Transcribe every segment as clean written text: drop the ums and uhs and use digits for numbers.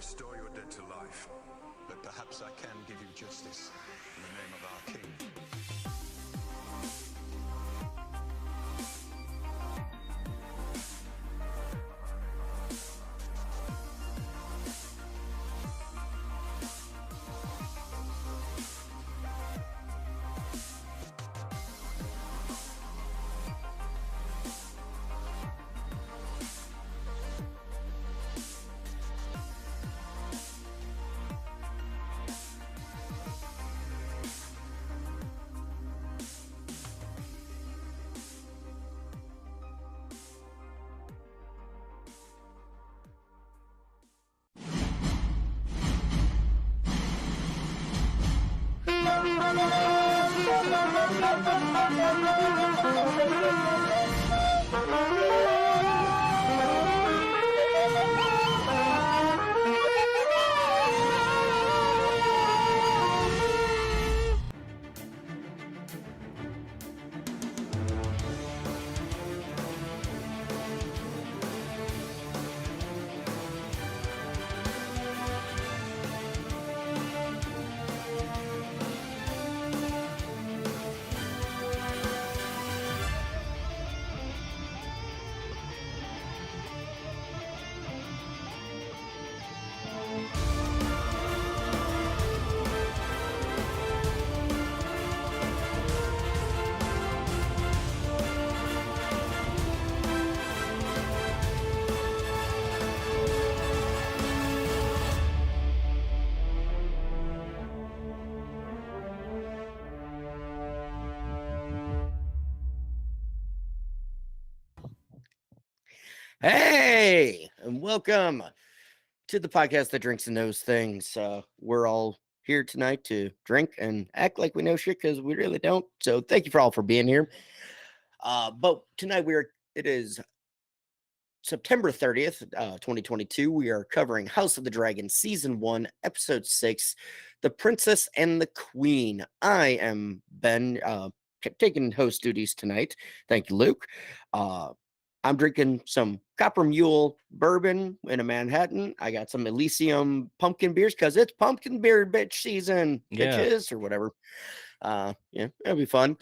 restore your dead to life, but perhaps I can give you justice in the name of our king. Hey, and welcome to the podcast that drinks and knows things. We're all here tonight to drink and act like we know shit because we really don't. So thank you for all for being here. But tonight it is September 30th, 2022. We are covering House of the Dragon Season 1, Episode 6, The Princess and the Queen. I am Ben, taking host duties tonight. Thank you, Luke. I'm drinking some Copper Mule bourbon in a Manhattan. I got some Elysium pumpkin beers because it's pumpkin beer bitch season, bitches, or whatever. Yeah, it'll be fun.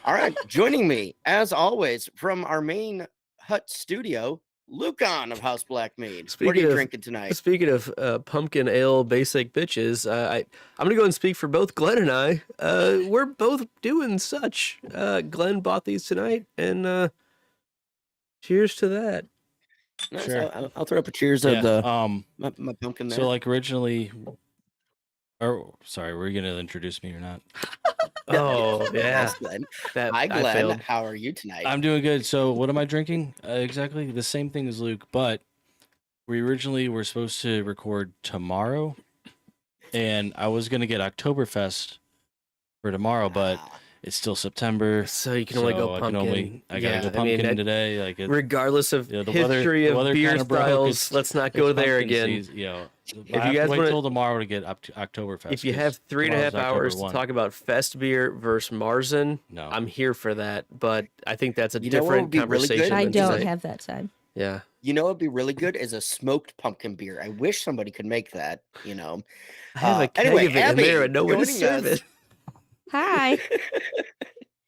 All right, joining me as always from our main hut studio, Lucan of House Black Mead. What are you drinking tonight? Speaking of pumpkin ale basic bitches, I'm gonna go and speak for both Glenn and I. We're both doing such. Glenn bought these tonight, and cheers to that. Nice. Sure. I'll throw up a cheers of my pumpkin there. So like originally, or sorry, were you gonna introduce me or not? Oh yeah, Glenn. that Hi, I Glenn. failed. How are you tonight? I'm doing good. So what am I drinking? Exactly the same thing as Luke, but we originally were supposed to record tomorrow, and I was gonna get Oktoberfest for tomorrow, but it's still September, So you can only go pumpkin. I gotta go pumpkin today. Like regardless of the history of weather beer kinda broke. styles, let's not go there again. Season, If I you have guys to wait wanna- till tomorrow to get up to Oktoberfest. If you 'cause have 3.5 tomorrow's hours October to 1. talk about fest beer versus Marzen, No. I'm here for that. But I think that's a You know what different would be really good? conversation. I than don't today. have that time. Yeah. You know, it'd be really good is a smoked pumpkin beer. I wish somebody could make that. You know, I have a keg anyway, of it in Abby, there and nowhere to joining serve us. it. Hi.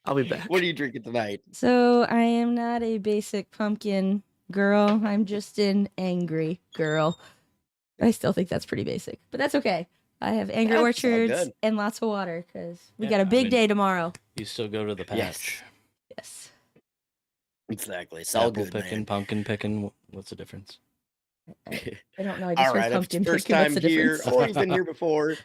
I'll be back. What are you drinking tonight? So I am not a basic pumpkin girl. I'm just an angry girl. I still think that's pretty basic, but that's okay. I have Angry That's all Orchards good. and lots of water because we Yeah, got a I big mean- day tomorrow. You still go to the patch. Yes. Yes. Exactly. It's all Apple good, picking, man. pumpkin picking. What's the difference? I don't know. I just All heard right, if pumpkin it's first picking. What's time the here, difference? or you've been here before.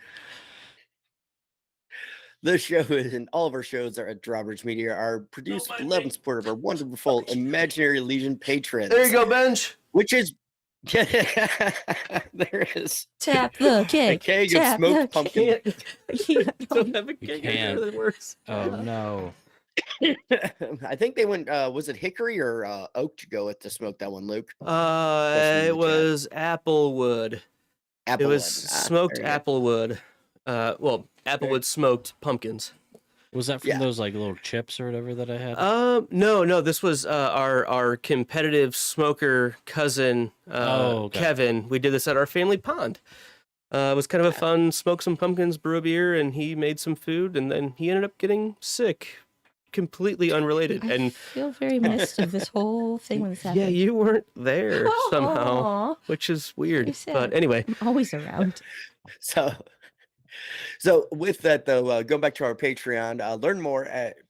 This show and all of our shows are at Drawbridge Media are produced with love and support of our wonderful imaginary Legion patrons. There you go, Benj. Which is there is Tap the a keg. keg of Tap smoked the pumpkin. Don't have a keg in can't. there that works. Oh no! I think they went. Was it hickory or oak to go with to smoke that one, Luke? in It the chat. was applewood. It was Applewood. smoked there you go. applewood. Applewood smoked pumpkins. Was that from Yeah. those like little chips or whatever that I had? No, this was our competitive smoker cousin, Okay. Kevin. We did this at our family pond. It was kind of a fun smoke some pumpkins, brew a beer, and he made some food, and then he ended up getting sick, completely unrelated. I And feel very missed of this whole thing when this happened. yeah, you weren't there somehow, Aw, which is very weird. sad. But anyway, I'm always around. So with that though, going back to our Patreon, learn more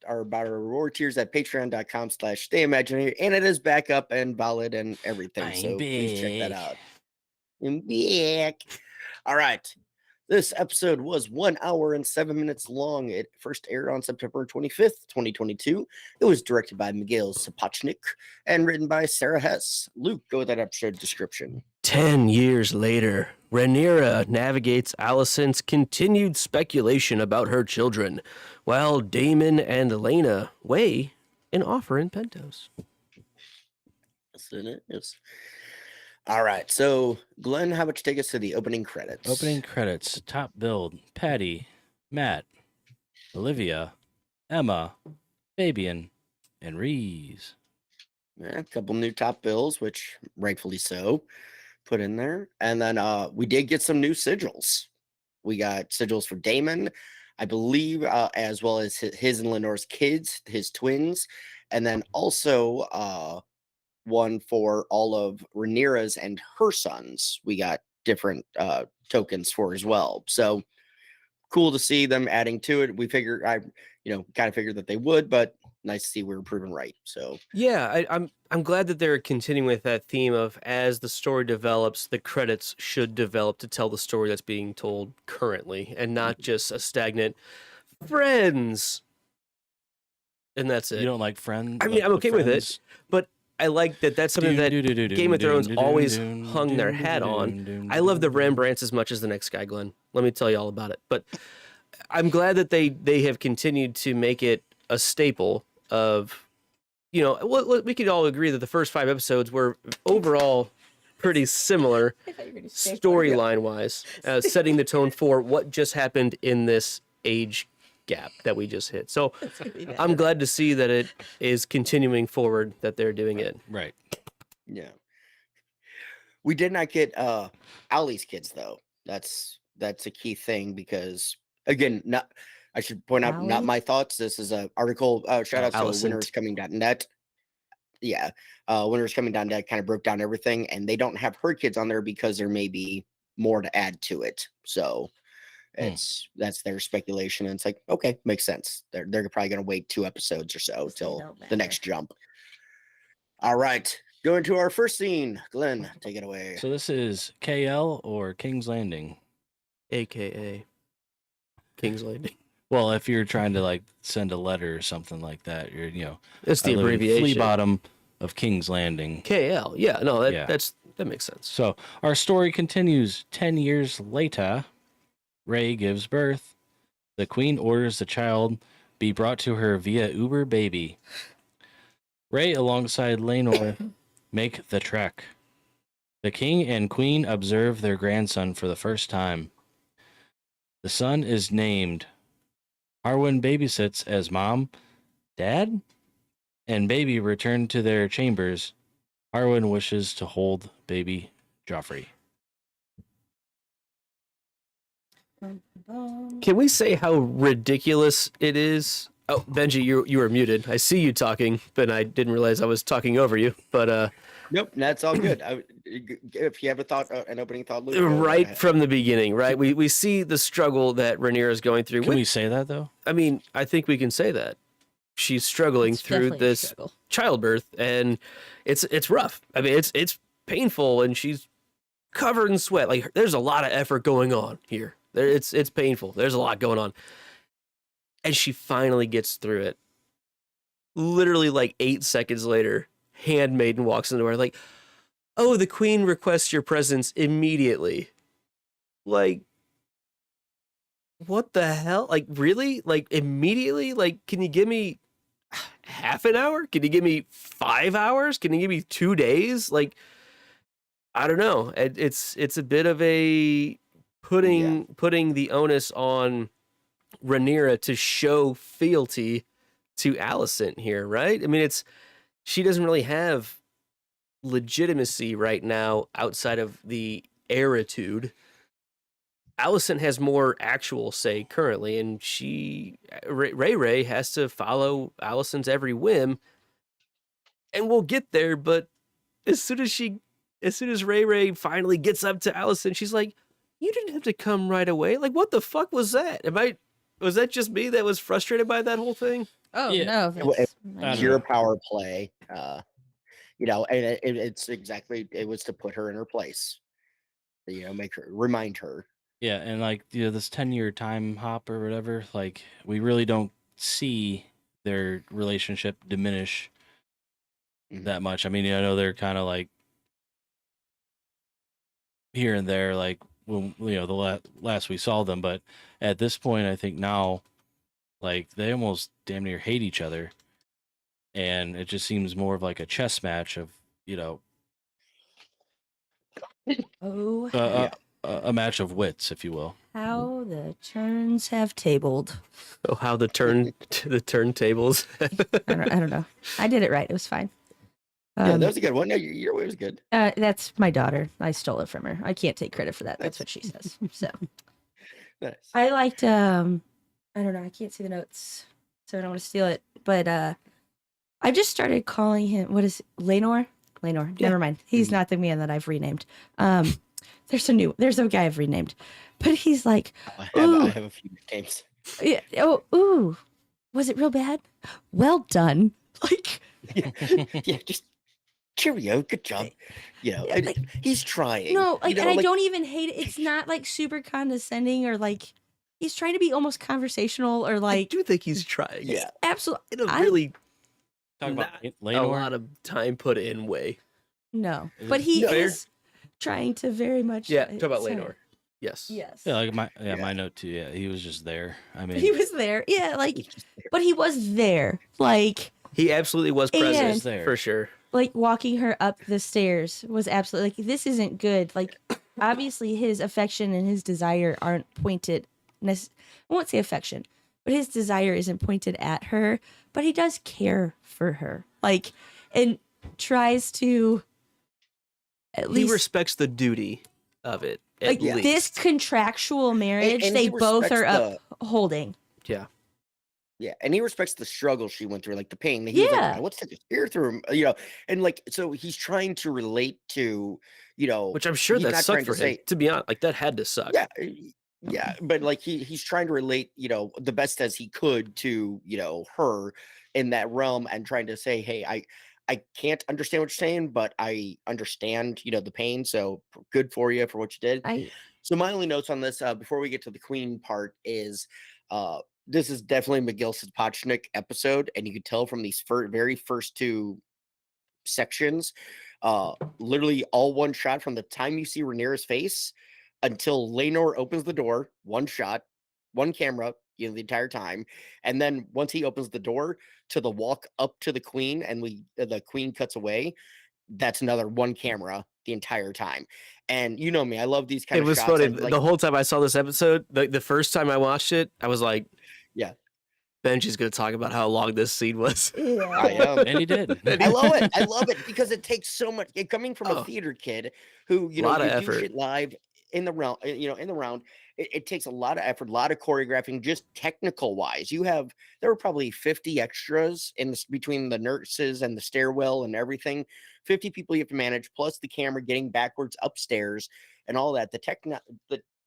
about our reward tiers at patreon.com/stayimaginary, and it is back up and valid and everything. I'm So please check that back. out. I'm back. All right. This episode was 1 hour and 7 minutes long. It first aired on September 25th, 2022. It was directed by Miguel Sapochnik and written by Sarah Hess. Luke, go with that episode description. 10 years later, Rhaenyra navigates Alicent's continued speculation about her children, while Daemon and Elena weigh an offer in Pentos. Yes, it is. All right. So, Glenn, how about you take us to the opening credits? Opening credits. Top build. Patty, Matt, Olivia, Emma, Fabian, and Reese. Yeah, a couple new top bills, which rightfully so, put in there. And then we did get some new sigils. We got sigils for Damon, I believe, as well as his and Lenore's kids, his twins, and then also one for all of Rhaenyra's and her sons. We got different tokens for as well. So cool to see them adding to it. We figured kind of figured that they would, but nice to see we were proven right. So Yeah, I'm glad that they're continuing with that theme of as the story develops, the credits should develop to tell the story that's being told currently, and not just a stagnant friends. And that's it. You don't like Friends? I mean, I'm okay with it, but I like that that's something that Game of Thrones always hung their hat on. I love the Rembrandts as much as the next guy, Glenn. Let me tell you all about it. But I'm glad that they have continued to make it a staple of, we could all agree that the first 5 episodes were overall pretty similar storyline-wise, setting the tone for what just happened in this age gap that we just hit. So I'm glad to see that it is continuing forward, that they're doing it. Right. yeah. We did not get Ali's kids though. That's a key thing because again, I should point out, not Allie? my thoughts. This is an article. Shout out to Alicent. winterscoming.net. Yeah. Winterscoming.net kind of broke down everything, and they don't have her kids on there because there may be more to add to it. So that's their speculation. And it's like, okay, makes sense. They're probably going to wait 2 episodes or so till don't the next jump. All right. Going to our first scene. Glenn, take it away. So this is KL or King's Landing. AKA King's Landing. Well, if you're trying to like send a letter or something like that, you're It's the I live in abbreviation. Flea Bottom of King's Landing. KL. Yeah, no, Yeah. that makes sense. So our story continues. 10 years later, Rey gives birth. The queen orders the child be brought to her via Uber baby. Rey, alongside Lenore, make the trek. The king and queen observe their grandson for the first time. The son is named. Harwin babysits as mom, dad, and baby return to their chambers. Harwin wishes to hold baby Joffrey. Can we say how ridiculous it is? Oh, Benji, you were muted. I see you talking, but I didn't realize I was talking over you. But Nope, that's all good. If you have a thought, an opening thought, Luke, go right ahead. from the beginning, right? We see the struggle that Rhaenyra is going through. Can we say that though? I mean, I think we can say that she's struggling It's through definitely a this struggle. childbirth, and it's rough. I mean, it's painful, and she's covered in sweat. Like, there's a lot of effort going on here. It's painful. There's a lot going on, and she finally gets through it. Literally, like 8 seconds later, handmaiden walks in the door, like, "Oh, the queen requests your presence immediately." Like, what the hell? Like, really? Like, immediately? Like, can you give me half an hour? Can you give me 5 hours? Can you give me 2 days? Like, I don't know. It's a bit of a putting the onus on Rhaenyra to show fealty to Alicent here, right? I mean, she doesn't really have legitimacy right now outside of the heiritude. Alicent has more actual say currently, and Ray has to follow Alicent's every whim, and we'll get there. But as soon as Ray finally gets up to Alicent, she's like, "You didn't have to come right away. Like, what the fuck was that? Was that just me that was frustrated by that whole thing?" Oh Yeah. no, that's I don't Pure know. power play. And it's exactly, it was to put her in her place. Remind her. Yeah, and like this 10-year time hop or whatever, like we really don't see their relationship diminish that much. I mean, I know they're kind of like here and there, like when the last we saw them, but at this point, I think now, like they almost damn near hate each other, and it just seems more of like a chess match of oh a match of wits, if you will. how the turns have tabled. Oh, how the turntables. I don't know. I did it right. It was fine. Yeah, that was a good one. No, your way was good. That's my daughter. I stole it from her. I can't take credit for that. That's what she says. So Nice. I liked I don't know, I can't see the notes, so I don't want to steal it. But I just started calling him, what is it, Laenor? Laenor. Yeah. Never mind. He's not the man that I've renamed. There's a guy I've renamed. But he's like, I ooh, have a few names. yeah, oh, ooh. Was it real bad? Well done. Like Yeah, just cheerio, good job. And like, he's trying. no, like, and I don't even hate it. It's not like super condescending or like he's trying to be almost conversational or I like do think he's trying. Yeah. absolutely In a really Talk about not a Laenor. lot of time put in way. no. Is But it he fair? is trying to very much Yeah, talk about sorry. Laenor. Yes. Yes. Yeah, like my Yeah. my note too. Yeah, he was just there. I mean, He was there. Yeah, like but he was there. He absolutely was And- present was there. for sure. Like walking her up the stairs was absolutely like this isn't good. Like obviously his affection and his desire aren't pointed I won't say affection, but his desire isn't pointed at her, but he does care for her. Like and tries to at He least respects the duty of it. At like least. this contractual marriage and they he both are respects upholding. Yeah. Yeah, and he respects the struggle she went through, like the pain. He was like, Yeah. "What's the spear through him?" And like, so he's trying to relate to, Which I'm sure he's that not sucked trying for to him. say- To be honest, like that had to suck. yeah, but like he's trying to relate, the best as he could to, her in that realm, and trying to say, "Hey, I can't understand what you're saying, but I understand, the pain. So good for you for what you did." So my only notes on this, before we get to the queen part, is this is definitely McGill Sapochnik episode, and you can tell from these very first two sections, literally all one shot from the time you see Rhaenyra's face until Laenor opens the door, one shot, one camera, the entire time, and then once he opens the door to the walk up to the queen, and the queen cuts away. That's another one camera the entire time. And you know me, I love these kind It of was shots. funny. And, like, The whole time I saw this episode, the first time I watched it, I was like, Yeah. Benji's going to talk about how long this scene was. I am. and he did. I love it. I love it because it takes so much. Coming from Oh. a theater kid who Lot of you do effort. shit live in the round, it takes a lot of effort, a lot of choreographing, just technical wise. There were probably 50 extras between the nurses and the stairwell and everything. 50 people you have to manage, plus the camera getting backwards upstairs and all that. The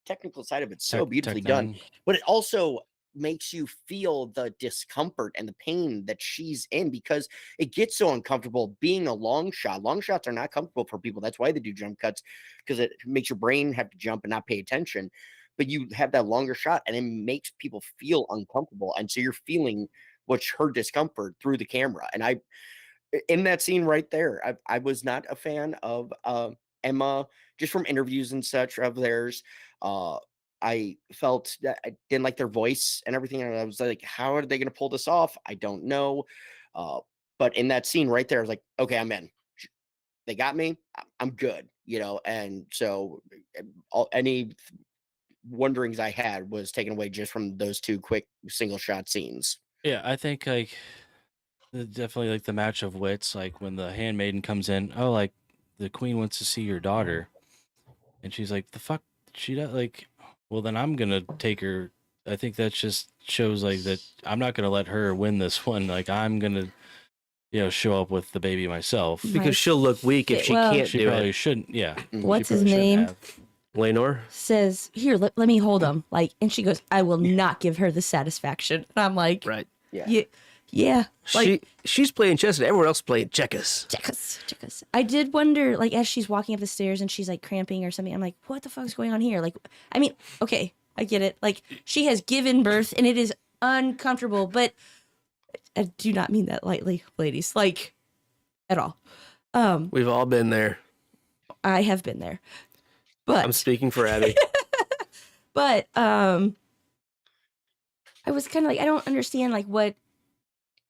technical side of it's so beautifully done, but it also makes you feel the discomfort and the pain that she's in, because it gets so uncomfortable being a long shot. Long shots are not comfortable for people. That's why they do jump cuts, because it makes your brain have to jump and not pay attention. But you have that longer shot and it makes people feel uncomfortable. And so you're feeling her discomfort through the camera. And in that scene right there, I was not a fan of Emma, just from interviews and such of theirs. I felt that I didn't like their voice and everything. And I was like, how are they going to pull this off? I don't know. But in that scene right there, I was like, okay, I'm in. They got me. I'm good, And so any wonderings I had was taken away just from those two quick single shot scenes. Yeah, I think like definitely like the match of wits, like when the handmaiden comes in, oh, like the queen wants to see your daughter, and she's like, the fuck, she does like, well then I'm gonna take her. I think that just shows like that I'm not gonna let her win this one. Like I'm gonna, show up with the baby myself. Because she'll look weak if she Well- can't She do probably it. shouldn't. Yeah. What's She his probably shouldn't name? have. Lenore? Says, here, let me hold him. Like, and she goes, I will not give her the satisfaction. And I'm like, Right. yeah. Like, She's playing chess and everyone else is playing checkers. check us. I did wonder, like, as she's walking up the stairs and she's like cramping or something, I'm like, what the fuck's going on here? Like, I mean, okay, I get it. Like, she has given birth and it is uncomfortable, but I do not mean that lightly, ladies. Like, at all. We've all been there. I have been there. But I'm speaking for Abby. But I was kind of like, I don't understand, like, what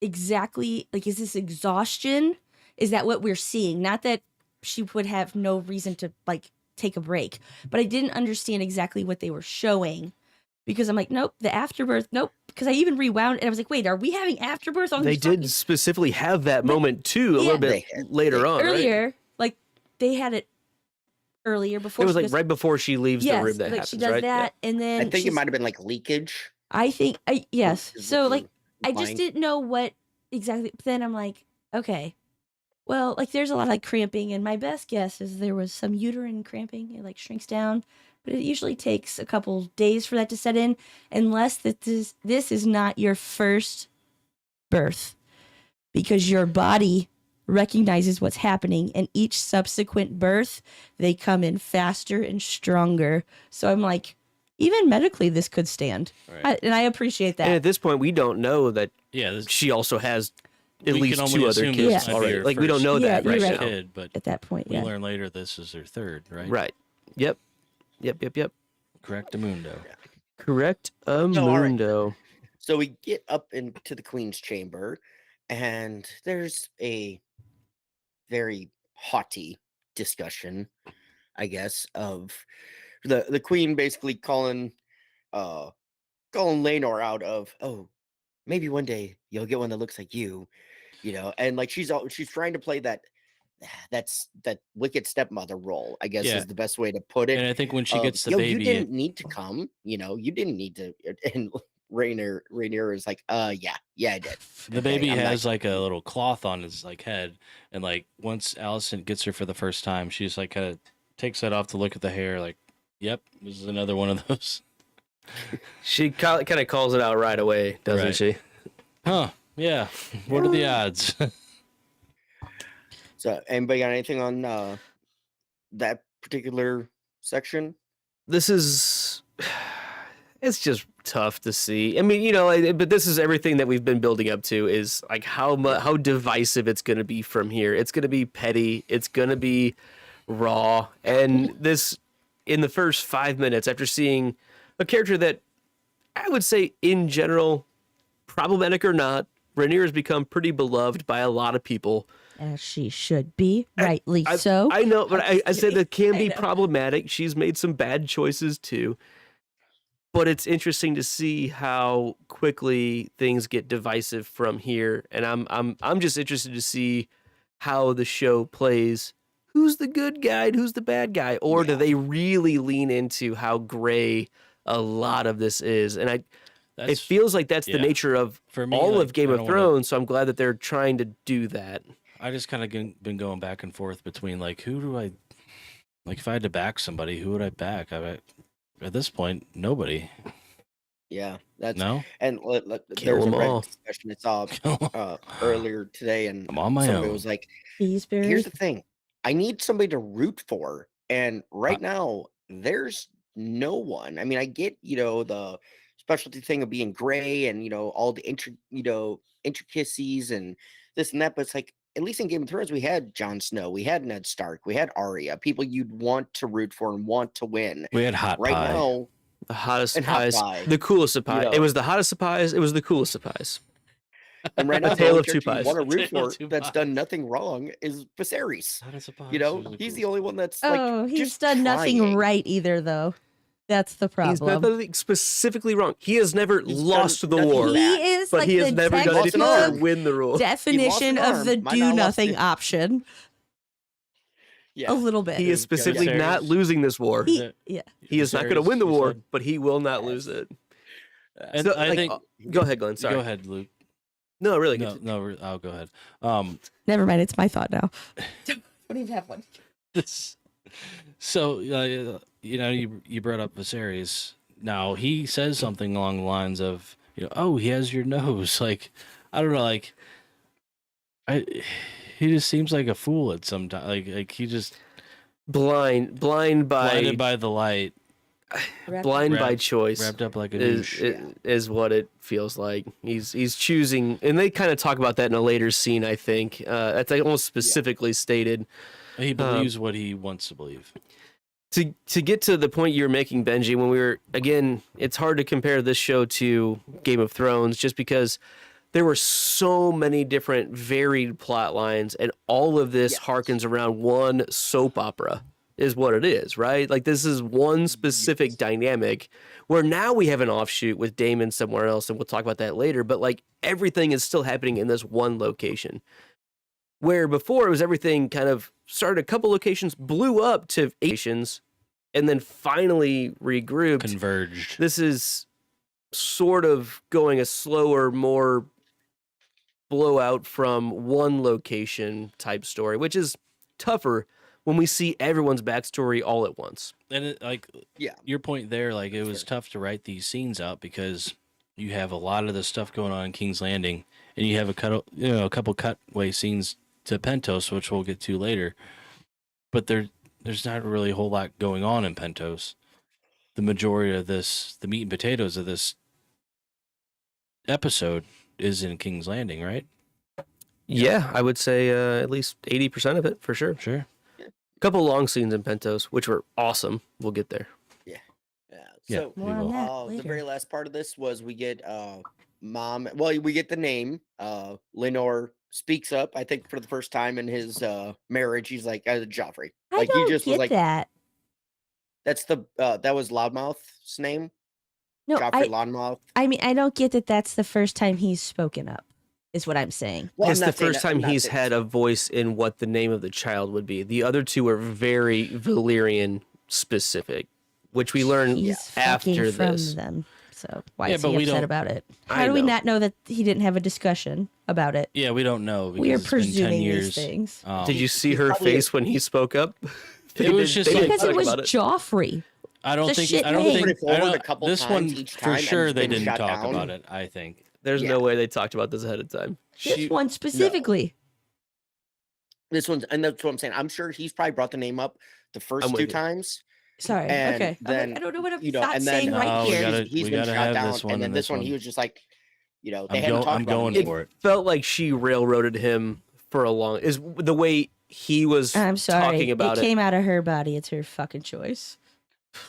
exactly, like, is this exhaustion? Is that what we're seeing? Not that she would have no reason to, like, take a break, but I didn't understand exactly what they were showing because I'm like, nope, the afterbirth, nope. Because I even rewound and I was like, wait, are we having afterbirth on They this did fucking- specifically have that moment too, a Yeah. little bit later on. Right? earlier? Like, they had it earlier before. It was she like goes- right before she leaves yes, the room that like happens, she does right? that, and then I think it she's- might have been like leakage. I think yes. is So what like you're I just implying. didn't know what exactly. But then I'm like, okay, well, like there's a lot of like cramping, and my best guess is there was some uterine cramping. It like shrinks down, but it usually takes a couple days for that to set in, unless this is not your first birth, because your body recognizes what's happening, and each subsequent birth they come in faster and stronger. So I'm like, even medically, this could stand, Right. and I appreciate that. And at this point, we don't know that Yeah. This, she also has at we least can two only other assume kids this might be already. her Like we don't first- know Yeah, that you're right right. now. kid, but At that point, we yeah. learn later this is her third, right? Right. Yep. Yep. Correctamundo. Correct. all right. Mundo. So we get up into the queen's chamber, and there's a very haughty discussion, I guess, of the queen basically calling Lenore out of, oh, maybe one day you'll get one that looks like you, and like she's trying to play that wicked stepmother role, I guess Yeah. is the best way to put it. And I think when she of, gets the Yo, baby, you didn't need to come, you didn't need to. And Rainier is like, yeah, I did. the Okay, baby I'm not- has like a little cloth on his like head, and like once Allison gets her for the first time, she's like kind of takes that off to look at the hair, like, yep, this is another one of those. She kind of calls it out right away, doesn't Right. she? Huh? Yeah. What are the odds? So, anybody got anything on that particular section? This is. It's just tough to see. I mean, but this is everything that we've been building up to is like how divisive it's going to be from here. It's going to be petty. It's going to be raw. And this, in the first 5 minutes, after seeing a character that I would say in general, problematic or not, Rhaenyra has become pretty beloved by a lot of people. As she should be, rightly so. I know, but I said that can I be know. problematic. She's made some bad choices too. But it's interesting to see how quickly things get divisive from here, and I'm just interested to see how the show plays. Who's the good guy and who's the bad guy, or do they really lean into how gray a lot of this is? And it feels like that's the yeah. to of For me, all like, of Game I of don't wanna- Thrones. So I'm glad that they're trying to do that. I just kind of been going back and forth between like, who do I like? If I had to back somebody, who would I back? At this point, nobody. Yeah, that's No. and Kill there's a 'em Reddit all. discussion I saw earlier today, and I'm on my somebody own. was like, Beesbury. here's the thing, I need somebody to root for, and right now there's no one. I mean, I get the specialty thing of being gray and all the intricacies and this and that, but it's like at least in Game of Thrones we had Jon Snow, we had Ned Stark, we had Arya, people you'd want to root for and want to win. We had hot Right pie. now, The hottest And hot pies, pie. the coolest of pies. know. It was the hottest of pies. It was the coolest of pies. and right A now, tale the of two pies. want to A root tale of for two that's pies. done nothing wrong is Viserys. Hottest of pies, He's who's the coolest? only one that's like Oh, he's just done nothing trying. right either, though. That's the He's problem. nothing specifically wrong. He has never He's lost done the nothing war, bad. He is but like he has the never done anything to textbook win the war. definition an of arm, the might do not lost nothing it. option. Yeah. A little bit. He is specifically Yeah. not losing this war. Yeah. He is not going to win the you war, said? but he will not lose it. And So, I like, think. go ahead, Glenn. Sorry. Go ahead, Luke. No, really. I'll go ahead. Never mind. It's my thought now. Don't even have one. So you brought up Viserys. Now he says something along the lines of, oh, he has your nose. Like, I don't know, like, he just seems like a fool at some time. Like he just blind blinded by by the light, blind by choice. wrapped up like a douche. is what it feels like. He's choosing, and they kind of talk about that in a later scene. I think that's like almost specifically stated. He believes what he wants to believe. To get to the point you're making, Benji, when we were, again, it's hard to compare this show to Game of Thrones just because there were so many different varied plot lines, and all of this harkens around one soap opera is what it is, right? Like, this is one specific dynamic where now we have an offshoot with Daemon somewhere else, and we'll talk about that later, but like everything is still happening in this one location. Where before it was everything kind of started a couple locations, blew up to 8 locations, and then finally regrouped. Converged. This is sort of going a slower, more blowout from one location type story, which is tougher when we see everyone's backstory all at once. And your point there, like it was tough to write these scenes out because you have a lot of the stuff going on in King's Landing, and you have a couple cutaway scenes to Pentos, which we'll get to later. But there's not really a whole lot going on in Pentos. The majority of this, the meat and potatoes of this episode, is in King's Landing, right? Yeah, I would say at least 80% of it for sure. Sure. A couple long scenes in Pentos, which were awesome. We'll get there. Yeah. Yeah, So More on that the later. very last part of this was we get mom. Well, we get the name. Lenore speaks up. I think for the first time in his marriage, he's like Joffrey. I Like don't he just get was like that. that's the that was Loudmouth's name. No, Joffrey Loudmouth. I mean, I don't get that that's the first time he's spoken up, is what I'm saying. Well, It's I'm the not saying first that- I'm time not he's saying had so. a voice in what the name of the child would be. The other two are very Valyrian specific, which we learn He's after fucking from this. them. So why Yeah, is but he we upset don't- about it? I How do we know. not know that he didn't have a discussion about it? Yeah, we don't know. We are because it's been 10 presuming years. these things. Did you see he's her probably- face when he spoke up? It was just they like- didn't Because it talk was about Joffrey. I don't It's a think. shit I don't name. think. Put it forward I a don't, couple this times one each for time and sure it's they been didn't shut talk down. about it. I think. There's Yeah. no way they talked about this ahead of time. This one specifically. This one's, and that's what I'm saying. I'm sure he's probably brought the name up the first I'm with two you. times. Sorry. And okay. I'm like, then, I don't know what I'm you know, not and saying then right No, we here. gotta- he's we been gotta shot have down, this one and then and this this one one. he was just like, you know, they I'm, haven't go- talked I'm about going it. for it. Felt like she railroaded him for a long. Is the way he was I'm sorry. talking about it it. came out of her body. It's her fucking choice.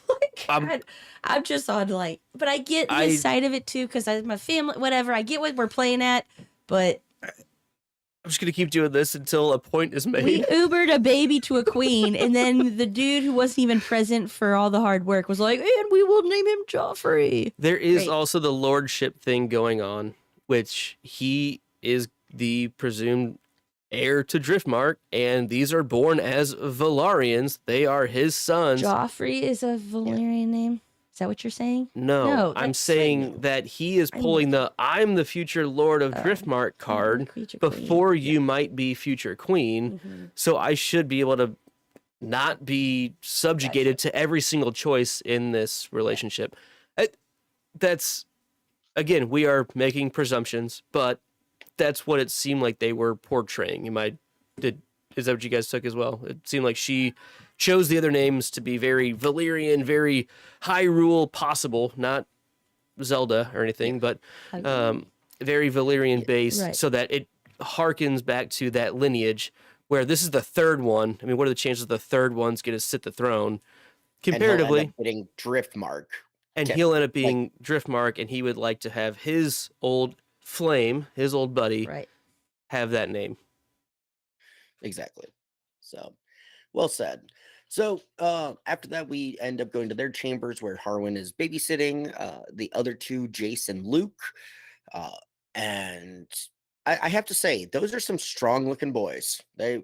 Like, I'm- I'm just on like, but I get I- his side of it too because I'm a family. Whatever. I get what we're playing at, but I'm just gonna keep doing this until a point is we made. Ubered a baby to a queen, and then the dude who wasn't even present for all the hard work was like, "And we will name him Joffrey." There is Great. also the lordship thing going on, which he is the presumed heir to Driftmark, and these are born as Valarians. They are his sons. Joffrey is a Valyrian name. Is that what you're saying? No, No, I'm that's saying that he is I'm pulling the "I'm the future Lord of Oh, Driftmark" card Future queen. before you might be future queen. Mhm. So I should be able to not be subjugated to every single choice in this relationship. That's, again, we are making presumptions, but that's what it seemed like they were portraying. Is that what you guys took as well? It seemed like she chose the other names to be very Valyrian, very high rule possible, not Zelda or anything, but very Valyrian based, right. so that it harkens back to that lineage where this is the third one. I mean, what are the chances the third one's going to sit the throne? Comparatively, and he'll end up getting Driftmark. and he'll end up being Driftmark, and he would like to have his old flame, his old buddy, Right. have that name. Exactly. So, well said. So after that, we end up going to their chambers where Harwin is babysitting the other two, Jace and Luke. And I have to say, those are some strong-looking boys. They're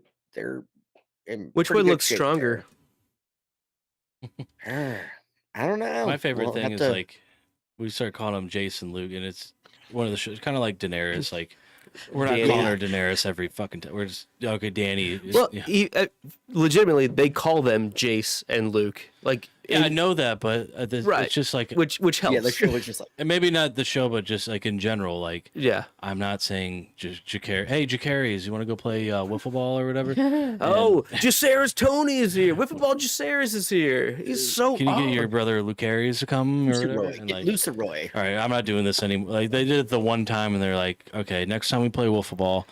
in Which pretty one good looks shape stronger? there. I don't know. My favorite We'll thing have is to- like we start calling him Jason Luke, and it's one of the shows, kind of like Daenerys. Like we're not Danny. calling her Daenerys every fucking time. We're just okay, Danny. Well, Yeah. legitimately, they call them Jace and Luke. Like, Yeah, I know that, but Right. it's just like, which helps. Yeah, the show was just like, and maybe not the show, but just like in general, like Yeah. I'm not saying Jacare. Hey, Jacaries, you want to go play wiffle ball or whatever? Oh, Jacaerys Tony is here. Wiffle Ball Jacaerys is here. He's so Can you get your awesome. brother Lucaries to come or whatever? Luceroy. And Get like, Luceroy. all right, I'm not doing this anymore. Like they did it the one time, and they're like, okay, next time we play wiffle ball,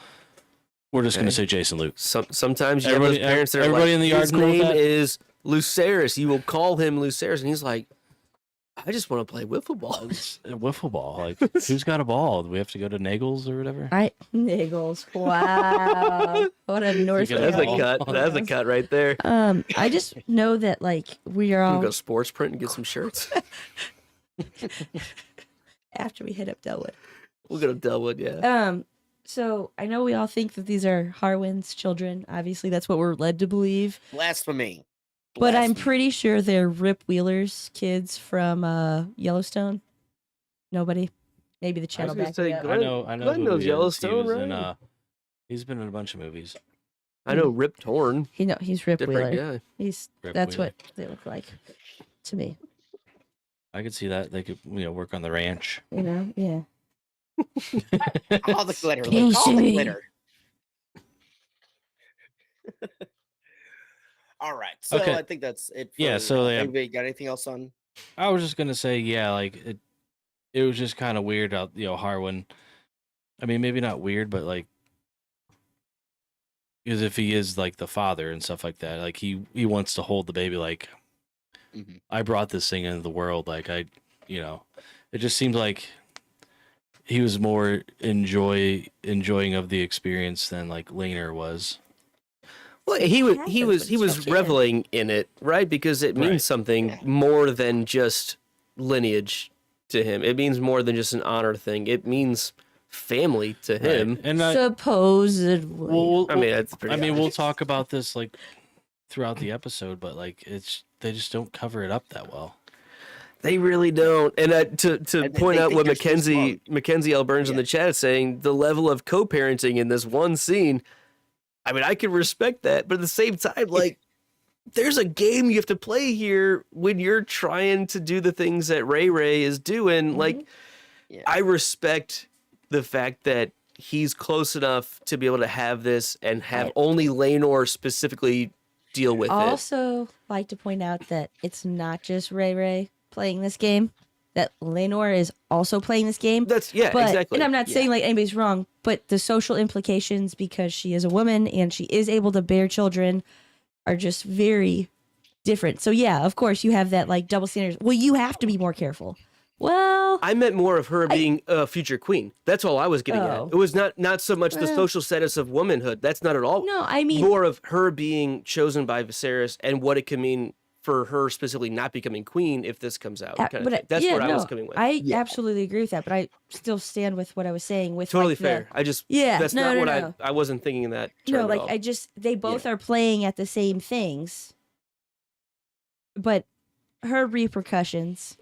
we're just gonna Okay. say Jason Luke. Sometimes you Everybody- have those parents that are everybody like, in the yard his know name that? is Lucerys. You will call him Lucerys. And he's like, I just want to play wiffle ball. It's a wiffle ball. Like, who's got a ball? Do we have to go to Nagel's or whatever? Niggles. Wow. What a North got That's a ball. cut. That's a cut right there. I just know that like we are We'll all go sports print and get some shirts. after we hit up Delwood. We'll go to Delwood, yeah. So I know we all think that these are Harwin's children. Obviously, that's what we're led to believe. Blasphemy. But I'm Blasphemy. pretty sure they're Rip Wheeler's kids from Yellowstone. Nobody. Maybe the channel gonna back say me up. Glenn- I know Glenn who knows he is. Yellowstone, He was in, right? he's been in a bunch of movies. I know Rip Torn. He's Rip Different Wheeler. guy. Rip That's Wheeler. what they look like to me. I could see that they could, work on the ranch. You know? Yeah. All the glitter. Luke, all the Casey. glitter. All right. So Okay. I think that's it. Yeah, so they have- anybody got anything else on? I was just gonna say, yeah, like it was just kind of weird out, Harwin. I mean, maybe not weird, but like, because if he is like the father and stuff like that, like he wants to hold the baby, like Mhm. I brought this thing into the world, like it just seemed like he was more enjoying of the experience than like Laner was. Well, It he was happens, but it's okay. reveling in it, right? Because it means Right. something Yeah. more than just lineage to him. It means more than just an honor thing. It means family to him. Right. And Supposedly. I mean, that's pretty. we'll obvious. talk about this like throughout the episode, but like they just don't cover it up that well. They really don't. And to And point they out think what they're so smart. Mackenzie L. Burns in Yeah. the chat is saying, the level of co-parenting in this one scene. I mean, I can respect that, but at the same time, like, there's a game you have to play here when you're trying to do the things that Ray is doing. Like, Yeah. I respect the fact that he's close enough to be able to have this and have Right. only Laenor specifically deal with it. Also, like to point out that it's not just Ray playing this game. That Laenor is also playing this game. That's But, exactly. and I'm not saying like anybody's wrong, but the social implications because she is a woman and she is able to bear children are just very different. So yeah, of course you have that like double standards. Well, you have to be more careful. Well, I meant more of her being a future queen. That's all I was getting Oh. at. It was not so much the Well. social status of womanhood. That's not at all. no, I mean More of her being chosen by Viserys and what it can mean for her specifically not becoming queen if this comes out. kind of thing. That's yeah, what I was no, coming with. I Yeah. absolutely agree with that, but I still stand with what I was saying with Totally like, the- fair. I just Yeah, that's no, not no, what no. I wasn't thinking in that term No, at like all. I just they both are playing at the same things, but her repercussions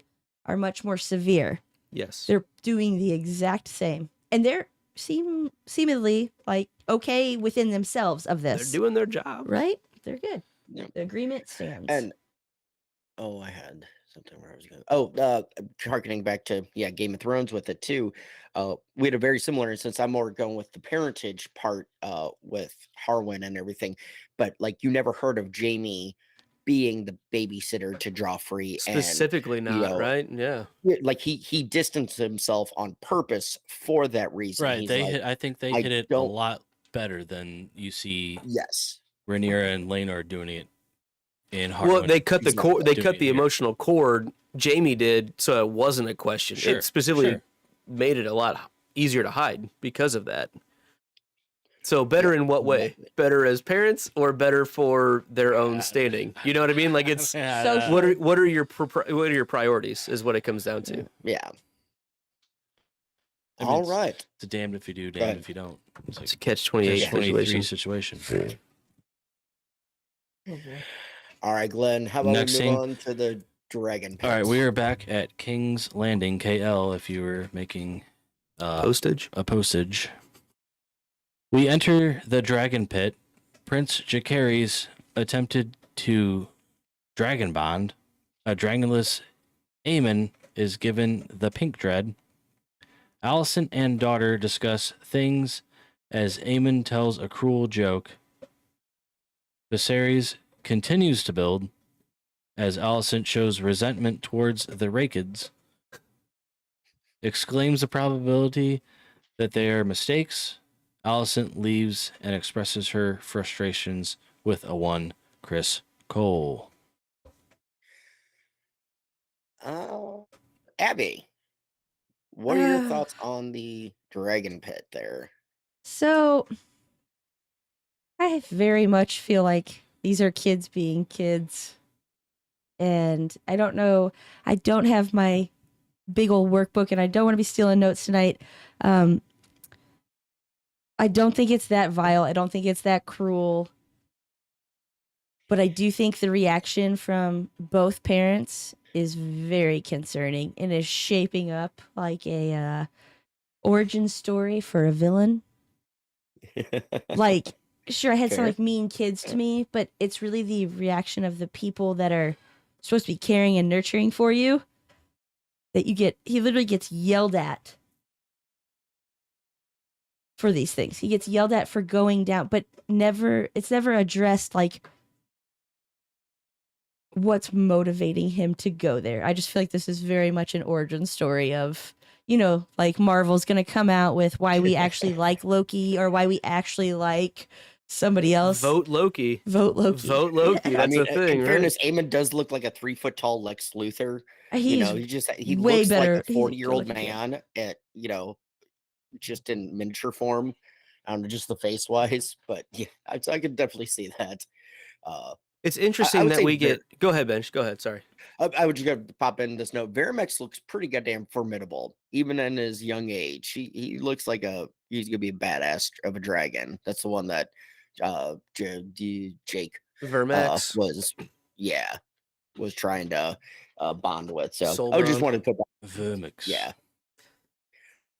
are much more severe. Yes. They're doing the exact same, and they're seemingly like okay within themselves of They're this, doing their job. right? They're good. Yeah. The agreement stands. And I had something where I was going. Harkening back to Game of Thrones with it too. We had a very similar instance. I'm more going with the parentage part with Harwin and everything, but like you never heard of Jamie being the babysitter to Joffrey, Specifically not, know, right? Yeah. and like he distanced himself on purpose for that reason. Right. He's They like, I think they I hit it a don't- lot better than you see yes. Rhaenyra and Laenor doing it in Harwin. Well, they cut the He's not cord. They doing cut it the here. emotional cord. Jamie did, so it wasn't a question. Sure, It specifically sure. made it a lot easier to hide because of that. So better in what way? Better as parents or better for their own standing? You know what I mean? Like it's Social. what are your priorities is what it comes down to. Yeah. I mean, All right. It's a damned if you do, ahead. damned if you don't. It's like It's a catch-28 catch-23 situation. situation. All right, Glenn. How about Next we scene. move on to the dragon pits? All right, we are back at King's Landing, KL, if you were making Postage. a postage. We enter the dragon pit. Prince Jacaerys attempted to dragon bond. A dragonless Aemon is given the pink dread. Alicent and daughter discuss things as Aemon tells a cruel joke. Viserys continues to build as Alicent shows resentment towards the Rakids. Exclaims the probability that they are mistakes. Alicent leaves and expresses her frustrations with a one, Chris Cole. Abby, what are your thoughts on the dragon pit there? So I very much feel like these are kids being kids. And I don't know, I don't have my big old workbook and I don't want to be stealing notes tonight. I don't think it's that vile. I don't think it's that cruel. But I do think the reaction from both parents is very concerning and is shaping up like a origin story for a villain. Like, sure, I had some Fair. like mean kids to me, but it's really the reaction of the people that are supposed to be caring and nurturing for you that you get. He literally gets yelled at for these things. He gets yelled at for going down, but it's never addressed like what's motivating him to go there. I just feel like this is very much an origin story of, you know, like Marvel's going to come out with why we actually like Loki or why we actually like somebody else. Vote Loki. Vote Loki. Vote Loki. Yeah. That's I mean, a thing, in right? fairness, Aemon does look like a 3-foot tall Lex Luthor. He's He way looks better. like a He's a 40-year-old good-looking kid. man at, just in miniature form. I don't know, just the face wise, but yeah, I could definitely see that. It's interesting would that say we get. Go ahead, Bench. Go ahead. Sorry. I would just go pop in this note. Varimex looks pretty goddamn formidable, even in his young age. He looks like he's gonna be a badass of a dragon. That's the one that Jake Vermax. was trying to bond with. So Soul I just bond. wanted to put that. Vermix. Yeah.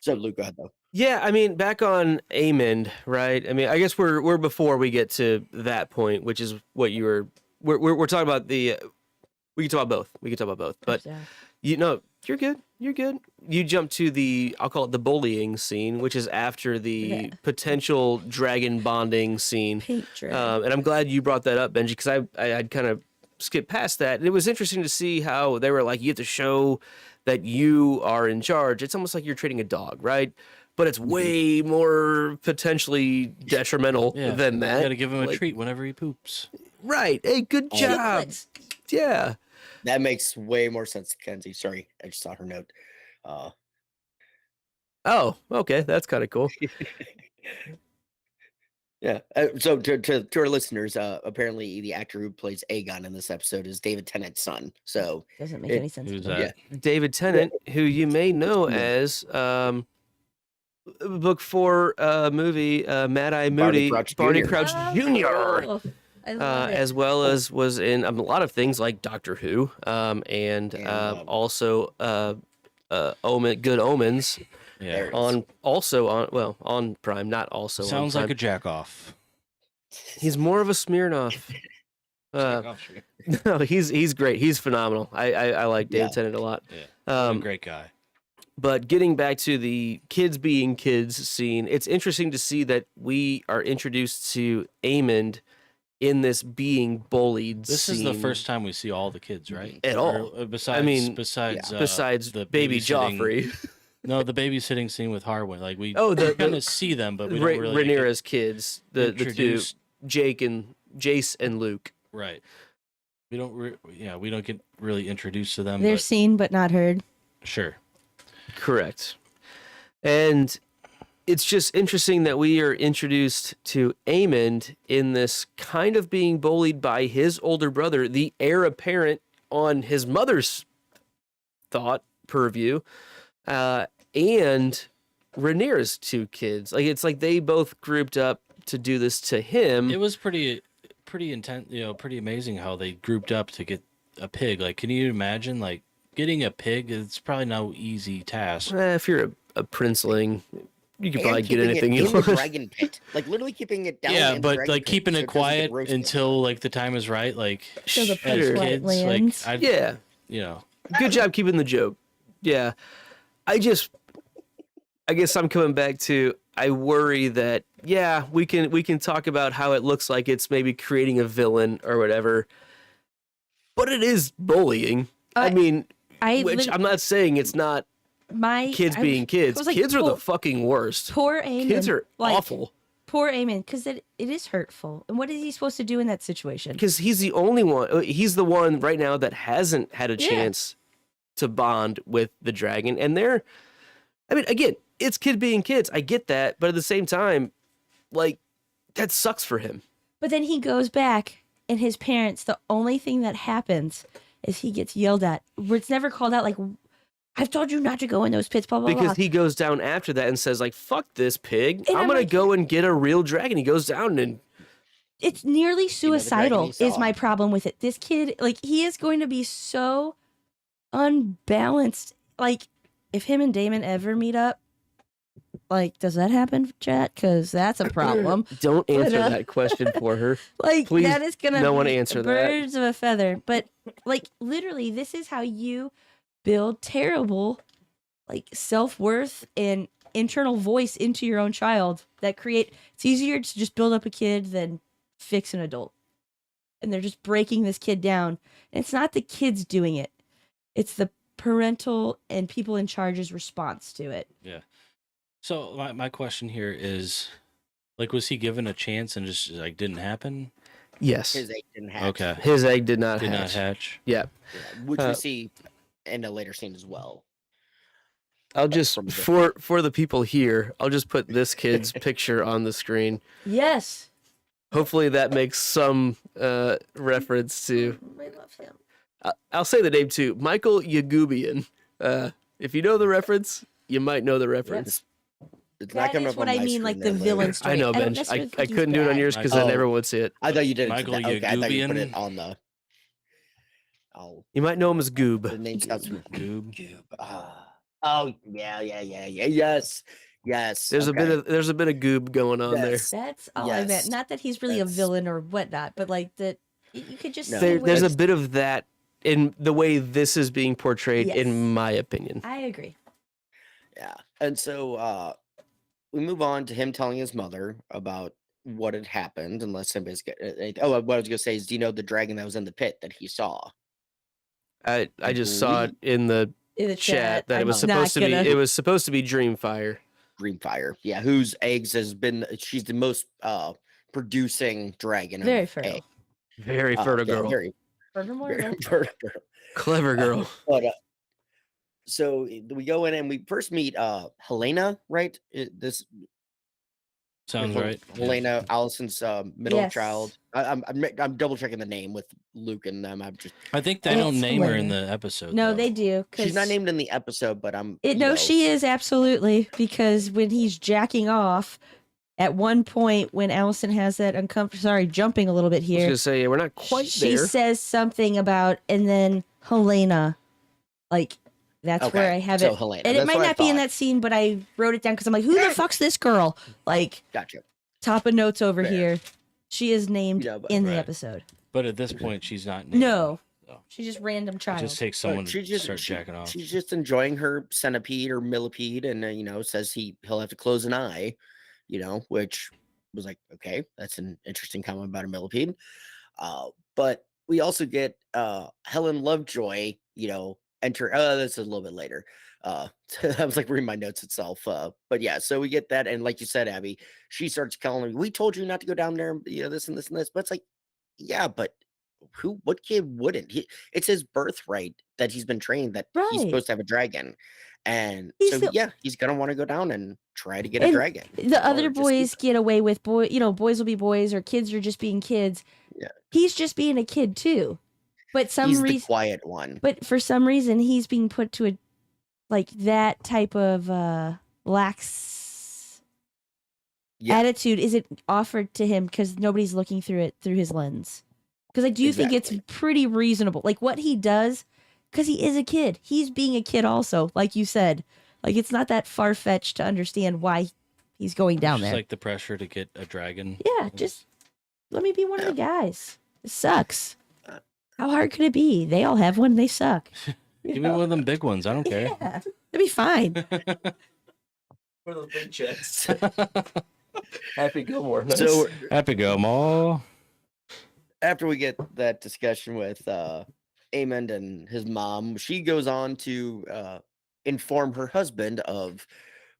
So Luke, go ahead though. Yeah, I mean, back on Aemond, right? I mean, I guess we're before we get to that point, which is what you were. We're talking about the. We can talk about both. We can talk about both, but Yeah. you're good. You're good. You jump to the, I'll call it the bullying scene, which is after the Yeah. potential dragon bonding scene. Pink dread. And I'm glad you brought that up, Benji, because I'd kind of skipped past that. And it was interesting to see how they were like, you have to show that you are in charge. It's almost like you're treating a dog, right? But it's way more potentially detrimental than that. You gotta give him a Like, treat whenever he poops. Right. Hey, good job. Suplex. Yeah. That makes way more sense, Kenzie. Sorry, I just saw her note. Oh, okay. That's kind of cool. Yeah. So to our listeners, apparently the actor who plays Aegon in this episode is David Tennant's son. So Doesn't make any sense. Who's to me. that? David Tennant, who you may know as book 4 movie Mad Eye Moody, Barney Crouch Crouch Jr. Jr. Oh, I love it. As well as was in a lot of things like Doctor Who, and also Good Omens Yeah. There on Prime, not also Sounds on like Prime. a jack off. He's more of a Smirnoff. No, he's great. He's phenomenal. I like David Yeah. Tennant a lot. Yeah. Great guy. But getting back to the kids being kids scene, it's interesting to see that we are introduced to Aemond in this being bullied This scene. is the first time we see all the kids, right? At all. Besides, besides the baby babysitting- Joffrey. No, the babysitting scene with Harwin. Like we The kind of see them, but we don't really Rhaenyra's kids, the two, introduced- Jace and Luke. right. We don't. We don't get really introduced to them. They're But seen but not heard. sure. Correct. And it's just interesting that we are introduced to Aemond in this kind of being bullied by his older brother, the heir apparent on his mother's thought purview, and Rhaenyra's 2 kids. Like, it's like they both grouped up to do this to him. It was pretty intense, pretty amazing how they grouped up to get a pig. Like, can you imagine, like, getting a pig? It's probably no easy task. If you're a princeling, you could And probably get keeping anything it you in the want. dragon pit, like literally keeping it down. Yeah, in the but dragon like pit keeping so it doesn't get quiet roasted. until like the time is right. Like, So the as punchline kids, lands. like, Yeah. Good job keeping the joke. Yeah. I guess I'm coming back to, I worry that, yeah, we can talk about how it looks like it's maybe creating a villain or whatever, but it is bullying. I mean, I'm not saying it's not kids being kids. was like, Kids are the fucking worst. Poor Aemon. Kids are awful. Poor Aemon, because it is hurtful. And what is he supposed to do in that situation? Because he's the only one. He's the one right now that hasn't had a chance to bond with the dragon. And I mean, again, it's kid being kids. I get that. But at the same time, like, that sucks for him. But then he goes back, and his parents, the only thing that happens is he gets yelled at. Where it's never called out, like, I've told you not to go in those pits, blah, blah, blah. Because he goes down after that and says, like, fuck this pig. And I'm I'm going like, to go and get a real dragon. He goes down and it's nearly suicidal he is saw. my problem with it. This kid, like, he is going to be so unbalanced. Like, if him and Damon ever meet up, like, does that happen, chat? Because that's a problem. don't answer But, that question for her. Like, Please, that is going to no be one answer that. birds of a feather. But, like, literally, this is how you build terrible, like, self-worth and internal voice into your own child that it's easier to just build up a kid than fix an adult. And they're just breaking this kid down. And it's not the kids doing it. It's the parental and people in charge's response to it. Yeah. So my question here is, like, was he given a chance and just like didn't happen? Yes. His egg didn't hatch. Okay. His egg did not Did not hatch. hatch. Yeah. Yeah, which we see in a later scene as well. I'll just, for the people here, I'll just put this kid's picture on the screen. Yes. Hopefully that makes some reference to, I love him. I'll say the name too, Michael Yagubian. If you know the reference, you might know the reference. It's not That coming is up what on I my mean, screen like there, the Lou. villain story. I know, don't Ben. necessarily I think he's couldn't do it on bad. yours because Oh. then everyone would see it. I thought you did. Michael Okay, I thought you put it Yagubian. on the. Oh, You might know him as Goob. the name starts with Goob. Oh, yeah. Yes. There's a bit of Goob going on Yes. That's all I meant. Yes. Not that he's really a That's- villain or whatnot, but like that you could just No. see there. where There's a it's- bit of that in the way this is being portrayed, Yes. in my opinion. I agree. Yeah. And so we move on to him telling his mother about what had happened, unless anybody's what I was going to say is, do you know the dragon that was in the pit that he saw? I just saw it in the In the chat that it I'm was not supposed to be. gonna- It was supposed to be Dreamfire. Dreamfire. Yeah, whose eggs has been, she's the most producing dragon. of Very fertile. egg. Very fertile Yeah, girl. very, Furthermore, very fertile girl. Clever girl. But so we go in and we first meet Helena, right? This Sounds right. Yeah. Helena, Allison's middle Yes. child. I'm double checking the name with Luke and them. I'm just I think they It's don't name her in Helena. the episode. no, though. they do. she's not 'cause named in the episode, but I'm No, she is absolutely, because when he's jacking off, at one point when Allison has that jumping a little bit I was here, gonna say we're not quite she there. says something about, and then Helena, like that's Okay, where I have so it. Helena, And it that's might what I not be in thought. that scene, but I wrote it down because I'm like, who the fuck's this girl? Like, Gotcha. top of notes over Fair. here. She is named Yeah, but- in the right. episode. But at this point, she's not. named. No, So, she's just random it child. just takes But someone to start jacking off. She's just enjoying her centipede or millipede, and says he'll have to close an eye, which was like, okay, that's an interesting comment about a millipede. But we also get Helen Lovejoy, enter. That's a little bit later. I was like reading my notes itself. But yeah, so we get that, and like you said, Abby, she starts calling me. We told you not to go down there, this and this and this. But it's like, yeah, but what kid wouldn't? It's his birthright that he's been trained that he's Right. supposed to have a dragon. And He's so, the- yeah, he's going to want to go down and try to get a And dragon. The or other just keep boys it. get away with boys will be boys, or kids are just being kids. Yeah. He's just being a kid too. But He's the quiet one. But for some reason, he's being put to a that type of lax Yeah. attitude isn't offered to him because nobody's looking through his lens. Because I do think it's pretty reasonable. Like what he does, because he is a kid. He's being a kid also, like you said. Like it's not that far fetched to understand why he's going down Just there. like the pressure to get a dragon. Yeah, just let me be one of the guys. It sucks. How hard could it be? They all have one. They suck. Give me one of them big ones. I don't care. Yeah, it'd be fine. One of those big chests. Happy Gilmore. Nice. So Happy go, Ma. after we get that discussion with Aemond and his mom, she goes on to inform her husband of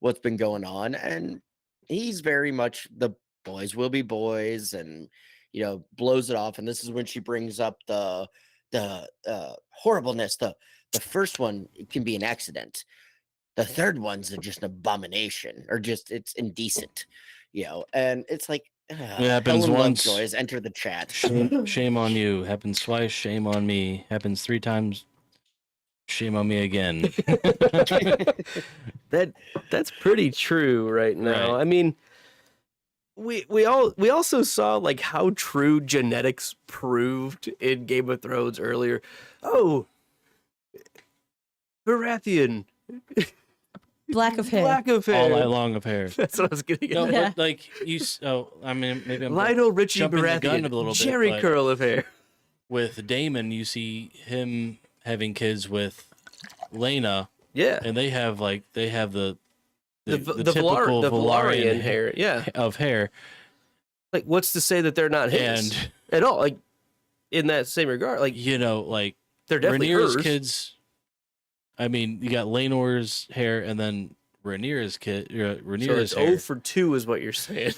what's been going on, and he's very much the boys will be boys, and blows it off. And this is when she brings up the horribleness. The first one, it can be an accident. The third one's just an abomination, or just it's indecent, and it's like It happens Helen once. Lovejoy's enter the chat. Shame on you. Happens twice. Shame on me. Happens 3 times. Shame on me again. That's pretty true right now. Right. I mean, we also saw like how true genetics proved in Game of Thrones earlier. Oh, Baratheon, Black of hair. black of All hair. night long of hair. That's what I was getting No, at. Yeah. but like you. I mean, maybe I'm Lionel Richie jumping the gun Baratheon, a little bit, Jerry but- curl of hair. with Damon. You see him having kids with Lena, Yeah, and they have the the typical Valarian hair. Yeah, of hair. like what's to say that they're not his And at all? Like in that same regard, like like they're definitely Rhaenyra's hers. kids. I mean, you got Laenor's hair, and then Rhaenyra's kid. So Rhaenyra's it's hair. 0 for 2 is what you're saying.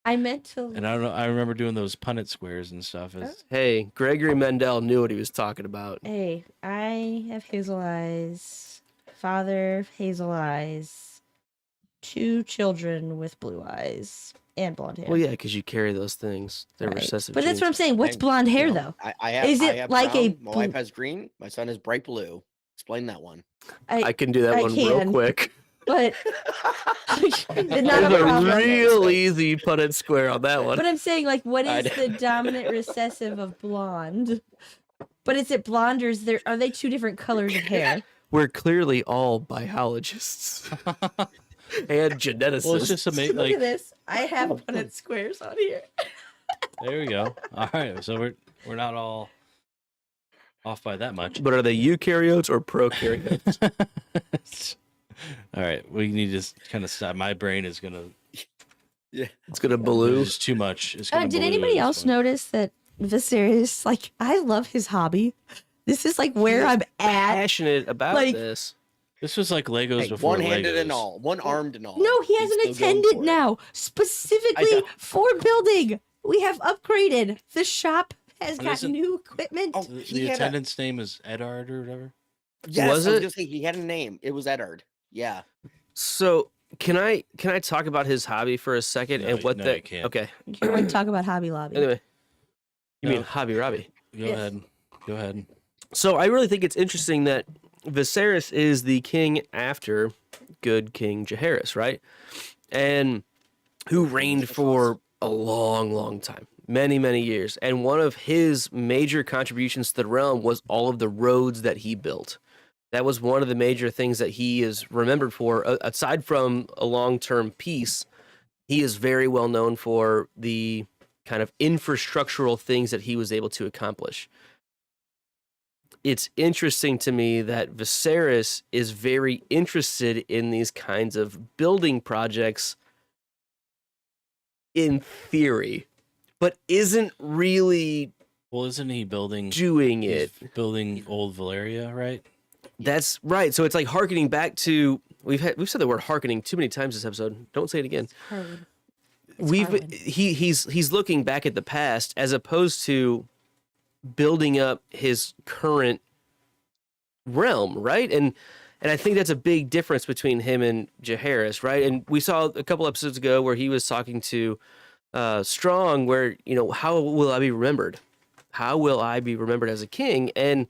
I meant to. And I don't know. I remember doing those Punnett squares and stuff. Hey, Gregory Mendel knew what he was talking about. Hey, I have hazel eyes. Father, hazel eyes. 2 children with blue eyes and blonde hair. Well, yeah, because you carry those things. They're Right. recessive. But that's what I'm genes. saying. What's I- blonde hair you though? know, I have, Is it I have like a brown, my wife blue- has green, my son is bright blue. Explain that one. I can do that I one real can. quick. But not a There's problem. a real easy Punnett square on that one. But I'm saying, like, what I is the dominant recessive of blonde? But is it blonde, or are they 2 different colors of hair? We're clearly all biologists and geneticists. Well, it's just amazing. Look Like at this. I have Punnett squares on here. there we go. All right, so we're not all off by that much. But are they eukaryotes or prokaryotes? All right, we need to kind of stop. My brain is gonna. It's gonna balloon. It's too much. It's gonna Did balloon anybody at this else point. notice that Viserys, like, I love his hobby. This is like where I'm at. Passionate about Like- this. This was like Legos Hey, before one-handed Legos. and all, one-armed and all. No, he has He's an still going attendant for it. now, specifically for building. We have upgraded. The shop has And got isn't- new equipment. Oh, The, he the had a, attendant's name is Eddard or whatever. yes, Was I was it? gonna say he had a name. It was Eddard. Yeah. So can I talk about his hobby for a second No, and what no, that? you can't. Okay. You want to talk about Hobby Lobby? Anyway, you No. mean Hobby Robby? Go Yes. ahead. Go ahead. So I really think it's interesting that Viserys is the king after good King Jaehaerys, right? And who reigned for a long, long time, many, many years. And one of his major contributions to the realm was all of the roads that he built. That was one of the major things that he is remembered for. Aside from a long-term peace, he is very well known for the kind of infrastructural things that he was able to accomplish. It's interesting to me that Viserys is very interested in these kinds of building projects in theory, but isn't really Well, isn't he building? doing He's it. building old Valeria, right? That's right. So it's like hearkening back to we've said the word hearkening too many times this episode. Don't say it again. Harwood. He's looking back at the past as opposed to building up his current realm, right? And I think that's a big difference between him and Jaehaerys, right? And we saw a couple episodes ago where he was talking to Strong, where, you know, how will I be remembered? How will I be remembered as a king? And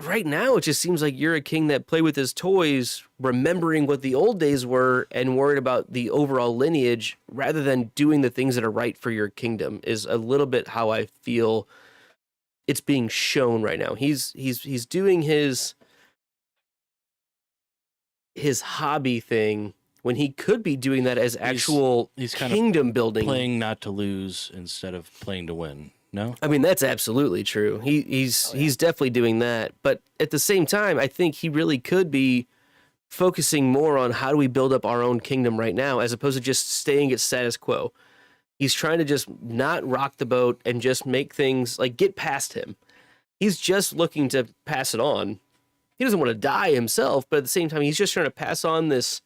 right now, it just seems like you're a king that played with his toys, remembering what the old days were and worried about the overall lineage rather than doing the things that are right for your kingdom, is a little bit how I feel it's being shown right now. He's doing his hobby thing when he could be doing that as actual he's kind kingdom of building. playing not to lose instead of playing to win. No, I mean, that's absolutely true. He's definitely doing that. But at the same time, I think he really could be focusing more on how do we build up our own kingdom right now, as opposed to just staying at status quo. He's trying to just not rock the boat and just make things like get past him. He's just looking to pass it on. He doesn't want to die himself, but at the same time, he's just trying to pass on this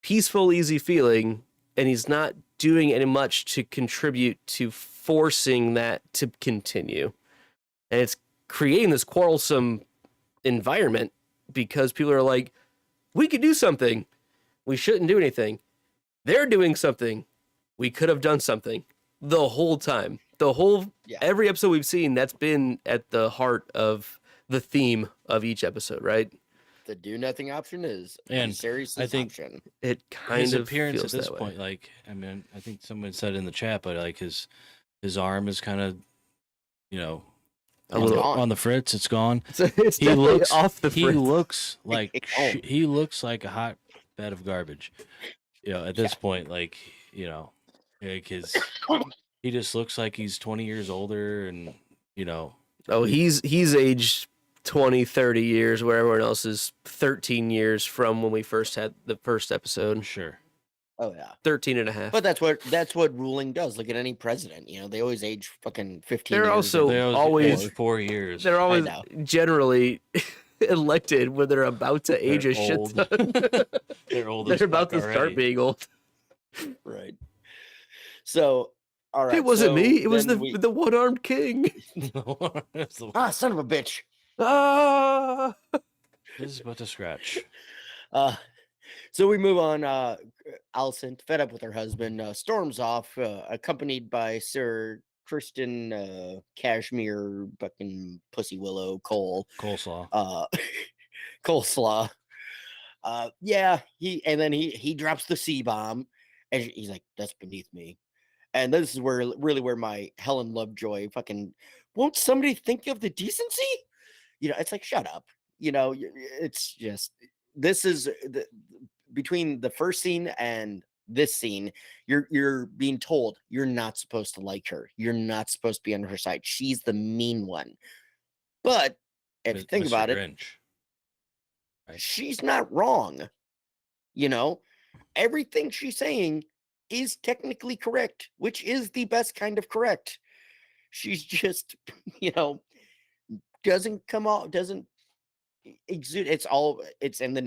peaceful, easy feeling, and he's not doing any much to contribute to forcing that to continue. And it's creating this quarrelsome environment because people are like, we could do something. We shouldn't do anything. They're doing something. We could have done something the whole time. Every episode we've seen, that's been at the heart of the theme of each episode, right? The do nothing option is And a serious I think option. It kind his of appearance feels at this that way. point, like, I mean, I think someone said in the chat, but like his arm is kind of, you know, A little gone. on the fritz. It's gone. So it's He definitely looks off the He fritz. looks like Oh. he looks like a hot bed of garbage. You know, at this point, like, you know, like he just looks like he's 20 years older, and you know, Oh, he's aged 20, 30 years, where everyone else is 13 years from when we first had the first episode. sure. Oh yeah. 13 and a half. But that's what ruling does. Look at any president. You know, they always age fucking 15 They're years. also They always- age 4 years. They're always know. generally elected when they're about to age They're a shit old. ton. They're old as They're about fuck to already. start being old. Right. So, all right. It wasn't so me. It was then the one-armed king. That's the- son of a bitch. Ah! This is but a scratch. So we move on. Alicent, fed up with her husband, storms off, accompanied by Sir Kristen Cashmere, fucking Pussy Willow, Cole, Coleslaw. Coleslaw. Yeah, he drops the C-bomb, and he's like, "That's beneath me." And this is where my Helen Lovejoy fucking, won't somebody think of the decency? You know, it's like, shut up. You know, it's just, this is between the first scene and this scene, you're being told you're not supposed to like her. You're not supposed to be on her side. She's the mean one. But if you think Mr. about it, Grinch. Right. she's not wrong. You know, everything she's saying is technically correct, which is the best kind of correct. She's just, you know, doesn't exude. It's in the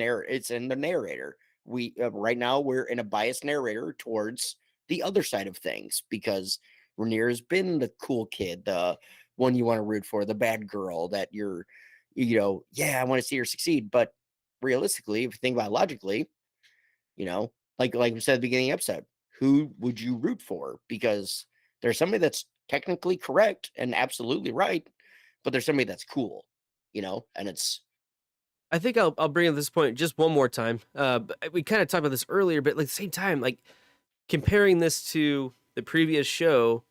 narrator. We right now we're in a biased narrator towards the other side of things because Rhaenyra's been the cool kid, the one you want to root for, the bad girl that you're, you know, yeah, I want to see her succeed. But realistically, if you think about it logically, you know, like we said at the beginning of the episode, who would you root for? Because there's somebody that's technically correct and absolutely right, but there's somebody that's cool, you know, and it's. I think I'll bring up this point just one more time. We kind of talked about this earlier, but like at the same time, like comparing this to the previous show,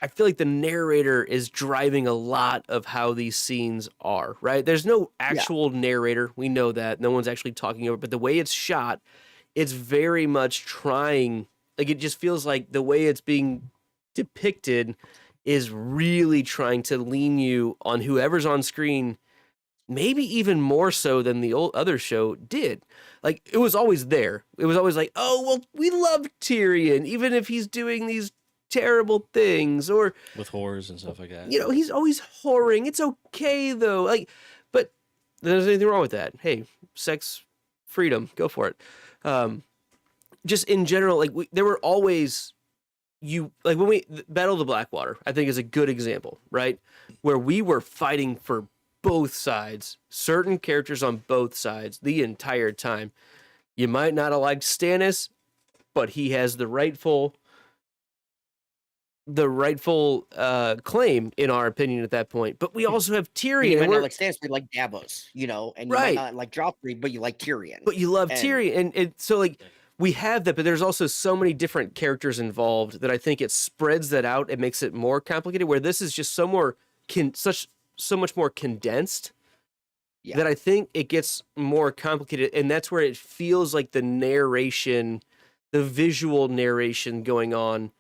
I feel like the narrator is driving a lot of how these scenes are, right? There's no actual narrator. We know that. No one's actually talking over it, but the way it's shot, it's very much trying, like it just feels like the way it's being depicted is really trying to lean you on whoever's on screen, maybe even more so than the old other show did. Like, it was always there. It was always like, oh, well, we love Tyrion, even if he's doing these terrible things, or With whores and stuff like that. you know, he's always whoring. It's okay though. Like, but there's anything wrong with that. Hey, sex freedom, go for it. Just in general, like there were always you like when Battle of the Blackwater, I think is a good example, right? Where we were fighting for both sides, certain characters on both sides the entire time. You might not have liked Stannis, but he has the rightful claim in our opinion at that point. But we also have You Tyrion, might and not like Stannis, but you like Davos, you know, and you might Right. not like Joffrey, but you like Tyrion. but you love And- Tyrion, and so like we have that, but there's also so many different characters involved that I think it spreads that out. It makes it more complicated. Where this is just so much more condensed. Yeah. That I think it gets more complicated, and that's where it feels like the narration, the visual narration going on,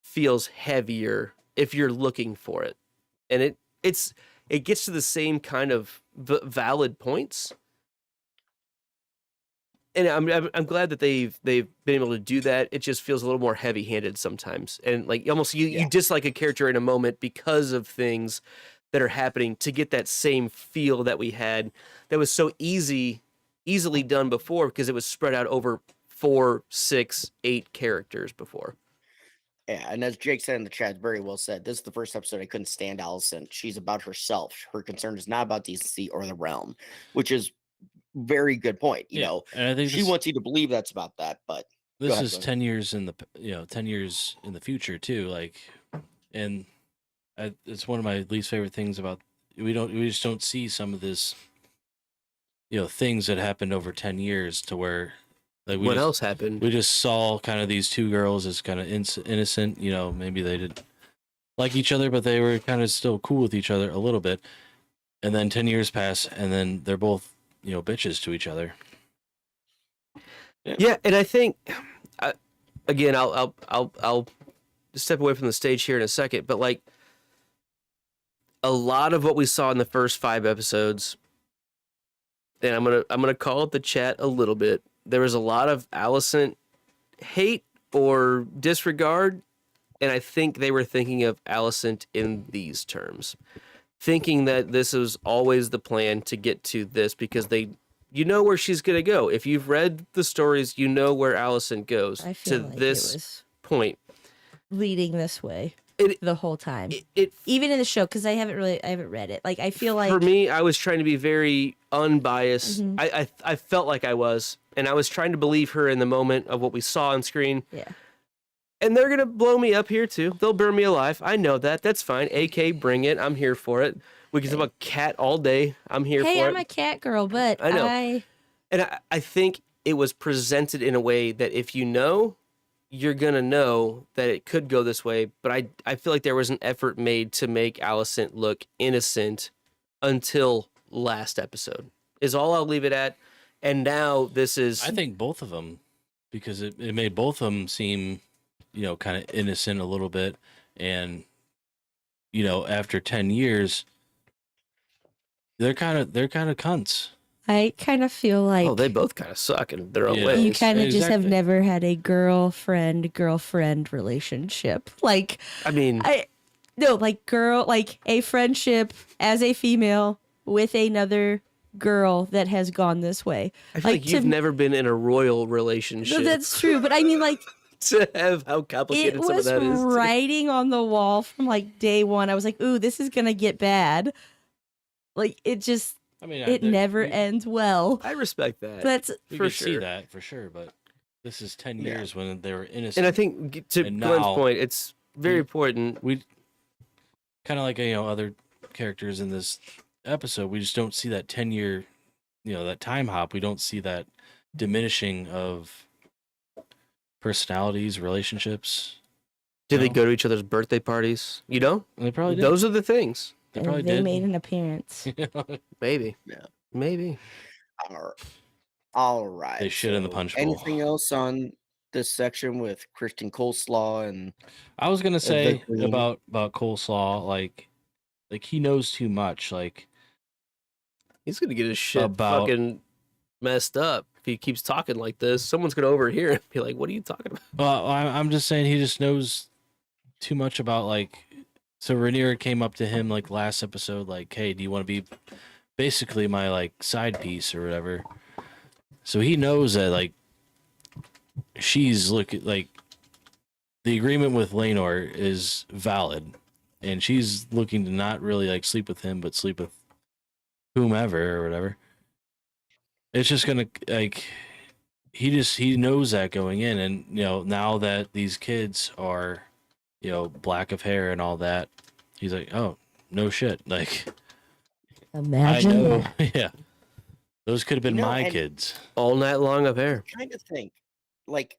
feels heavier if you're looking for it, and it gets to the same kind of valid points. And I'm glad that they've been able to do that. It just feels a little more heavy-handed sometimes, and like almost you dislike a character in a moment because of things that are happening to get that same feel that we had that was so easily done before because it was spread out over 4, 6, 8 characters before. Yeah, and as Jake said in the chat, very well said. This is the first episode I couldn't stand Alicent. She's about herself. Her concern is not about decency or the realm, which is very good point. You know, and I think she wants you to believe that's about that, but this ahead, is Glenn. 10 years in the 10 years in the future too. Like, and it's one of my least favorite things about we just don't see some of this, things that happened over 10 years to where like What else happened? we just saw kind of these two girls as kind of innocent, maybe they didn't like each other, but they were kind of still cool with each other a little bit. And then 10 years pass and then they're both, bitches to each other. Yeah, and I think again, I'll step away from the stage here in a second, but like a lot of what we saw in the first 5 episodes, and I'm gonna call it the chat a little bit. There was a lot of Alicent hate or disregard, and I think they were thinking of Alicent in these terms, thinking that this was always the plan to get to this because you know where she's gonna go. If you've read the stories, you know where Alicent goes I feel to like this it was point. leading this way the whole time. Even in the show, because I haven't read it. Like I feel like for me, I was trying to be very unbiased. Mhm. I felt like I was, and I was trying to believe her in the moment of what we saw on screen. Yeah. And they're gonna blow me up here too. They'll burn me alive. I know that. That's fine. AK, bring it. I'm here for it. We can talk about Cat all day. I'm here Hey, for I'm it. a cat girl, but I know. And I think it was presented in a way that if you know, you're going to know that it could go this way. But I feel like there was an effort made to make Alicent look innocent until last episode is all I'll leave it at. And now this is... I think both of them, because it made both of them seem, kind of innocent a little bit. And, after 10 years, they're kind of cunts. I kind of feel like Oh, they both kind of suck in their own Yeah. ways. you kind of just have Exactly. never had a girlfriend relationship. Like I mean... like a friendship as a female with another girl that has gone this way. I feel like you've never been in a royal relationship. No, that's true, but I mean, like, to have how it complicated some of was that is. writing on the wall from like day one. I was like, ooh, this is gonna get bad. Like it just, I mean, it never ends well. I respect that. That's We for could see sure. that for sure, but this is 10 Yeah. years when they were innocent. And I think to And Glenn's now- point, it's very important. we kind of like other characters in this episode. We just don't see that 10-year, that time hop. We don't see that diminishing of personalities, relationships. Did they No. go to each other's birthday parties? You know, And they probably did. those are the things. They and probably they did. made an appearance. Maybe. Yeah. Maybe. All right. They shit in the so punch bowl. Anything else on this section with Christian Coleslaw and I was gonna say Queen. about Coleslaw, like he knows too much. Like He's gonna get his shit About- fucking messed up if he keeps talking like this. Someone's gonna overhear and be like, "What are you talking about?" well, I'm just saying he just knows too much about like. So Rhaenyra came up to him like last episode, like, "Hey, do you want to be basically my like side piece or whatever?" So he knows that like she's looking like the agreement with Laenor is valid, and she's looking to not really like sleep with him, but sleep with whomever or whatever. It's just gonna like he knows that going in, and now that these kids are black of hair and all that, he's like, oh no shit, like Imagine I know, that. yeah, those could have been my and kids. All night long of hair. kind of think like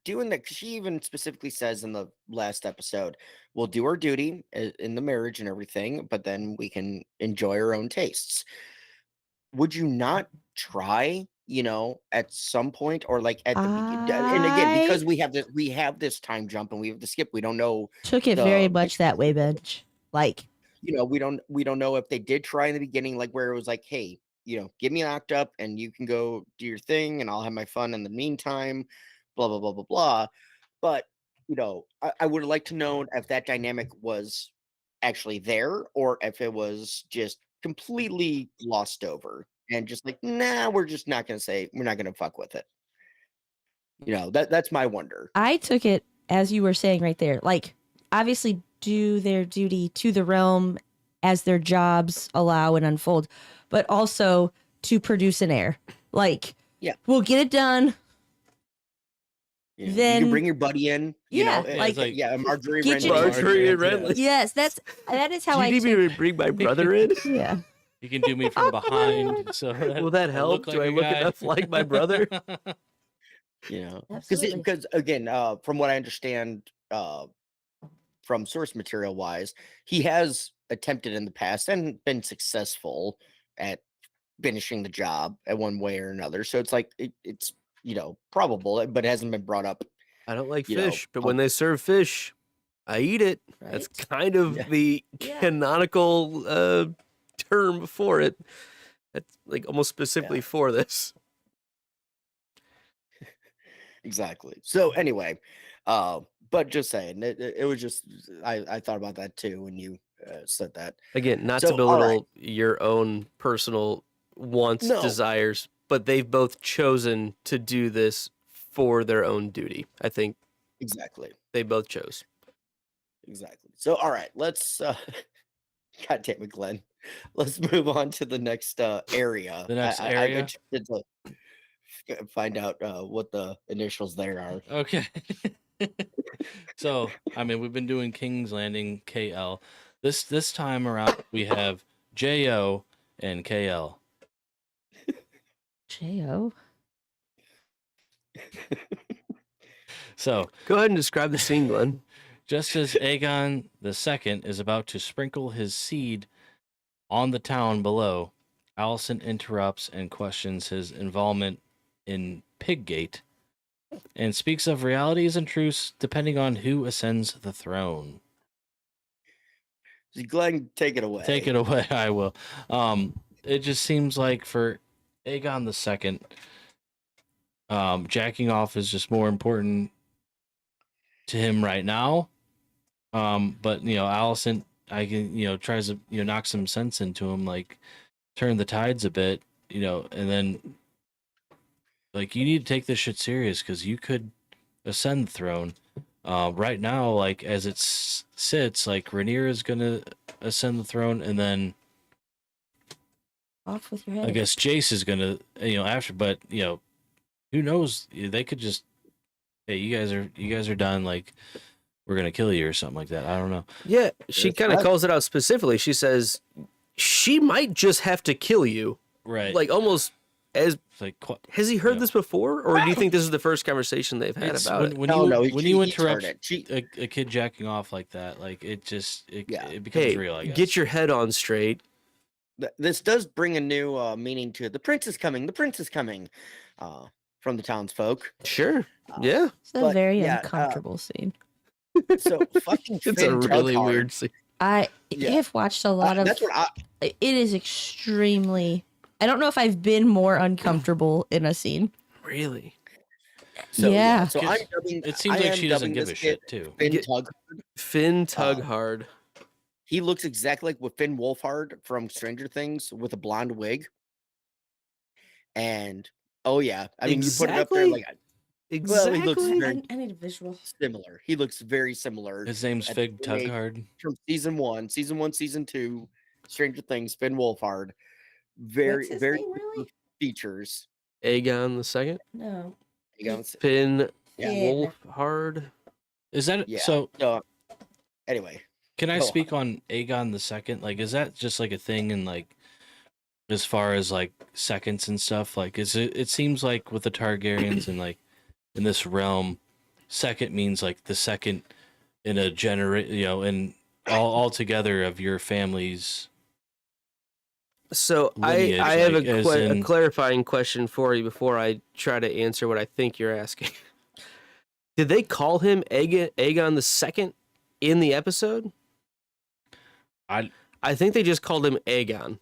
doing that. 'Cause she even specifically says in the last episode, we'll do our duty in the marriage and everything, but then we can enjoy our own tastes. Would you not try, at some point, or like at the beginning? And again, I because we have this time jump and we have to skip, we don't know took it very the much that way, Bench. Like, we don't know if they did try in the beginning, like where it was like, hey, get me locked up and you can go do your thing and I'll have my fun in the meantime, blah blah blah blah blah. But I would like to know if that dynamic was actually there or if it was just completely lost over and just like, nah, we're just not gonna say, we're not gonna fuck with it. That's my wonder. I took it as you were saying right there. Like, obviously, do their duty to the realm as their jobs allow and unfold, but also to produce an heir. Like, Yeah. we'll get it done. You Then can bring your buddy in. Yeah, like, like, yeah, Marjorie get Renly. your- Marjorie and Yeah. Renly. Yes, that is how Do I you need me to bring my brother in? yeah. You can do me from behind. So Will that I help? Do I a look guy. enough like my brother? Absolutely. Because again, from what I understand, from source material wise, he has attempted in the past and been successful at finishing the job at one way or another. So it's like it's probable, but it hasn't been brought up. I don't like You know, fish, but when they serve fish, I eat it. That's Right? kind of Yeah. the Yeah. canonical term for it. That's like almost specifically for this. Exactly. So anyway, but just saying, it was just I thought about that too when you said that. Again, not So, to all right. belittle your own personal wants, No. desires, but they've both chosen to do this for their own duty. I think Exactly. they both chose. Exactly. So all right, let's God damn it, Glenn. Let's move on to the next area. The next I'm area? interested to find out what the initials there are. Okay. So, I mean, we've been doing King's Landing KL. This time around, we have JO and KL. J.O. So, Go ahead and describe the scene, Glenn. just as Aegon II is about to sprinkle his seed on the town below, Alicent interrupts and questions his involvement in Piggate and speaks of realities and truths depending on who ascends the throne. Glenn, take it away. Take it away, I will. It just seems like for Aegon II, jacking off is just more important to him right now. But Alicent, I can tries to knock some sense into him, like turn the tides a bit, and then like you need to take this shit serious because you could ascend the throne. Right now, like as it sits, like Rhaenyra is gonna ascend the throne, and then Off with your head. I guess Jace is gonna after, but who knows? They could just, hey, you guys are done. Like we're gonna kill you or something like that. I don't know. Yeah, she That's kind of right. calls it out specifically. She says she might just have to kill you. Right? Like almost as it's like has he heard Yeah. this before, or do you think this is the first conversation they've had it's about it? when No, you no, when she- you he's heard interrupt it. She- a kid jacking off like that, like it Yeah. it becomes Hey, real. I guess. get your head on straight. This does bring a new meaning to the prince is coming. The prince is coming, from the townsfolk. Sure. Yeah. It's a but, very yeah, uncomfortable scene. So fucking It's a Finn really Tughard- weird scene. I Yeah. have watched a lot of. That's what I. It is extremely. I don't know if I've been more uncomfortable in a scene. Really? So, Yeah. So I'm dubbing. It seems I like am she doesn't dubbing give this a shit kid too. Finn Get- Tughard. Finn Tughard. He looks exactly like with Finn Wolfhard from Stranger Things with a blonde wig. And oh yeah, I mean you put it up there Exactly? like Exactly. he looks very I need a visual. similar. He looks very similar. His name's at Fig the same age Tughard. from season 1, season 2, Stranger Things, Finn Wolfhard. What's Very, his very name, similar really? features. Aegon the second. No. You know, Finn Yeah. Wolfhard. Is that yeah. so? Anyway, Can I go speak on Aegon the Second? Like, is that just like a thing in like, as far as like seconds and stuff? Like, is it? It seems like with the Targaryens and like in this realm, second means like the second in a in all together of your family's. So Lineage, I have like, as a in- clarifying question for you before I try to answer what I think you're asking. Did they call him Aegon the Second in the episode? I think they just called him Aegon.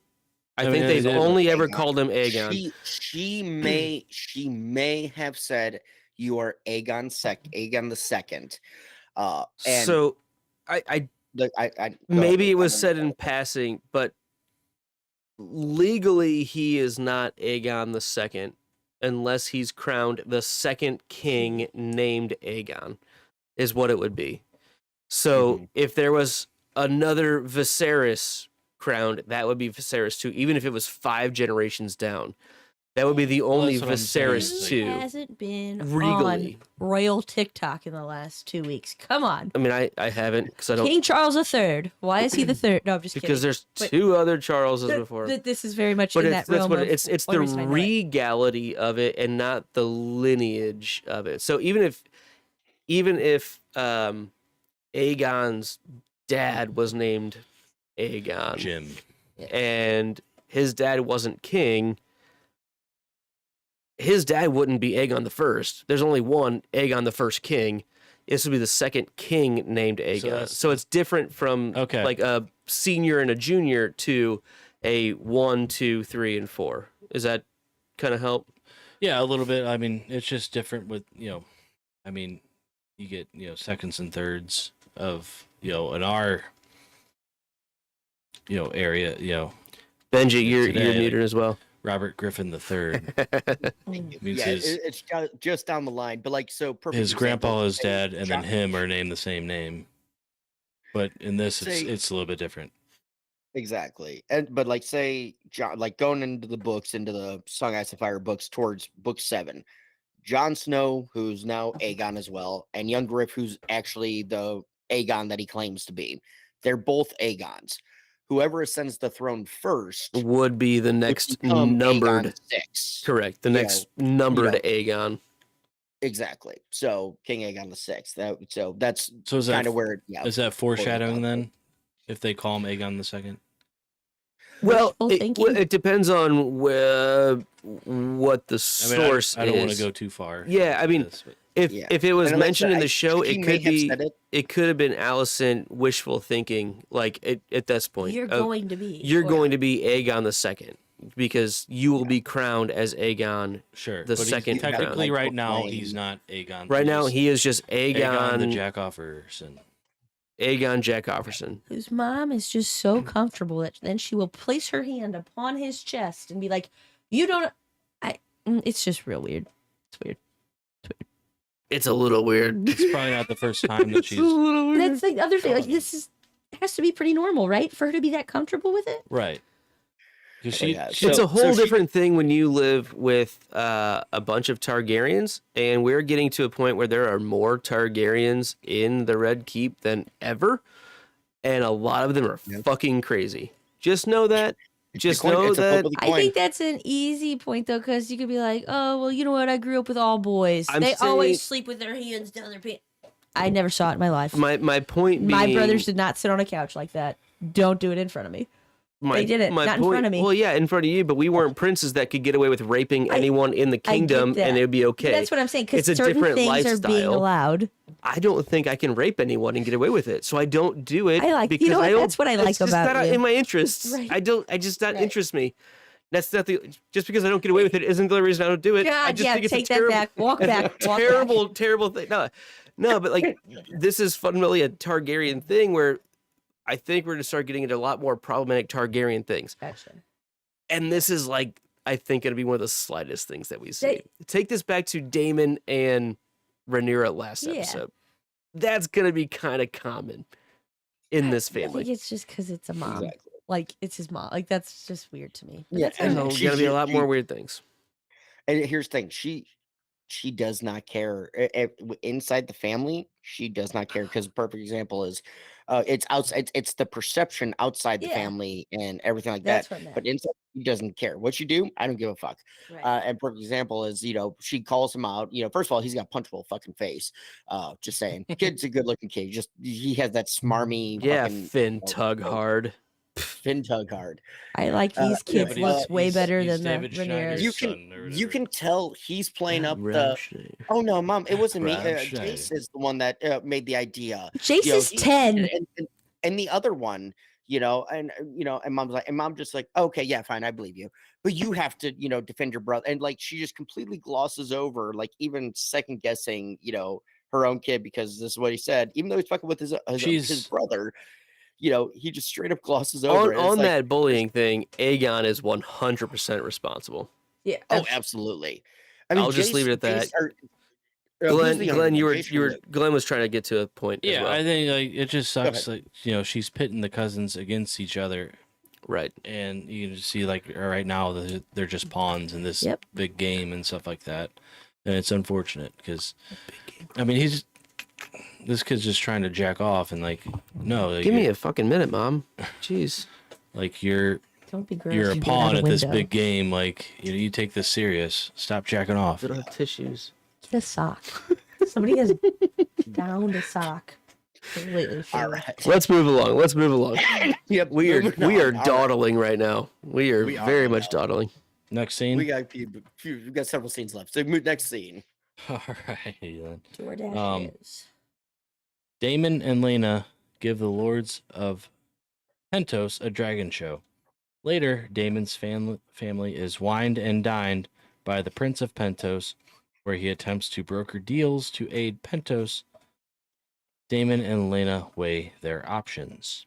I mean, think they they've did. only ever Aegon. called him Aegon. she may have said you are Aegon the Second. And So I maybe it was said in passing, but legally he is not Aegon the Second unless he's crowned the second king named Aegon, is what it would be. So if there was another Viserys crowned, that would be Viserys too, even if it was 5 generations down. That would be the only that's what I'm saying, Viserys is, like- too. Hasn't been Regally. on royal TikTok in the last 2 weeks. Come on. I mean, I haven't because I don't, King Charles III. Why is he the third? No, I'm just because kidding. there's But- 2 other Charleses before. This is very much But in it's that that's realm what of it's the only reason I know it. regality of it and not the lineage of it. So even if Aegon's dad was named Aegon Jim. and his dad wasn't king, his dad wouldn't be Aegon the First. There's only one Aegon the First king. This would be the second king named Aegon. So it's different from Okay. like a senior and a junior to a 1, 2, 3, and 4. Is that kind of help? Yeah, a little bit. I mean, it's just different with I mean, you get seconds and thirds of in our area Benji, you're Today, muted as well. Robert Griffin III. means yeah, his it's just down the line. But like, so perfect his example, grandpa, his say dad, and then John- him are named the same name. But in this, Say- it's a little bit different. Exactly. But like, say John, like going into the books, into the Song Ice and Fire books towards book 7, Jon Snow, who's now Aegon as well, and young Griff, who's actually the Aegon that he claims to be. They're both Aegons. Whoever ascends the throne first Would be the next become numbered. Aegon 6. Correct. The You next numbered know. Aegon. Exactly. So King Aegon the 6th. That's So is that kind of where is that foreshadowing down. then? If they call him Aegon the Second? Well, Wishful thinking? it depends on what the I mean, source I don't want to is. go too far. Yeah, I mean, with this, but- if it was And like I mentioned in said, the show, he it may could have be said it could have been Allison wishful thinking. Like at this point, You're going to be. you're or- going to be Aegon the Second because you will be crowned as Aegon. Sure. The but second he's, technically, crown. right now, Proclaimed. he's not Aegon. Right now, He's he is just Aegon the Aegon Jack Offerson. Aegon Jack Offerson. Whose mom is just so comfortable that then she will place her hand upon his chest and be like, "You don't." It's just real weird. It's weird. It's a little weird. It's probably not the first time that It's a she's little weird. That's the other thing. Like has to be pretty normal, right? For her to be that comfortable with it. right. 'Cause she, Yeah, It's So- a whole she- different thing when you live with a bunch of Targaryens, and we're getting to a point where there are more Targaryens in the Red Keep than ever, and a lot of them are Yep. fucking crazy. Just know that. Just coin- know it's a flip that. of the I coin. think that's an easy point though, because you could be like, "Oh, well, you know what? I grew up with all boys. I'm They saying- always sleep with their hands down their pants." I never saw it in my life. My point being, My brothers did not sit on a couch like that. Don't do it in front of me. They did it, not in front of me. Well, yeah, in front of you, but we weren't princes that could get away with raping I- anyone in the I get kingdom, that. and it would be okay. That's what I'm saying. Because It's a certain different things are being lifestyle. allowed. I don't think I can rape anyone and get away with it, so I don't do it. I like- because you know what? I don't, That's what I like it's just about not you. in my interests. Right. I just not Right. interest me. That's not the just because I don't get away with it isn't the reason I don't do it. I God, just yeah, think it's take a that terrible, back. Walk it's back. a Walk terrible, back. terrible thing. No, but like this is fundamentally a Targaryen thing where I think we're gonna start getting into a lot more problematic Targaryen things. Gotcha. And this is like I think, going to be one of the slightest things that we see. Take this back to Daemon and Rhaenyra last episode. That's going to be kind of common in this family. I think it's just because it's a mom. Exactly. Like, it's his mom. Like, that's just weird to me. But Yeah, that's and fine. There's going to be a lot more weird things. And here's the thing: she does not care inside the family. She does not care because a perfect example is, it's outside. It's the perception outside the family and everything like That's that. what I meant. But inside, she doesn't care what you do. I don't give a fuck. Right. And perfect example is, she calls him out. First of all, he's got a punchable fucking face. Just saying, kid's a good looking kid. Just he has that smarmy. Yeah, fucking, Finn Tughard. Finn Tughard. I like these Yeah, kids but looks way he's better than David the Schneider's Rhaenyra's. son or You whatever. can tell he's playing up Rob the. Schneider. Oh no, Mom! It wasn't me. Rob Schneider. Jace is the one that made the idea. Jace is 10. And the other one, and Mom's like, and Mom just like, okay, yeah, fine, I believe you, but you have to, defend your brother, and like she just completely glosses over, like even second guessing, her own kid because this is what he said, even though he's fucking with his brother. He just straight up glosses over it. On that bullying thing, Aegon is 100% responsible. Yeah. Oh, absolutely. I mean, I'll just leave it at that. Glenn was trying to get to a point. Yeah, as well. I think like it just sucks. Like she's pitting the cousins against each other, right? And you can just see like right now they're just pawns in this big game and stuff like that, and it's unfortunate because, I mean, this kid's just trying to jack off and like no. Like, give me a fucking minute, Mom. Jeez, like you're a pawn at this big game. Like you take this serious. Stop jacking off. We don't have tissues. Get a sock. Somebody has downed a sock. Completely. All right. Let's move along. Yep. We are dawdling right now. We are very much dawdling. Next scene. We got several scenes left. So next scene. All right. Then. DoorDash. Daemon and Lena give the Lords of Pentos a dragon show. Later, Daemon's family is wined and dined by the Prince of Pentos, where he attempts to broker deals to aid Pentos. Daemon and Lena weigh their options.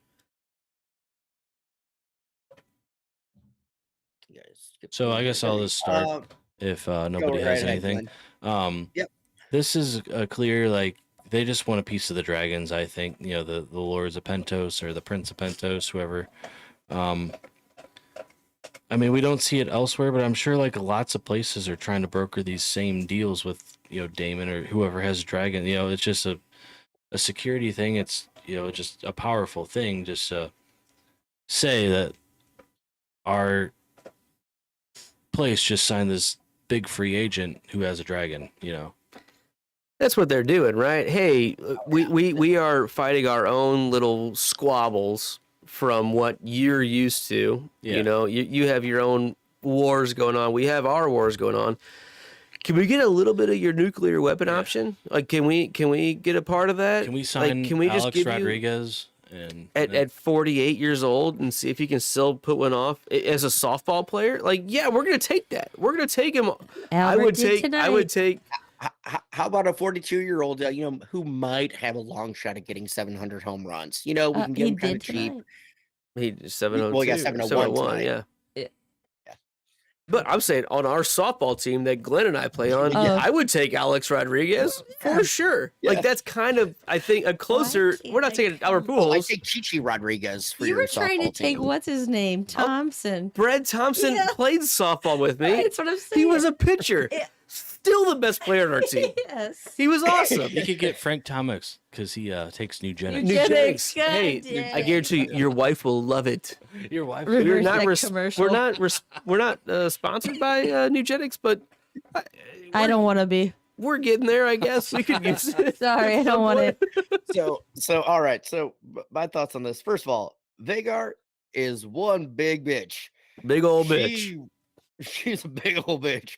So I guess I'll just start if nobody has anything. Yep. This is a clear, like, they just want a piece of the dragons, I think. The Lords of Pentos or the Prince of Pentos, whoever. I mean, we don't see it elsewhere, but I'm sure like lots of places are trying to broker these same deals with, Daemon or whoever has a dragon. It's just a security thing. It's, just a powerful thing just to say that our place just signed this big free agent who has a dragon, That's what they're doing, right? Hey, we are fighting our own little squabbles from what you're used to. Yeah. You have your own wars going on. We have our wars going on. Can we get a little bit of your nuclear weapon option? Like, can we get a part of that? Can we sign can we Alex just give Rodriguez and at 48 years old and see if he can still put one off as a softball player? Like, yeah, we're gonna take that. We're gonna take him. I would take. How about a 42-year-old, who might have a long shot at getting 700 home runs? We can get him kind of cheap. He 702. Well, he got 701. Yeah. But I'm saying on our softball team that Glenn and I play on, I would take Alex Rodriguez for sure. Yeah. Like that's kind of, I think, a closer. We're not taking Albert Pujols. I take Chichi Rodriguez for You your were trying to softball take team. what's his name, Thompson. Brad Thompson played softball with me. That's what I'm saying. He was a pitcher. Still the best player on our team. Yes. He was awesome. You could get Frank Thomas because he takes Nugenics. Nugenics. God Hey, damn. I guarantee you, your wife will love it. Your wife. We're Reverse not, that commercial. we're not sponsored by Nugenics, but I don't want to be. we're getting there. I guess we could use it. Sorry, I don't want it. So all right. So my thoughts on this. First of all, Vhagar is one big bitch. Big old bitch. She's a big old bitch.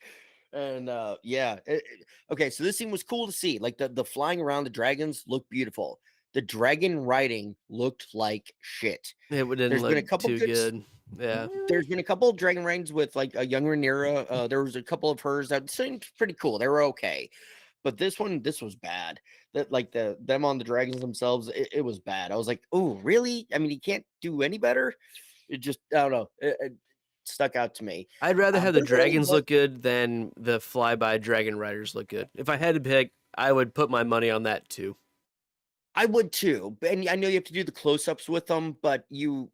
And okay, so this scene was cool to see. Like the flying around the dragons looked beautiful. The dragon riding looked like shit. It didn't There's been a look couple too good. Yeah. There's been a couple of dragon rides with like a young Rhaenyra. There was a couple of hers that seemed pretty cool. They were okay, but this was bad. That like them on the dragons themselves, it was bad. I was like, oh really? I mean, you can't do any better. It just I don't know. stuck out to me. I'd rather have the But it really dragons was- look good than the flyby dragon riders look good. If I had to pick, I would put my money on that too. I would too, and I know you have to do the close-ups with them, but you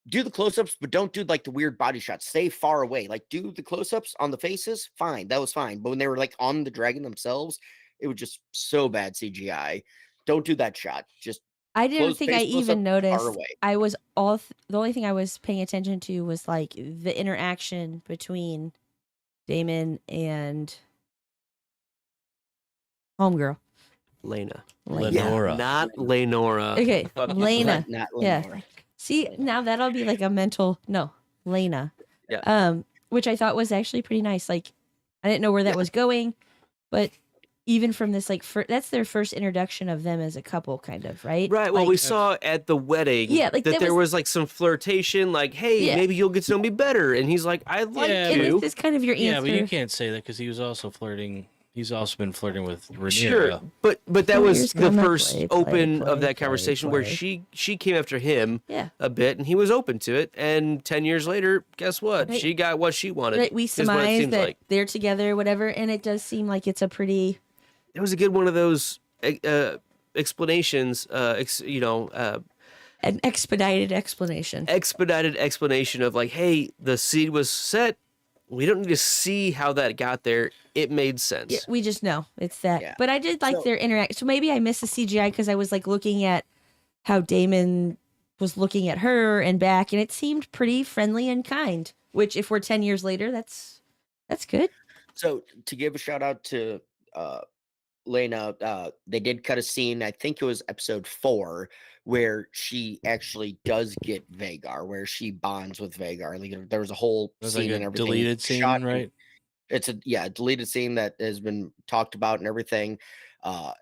do the close-ups, but don't do like the weird body shots. Stay far away. Like do the close-ups on the faces, fine, that was fine. But when they were like on the dragon themselves, it was just so bad CGI. Don't do that shot. Just I didn't close think face I even close-up, noticed. far away. I was the only thing I was paying attention to was like the interaction between Damon and homegirl. Lena. Lenora. Not Lenora. Okay, Fuck you. Lena. Not Yeah. Lenora. See, now that'll be like a mental Lena. Yeah. Which I thought was actually pretty nice. Like, I didn't know where that was going, but even from this, like, that's their first introduction of them as a couple, kind of, right? Right. Well, Like, we saw at the wedding like, that that there was like some flirtation, like, hey, Yeah. maybe you'll get to know me better. And he's like, I'd like Yeah, and to. this is kind of your answer. Yeah, but you can't say that because he was also flirting. He's also been flirting with Rhaenyra. Sure, but that Well, was here's the gonna first play, open play, of that play, conversation where play. she came after him Yeah. a bit, and he was open to it. And 10 years later, guess what? Right. She got what she wanted. Right, we is what it surmise seems that like. they're together, whatever, and it does seem like it's a pretty It was a good one of those explanations. an expedited explanation. Expedited explanation of like, hey, the seed was set. We don't need to see how that got there. It made sense. Yeah, we just know it's that. Yeah. But I did like So- their interaction. So maybe I missed the CGI because I was like looking at how Damon was looking at her and back, and it seemed pretty friendly and kind. Which, if we're 10 years later, that's good. So to give a shout out to Lena, they did cut a scene, I think it was episode 4, where she actually does get Vhagar, where she bonds with Vhagar. Like there was a whole It was scene like and a everything. deleted scene, shot in- right? It's a deleted scene that has been talked about and everything.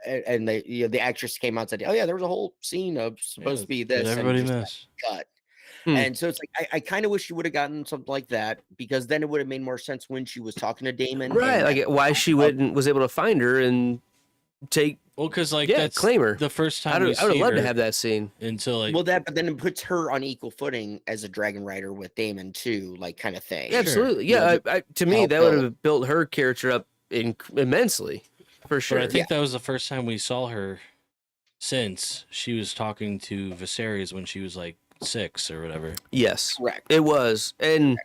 And they, the actress came out and said, "Oh yeah, there was a whole scene of supposed to be Did this." everybody and just miss? cut. Hmm. And so it's like I kind of wish you would have gotten something like that, because then it would have made more sense when she was talking to Damon. Right. and Like that- why she was able to find her and take. Well, because like Yeah, that's claim her. the first I time would have loved to her have that scene. until like well, but then it puts her on equal footing as a dragon rider with Damon too, like kind of thing. Yeah, absolutely. You know, Yeah, to me, help that would build. have built her character up immensely, for sure. But I think that was the first time we saw her since she was talking to Viserys when she was like 6 or whatever. Yes, Correct. it was, and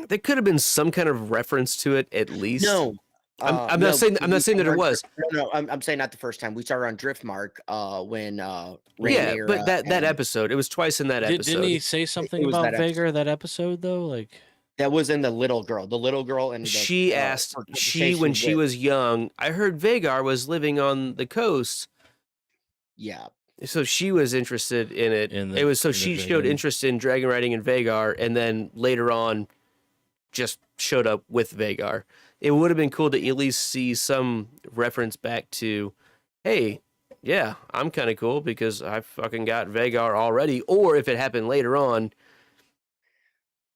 there could have been some kind of reference to it at least. No, I'm no, not saying. I'm we not saying saw that her it on was. No, I'm saying not the first time. We saw her on Driftmark when Yeah, Rhaenyra but that and- episode, it was twice in that episode. Didn't he say something was about that episode. Vhagar that episode though? Like that was in the little girl, and She asked. When she was young, I heard Vhagar was living on the coast. yeah. So she was interested in it. It was so in the she showed dragon. interest in dragon riding and Vhagar, and then later on, just showed up with Vhagar. It would have been cool to at least see some reference back to, hey, yeah, I'm kind of cool because I fucking got Vhagar already. Or if it happened later on,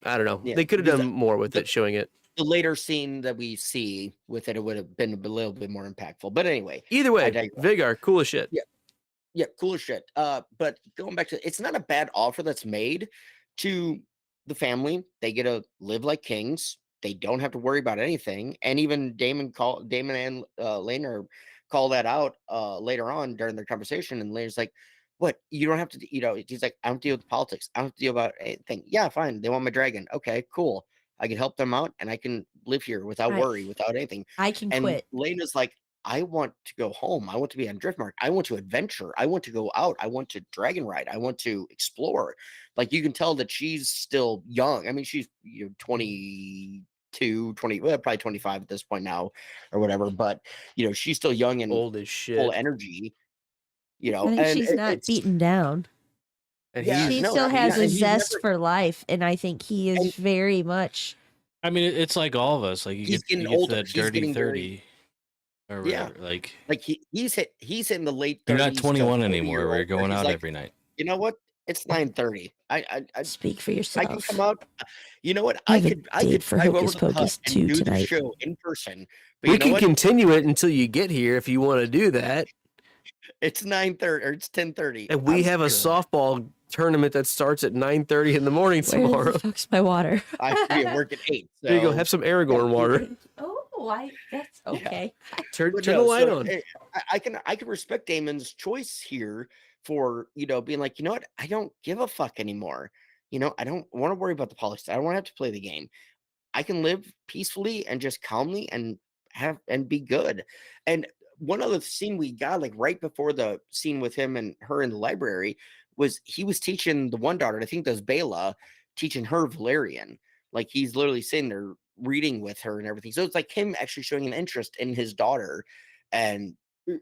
I don't know. Yeah, They could have because done more with it, showing it. The later scene that we see with it would have been a little bit more impactful. But anyway, Either way, digress. Vhagar, cool as shit. yeah, cool as shit. But going back to, it's not a bad offer that's made to the family. They get to live like kings. They don't have to worry about anything. And even Damon and Lena call that out later on during their conversation. And Lena's like, "What? You don't have to, he's like, I don't deal with politics. I don't have to deal about anything. Yeah, fine. They want my dragon. Okay, cool. I can help them out and I can live here without Right. worry, without anything." I can And quit. Lena's like, "I want to go home. I want to be on Driftmark. I want to adventure. I want to go out. I want to dragon ride. I want to explore." Like, you can tell that she's still young. I mean, she's 22, 20, well, probably 25 at this point now or whatever. But, she's still young and Old as shit. full energy. I think and she's not it's- beaten down. And Yeah, She no, still I mean, has yeah, a and he's zest never- for life, and I think he is And- very much. I mean, it's like all of us. Like you He's get, you getting get older. that He's dirty getting very- 30 or Yeah. whatever. Like Like, he's in the late 30s. you're not to 21 anymore. 40-year-old We're where going he's out like, every night. You know what? It's 9:30. I Speak for I yourself. can come out. You know what? I have a I date could for drive over Hocus to the hut Pocus and 2 do the tonight. show in person. But we you know can what? continue it until you get here if you want to do that. It's 9:30 or it's 10:30. And we have a softball tournament that starts at 9:30 in the morning Where tomorrow. the fuck's my water? I have to be at work at 8. So. There you go. Have some Aragorn water. That's okay. Turn But the no, light so, on. I can respect Damon's choice here for being like, you know what, I don't give a fuck anymore. I don't want to worry about the politics. I don't want to have to play the game. I can live peacefully and just calmly and be good. And one other scene we got, like right before the scene with him and her in the library, was he was teaching the one daughter, I think that's Bela, teaching her Valerian. Like he's literally sitting there reading with her and everything. So it's like him actually showing an interest in his daughter. And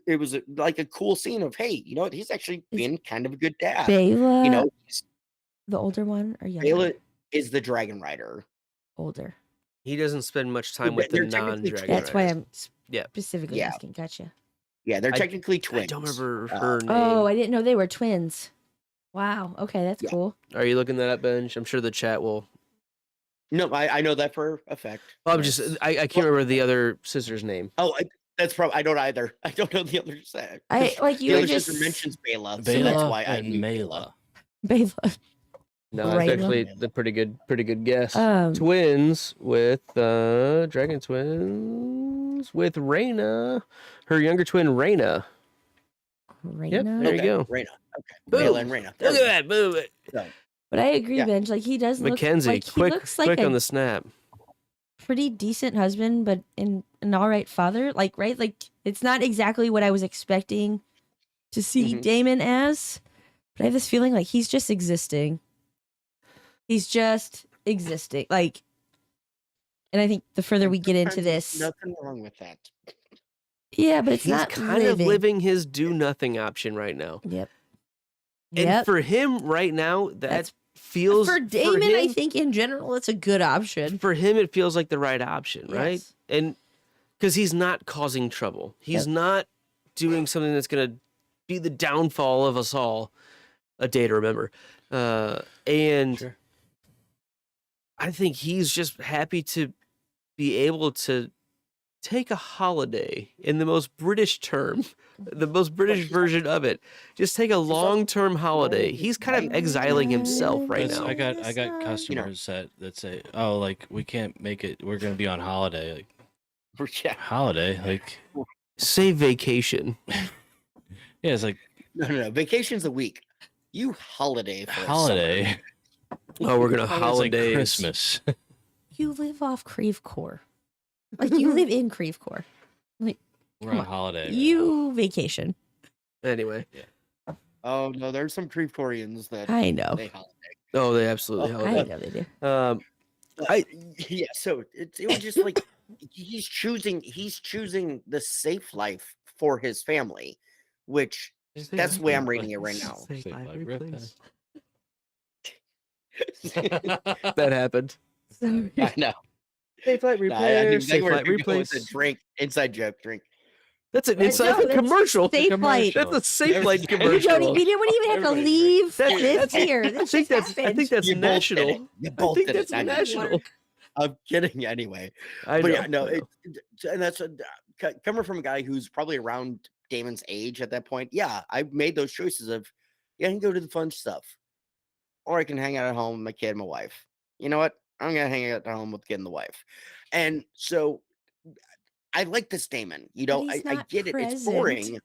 it was like a cool scene of, hey, you know what? He's actually being kind of a good dad. Bela, the older one or younger? Bela is the dragon rider. Older. He doesn't spend much time with the They're technically non-dragon That's why riders. I'm specifically Yeah. asking. Gotcha. Yeah, they're I- technically I twins. don't remember her name. Oh, I didn't know they were twins. Wow. Okay, that's Yeah. cool. Are you looking that up, Benj? I'm sure the chat will. No, I know that for a fact. Well, I'm just. I can't remember the other sister's name. Oh, that's probably. I don't either. I don't know the other side. I like you The were other just sister mentions Bela, so Bela that's why I and knew Mela. Bela. No, Rayla. it's actually the pretty good guess. Um, Twins with dragon twins with Reyna, her younger twin Reyna. Reyna. There you go. Reyna. Okay. Boom. Bela and Reyna. Look at that, boom! But I agree, Yeah. Benj. Like he does look Mackenzie, like he quick looks like a on the snap. pretty decent husband, but an all right father. Like right, like it's not exactly what I was expecting to see Mhm. Damon as. But I have this feeling like he's just existing. He's just existing. Like, and I think the further we get into Sometimes this, there's nothing wrong with that. yeah, but it's He's not kind living. of living his do nothing option right now. Yep. And Yep. for him right now, that That's- feels For Damon, I him, think in general, it's a good option. for him it feels like the right option, right? Yes. And because he's not causing trouble, he's Yep. not doing something that's going to be the downfall of us all. A day to remember, and Sure. I think he's just happy to be able to take a holiday in the most British term, the most British version of it. Just take a long-term holiday. He's kind of exiling himself right That's- now. I got customers that say, "Oh, like we can't make it. We're gonna be on holiday. Like Yeah. holiday, like Say vacation. yeah, it's like No. Vacation's a week. You holiday for a holiday. summer. Oh, we're gonna It's like holidays. Christmas. You live off Creve Coeur. Like you live in Creve Coeur. We're Come on on. holiday. right You vacation. Anyway, Oh no, there's some Creve Coreans that I know. they holiday. oh, they absolutely Oh, I holiday. know they do. Yeah, so it was just like he's choosing the safe life for his family, which that's the way I'm reading it right now. Safe Safe life life replace. I That happened. Sorry. know. Safe light Nah, I knew repair. exactly Safe where light you're going with replace. the drink, inside joke drink. That's an No, inside that's commercial. Safe Light. That's a safe There's- light You We commercial. didn't even have to Everybody leave That's- this that's- here. I This think just that's. I happened. think that's You both did it. national. You I both think did that's it. I know. national. I'm kidding anyway. I But know. yeah, no, I know. and that's coming from a guy who's probably around Damon's age at that point. Yeah, I made those choices of, yeah, I can go to the fun stuff, or I can hang out at home with my kid and my wife. You know what? I'm gonna hang out at home with the kid and the wife, and so I like this Damon. You know, But he's I not get it. It's present. boring.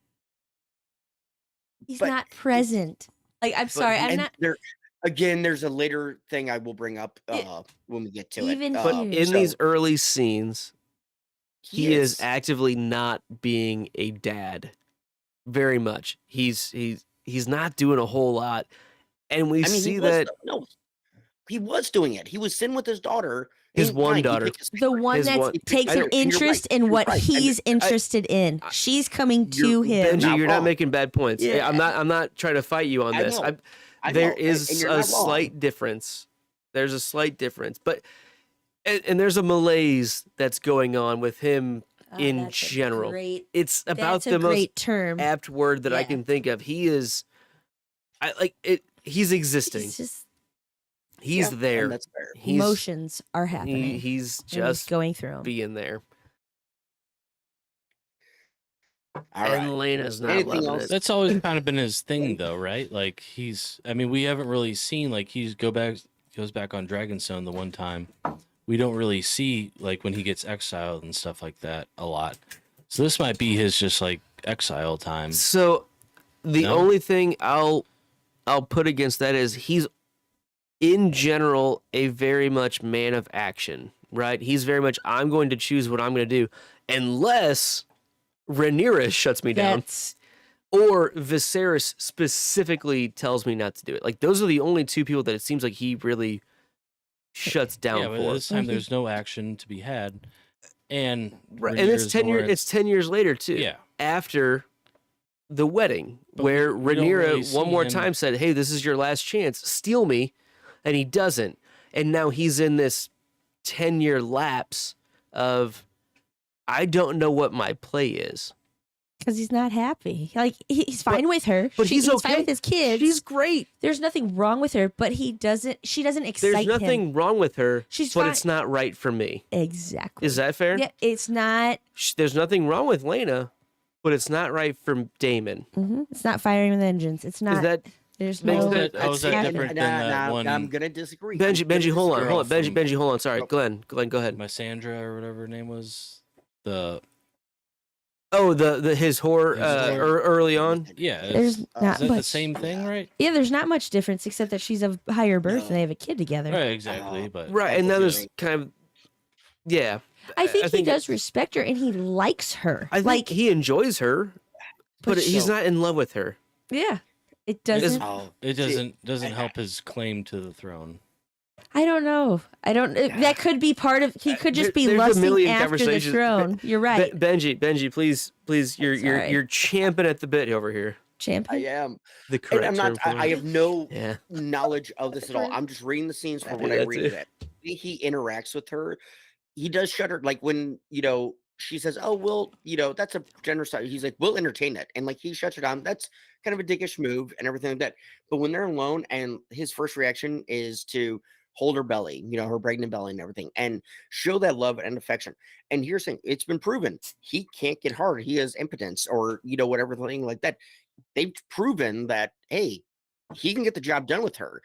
He's but- not present. Like I'm sorry, I'm and not. there again. There's a later thing I will bring up It- when we get to even it. But here. in So these early scenes, he is is. actively not being a dad. Very much. He's not doing a whole lot, and we I mean, see he was, that no, he was doing it. He was sitting with his daughter. His and one fine, he daughter. picked his The favorite- one His that one- takes I know, an and you're interest right, in you're what right. he's interested in. She's coming to You're- him. Benji, Not you're not wrong. making bad points. Yeah. I'm not trying to fight you on I this. know. I There know, and is you're a not wrong. slight difference. There's a slight difference, but and there's a malaise that's going on with him Oh, in that's a general. great- It's about that's a the most great term. apt word that I Yeah. can think of. He is, I like it. He's existing. He's just He's Yeah, there. and that's fair. He's emotions are happening. he's and just going through 'em. being there. All right. And Lena's not Anything loving else? it. That's always kind of been his thing, though, right? Like we haven't really seen like goes back on Dragonstone the one time. We don't really see like when he gets exiled and stuff like that a lot. So this might be his just like exile time. So the No? only thing I'll put against that is he's in general a very much man of action, right? He's very much I'm going to choose what I'm going to do unless Rhaenyra shuts me down That's or Viserys specifically tells me not to do it. Like those are the only two people that it seems like he really shuts down Yeah, but for. this time there's no action to be had, and Right, and it's Rhaenyra's 10 years. more- It's 10 years later too. Yeah. After the wedding, But where we don't Rhaenyra really one see more him- time said, "Hey, this is your last chance. Steal me," and he doesn't. And now he's in this 10-year lapse of I don't know what my play is. because he's not happy. Like he's fine with her, But he's fine okay. with his kids. She's great. There's nothing wrong with her, but she doesn't excite There's nothing him. wrong with her, She's but fine. it's not right for me. Exactly. Is that fair? Yeah, it's not. There's nothing wrong with Lena, but it's not right for Damon. It's not firing with vengeance. It's not. Is that There's makes no. that- How is that happening. different than that one? I'm gonna disagree. Benji? Hold on. from- Benji, hold on. Sorry, Oh. Glenn, go ahead. Lysandra or whatever her name was. Oh, the his horror His horror. early on. Yeah, There's is not that much. the same thing, right? Yeah, there's not much difference except that she's of higher birth and they have a kid together. Right, exactly. But Right, and now there's kind of yeah. I think he think does respect her and he likes her. I think like, he enjoys her, but he's so- not in love with her. yeah, it does- doesn't. Oh, it see, doesn't help his claim to the throne. I don't know. I don't. That could be part of. He could just be There's a lusting million after the conversations. throne. You're right, Benji, please, you're Sorry. you're champing at the bit over here. I champion. am. The And correct I'm term not. for I it. have no Yeah. knowledge of this at all. I'm just reading the scenes from when I That's read it. it. He interacts with her. He does shut her. Like when she says, "Oh, well, that's a generous." He's like, "We'll entertain it," and like he shuts her down. That's kind of a dickish move and everything like that. But when they're alone, and his first reaction is to hold her belly, her pregnant belly and everything, and show that love and affection. And here's the thing: it's been proven he can't get hard. He has impotence, or whatever thing like that. They've proven that, hey, he can get the job done with her,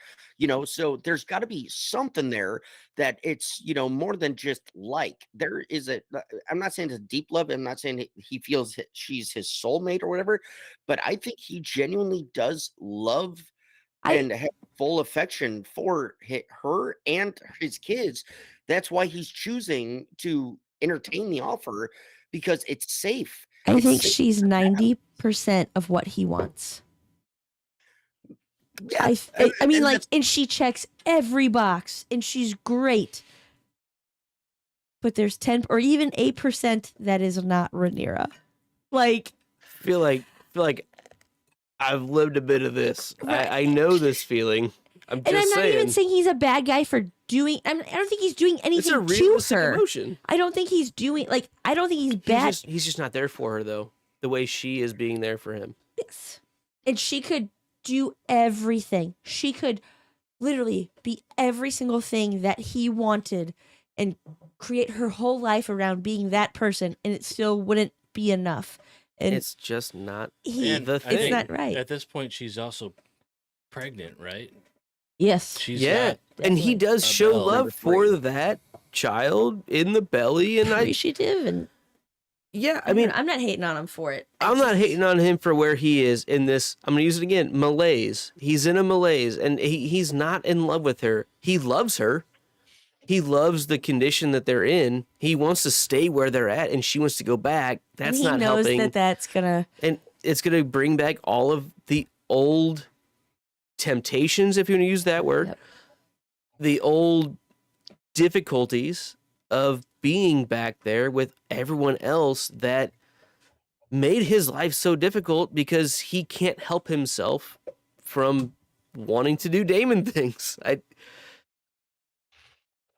so there's got to be something there that it's, more than just like. There is I'm not saying it's a deep love. I'm not saying he feels she's his soulmate or whatever, but I think he genuinely does love and have full affection for her and his kids. That's why he's choosing to entertain the offer, because it's safe. I It's think safe. she's 90% of what he wants. Yeah, I mean, and like, and she checks every box, and she's great. But there's 10 or even 8% that is not Rhaenyra. Like, feel like I've lived a bit of this. Right. I know this feeling. I'm just and I'm not saying. even saying he's a bad guy for doing. I don't think he's doing it's anything a to realistic her. emotion. I don't think he's doing I don't think he's bad. He's just not there for her though. The way she is being there for him. Yes. And she could do everything. She could literally be every single thing that he wanted and create her whole life around being that person, and it still wouldn't be enough. And It's just not he, And the I it's thing. not right. At this point, she's also pregnant, right? Yes. She's yeah, got and he definitely. does A show bell. love Number for three. that child in the belly, and I Appreciative, and I mean I'm not hating on him for it. I'm not hating on him for where he is in this. I'm gonna use it again. Malaise. He's in a malaise, and he's not in love with her. He loves her. He loves the condition that they're in. He wants to stay where they're at, and she wants to go back. That's he not knows helping. that that's gonna. And it's gonna bring back all of the old temptations, if you want to use that word. Yep. The old difficulties of being back there with everyone else that made his life so difficult because he can't help himself from wanting to do Damon things. I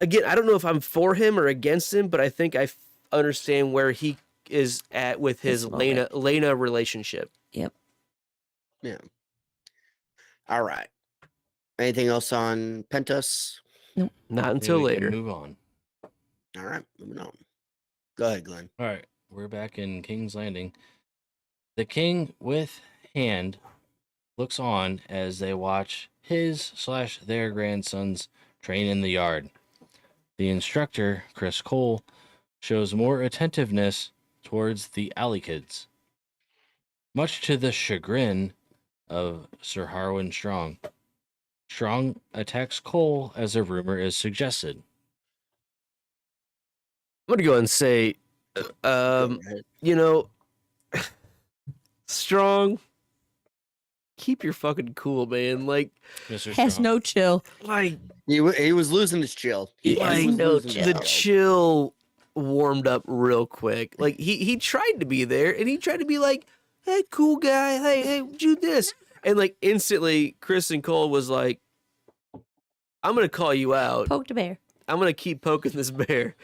don't know if I'm for him or against him, but I think I understand where he is at with his This moment. Lena relationship. Yep. Yeah. All right. Anything else on Pentos? Not Maybe until we can later. Move on. All right, moving on. Go ahead, Glenn. All right, we're back in King's Landing. The king with hand looks on as they watch his/their grandsons train in the yard. The instructor, Chris Cole, shows more attentiveness towards the alley kids, much to the chagrin of Sir Harwin Strong. Strong attacks Cole as a rumor is suggested. I'm gonna go ahead and say, you know, Strong, keep your fucking cool, man. Like, Mr. Has Strong. no chill. like He was losing his chill. He like, has was no losing his the chill warmed up real quick. Like he tried to be there, and he tried to be like, "Hey, cool guy, hey, do this," and like instantly, Chris and Cole was like, "I'm gonna call you out. Poked a bear. I'm gonna keep poking this bear,"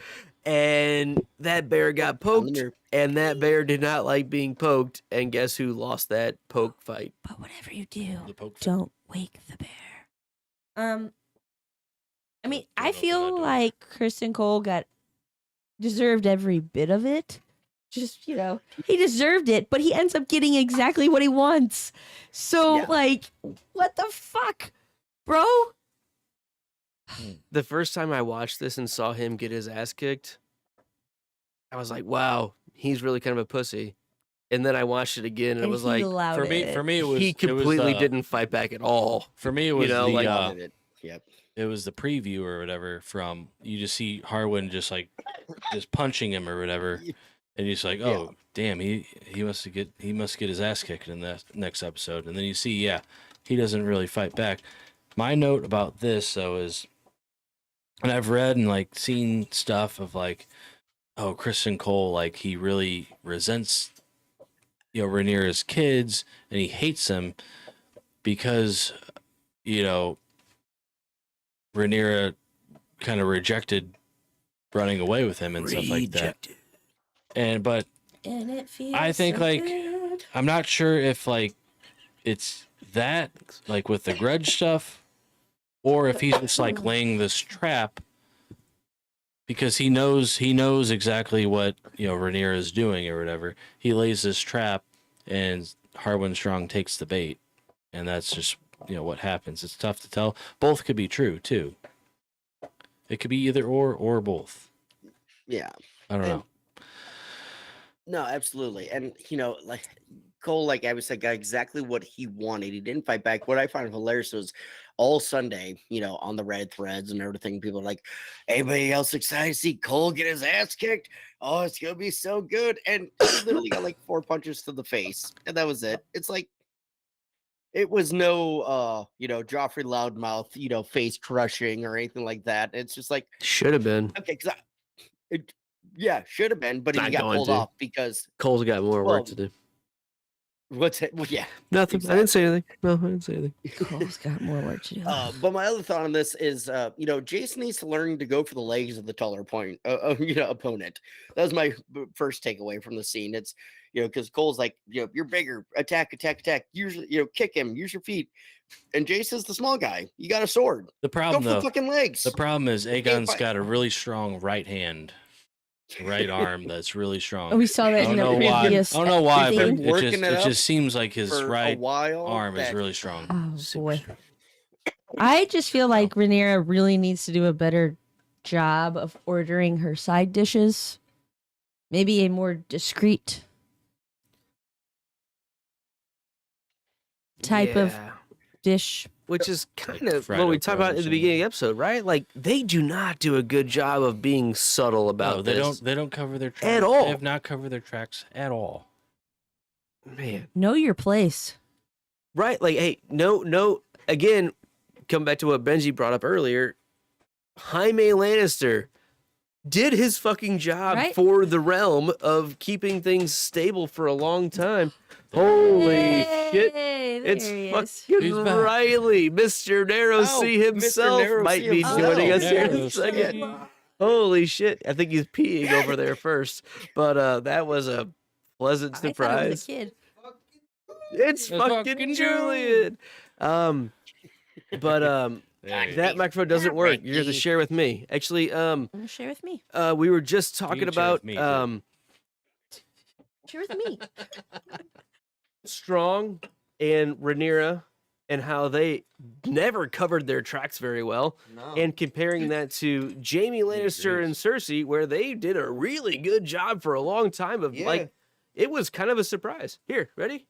and that bear got poked, mirror. and that bear did not like being poked. And guess who lost that poke fight? But whatever you do, The poke don't wake the bear. I mean, Don't I open that feel door. like Kristen Cole deserved every bit of it. Just, he deserved it, but he ends up getting exactly what he wants. So, Yeah. like, what the fuck, bro? The first time I watched this and saw him get his ass kicked, I was like, "Wow, he's really kind of a pussy." And then I watched it again, and it was he like, allowed For me, it. it was he completely it was the, didn't fight back at all. For me, it was know, the like- Wanted it. Yep. it was the preview or whatever. From you just see Harwin just punching him or whatever, and you're just like, oh damn, he must get his ass kicked in the next episode. And then you see, he doesn't really fight back. My note about this though is, and I've read and like seen stuff of like, oh, Kristen Cole, like he really resents, Rhaenyra's kids, and he hates them because, Rhaenyra kind of rejected running away with him and stuff like that. But And it feels I think, so like, good. I'm not sure if like it's that like with the grudge stuff, or if he's just like laying this trap because he knows exactly what Rhaenyra is doing or whatever. He lays this trap, and Harwin Strong takes the bait, and that's just what happens. It's tough to tell. Both could be true too. It could be either or both. Yeah. I don't know. No, absolutely. And like Cole, like I said, got exactly what he wanted. He didn't fight back. What I found hilarious was all Sunday, on the Reddit threads and everything, people are like, anybody else excited to see Cole get his ass kicked? Oh, it's gonna be so good. And he literally got like 4 punches to the face, and that was it. It's like it was no Joffrey Loudmouth, face crushing or anything like that. It's just like, Should have been. okay, should have been, but he Not got going pulled to. off because Cole's got more Well, work to do. what's it? Well, yeah. Nothing. I didn't say anything. No, I didn't say anything. Cole's got more work to do. But my other thought on this is, Jason needs to learn to go for the legs of the taller opponent. That was my first takeaway from the scene. It's, because Cole's like, you're bigger, attack. Usually, kick him, use your feet. And Jason's the small guy. You got a sword. The Go problem for the though, fucking legs. the problem is Aegon's fight. got a really strong right hand, right arm that's really strong. We saw that I in the don't know why. previous. I don't know why, He's but been working it it just seems like his for a right while. arm is that- really strong. Oh boy. I just feel like Rhaenyra really needs to do a better job of ordering her side dishes. Maybe a more discreet type of Yeah. dish. Which is kind Like of fried what we okra talked about or in the beginning of the episode, right? Like they do not do a good job of being subtle about No, they this. don't cover their tracks At all. They have not covered their tracks at all. Man, Know your place. right? Like, hey, no. Again, come back to what Benji brought up earlier. Jaime Lannister did his fucking job Right. for the realm of keeping things stable for a long time. Holy shit! Hey, It's there he is. fucking He's back. Riley, Mr. Narrow Oh, C Mr. himself Narrow might C be himself. joining us here in Narrow a C. second. Holy shit! I think he's peeing over there first, but that was a pleasant I thought it was surprise. a kid. It's It's fucking fucking Julian. But There you that microphone doesn't work. Ricky. You're gonna have to share with me. Actually, I'm gonna share with me. we were just talking can share about with me, too. Share with me. Strong and Rhaenyra and how they never covered their tracks very well, No. and comparing that to Jaime Lannister and Cersei, where they did a really good job for a long time of like, it was kind of a surprise. Here, ready?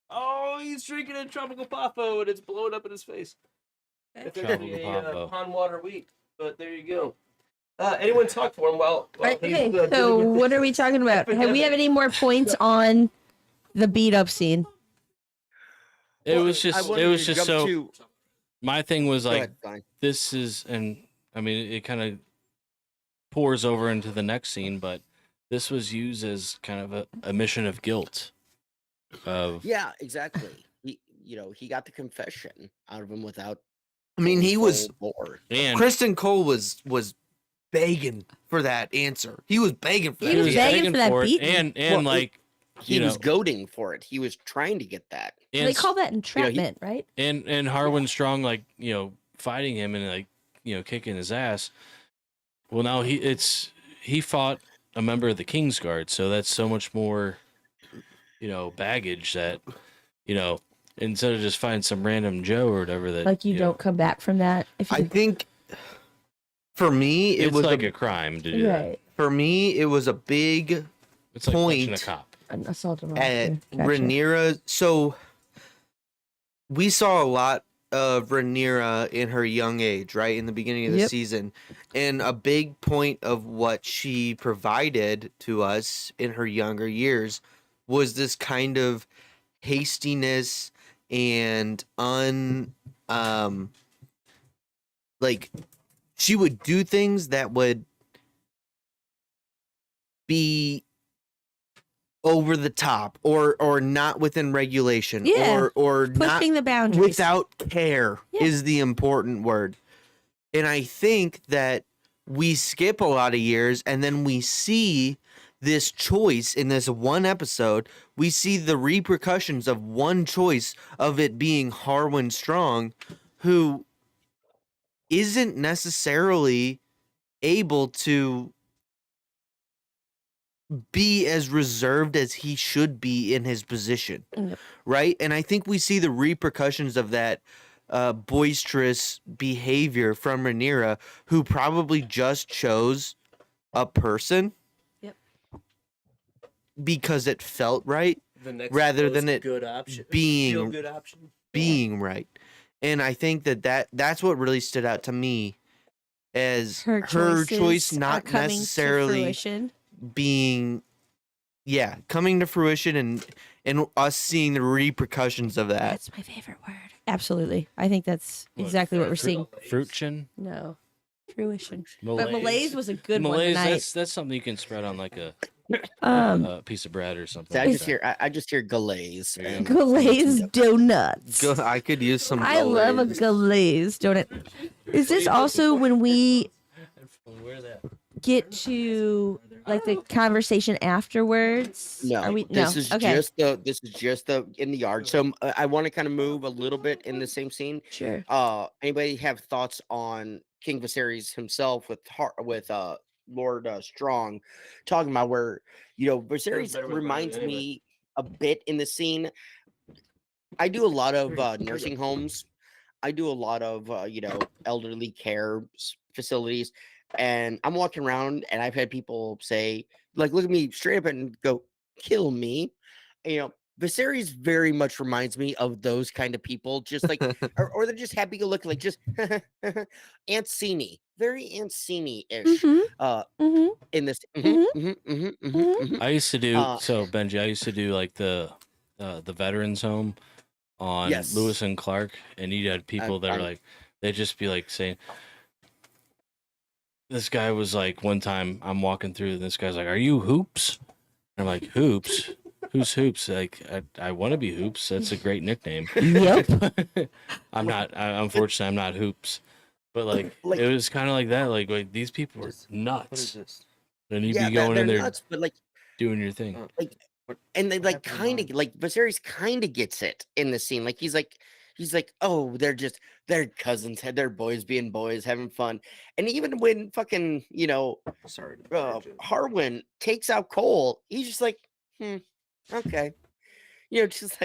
Oh, he's drinking a tropical Pafo and it's blowing up in his face. It's actually a pond water wheat, but there you go. Anyone talk for him while Okay, he's, so doing what are we talking about? Have we have any more points on the beat up scene? It was just so. To, My thing was go like, ahead, fine. this is, and I mean, it kind of pours over into the next scene, but this was used as kind of a mission of guilt. Yeah, exactly. He got the confession out of him without. I mean, he was. And Kristen Cole was begging for that answer. He was begging for that. He was answer. begging for that it, beating. and Well, like He was goading for it. He was trying to get that. and They call that entrapment, right? and Harwin Strong, like, fighting him and like, kicking his ass. Well, now he fought a member of the Kingsguard, so that's so much more, baggage that, instead of just fighting some random Joe or whatever that, Like you don't come back from that. If you, I think for me, it it's was like a crime to do that. right, for me, it was a big It's like punching a point cop. an assault on at officer. Gotcha. Rhaenyra. So we saw a lot of Rhaenyra in her young age, right? In the beginning of the Yep. season. And a big point of what she provided to us in her younger years was this kind of hastiness and like she would do things that would be over the top or not within regulation Yeah, or not pushing the boundaries. without care Yeah. is the important word. And I think that we skip a lot of years and then we see this choice in this one episode. We see the repercussions of one choice, of it being Harwin Strong, who isn't necessarily able to be as reserved as he should be in his position. Yep. Right? And I think we see the repercussions of that boisterous behavior from Rhaenyra, who probably just chose a person Yep. because it felt right, the next rather than it good option, being- feel good option. being right. And I think that's what really stood out to me as Her her choices choice are not coming to necessarily fruition. being coming to fruition and us seeing the repercussions of that. That's my favorite word. Absolutely, I think that's exactly what we're seeing. Fruition. No, fruition. Malaise. But Malaise was a good Malaise, one tonight. that's something you can spread on like a piece of bread or something. So I like just that. hear I just hear glaze. Yeah. and- Glazed donuts. I could use some. I love a glaze. glazed donut. Is this also when we Where that? get to like the conversation afterwards? No, Are we? this No. is Okay. just the in the yard. So I want to kind of move a little bit in the same scene. Sure. Anybody have thoughts on King Viserys himself with Lord Strong, talking about where Viserys better with reminds mine anyway. me a bit in the scene. I do a lot of nursing homes. I do a lot of elderly care facilities, and I'm walking around and I've had people say, like, look at me straight up and go, kill me. Viserys very much reminds me of those kind of people, just like, or they're just happy to look, like just Ancini, very Ancini-ish. Mm-hmm. In this, I used to do so, Benji. I used to do like the veterans home on Yes. Lewis and Clark, and you had people that are like, they'd just be like saying, this guy was like, one time I'm walking through, and this guy's like, "Are you Hoops?" And I'm like, "Hoops? Who's Hoops?" Like, I want to be Hoops. That's a great nickname. Yep. I'm not. Unfortunately, I'm not Hoops. But like, it was kind of like that. Like these people are nuts. What is this? And you'd yeah, be going they're in there nuts, but like, doing your thing. and they like kind of like Viserys kind of gets it in the scene. Like he's like, oh, they're cousins, had their boys being boys, having fun. And even when fucking Sorry. Harwin takes out Cole, he's just like, Okay. Just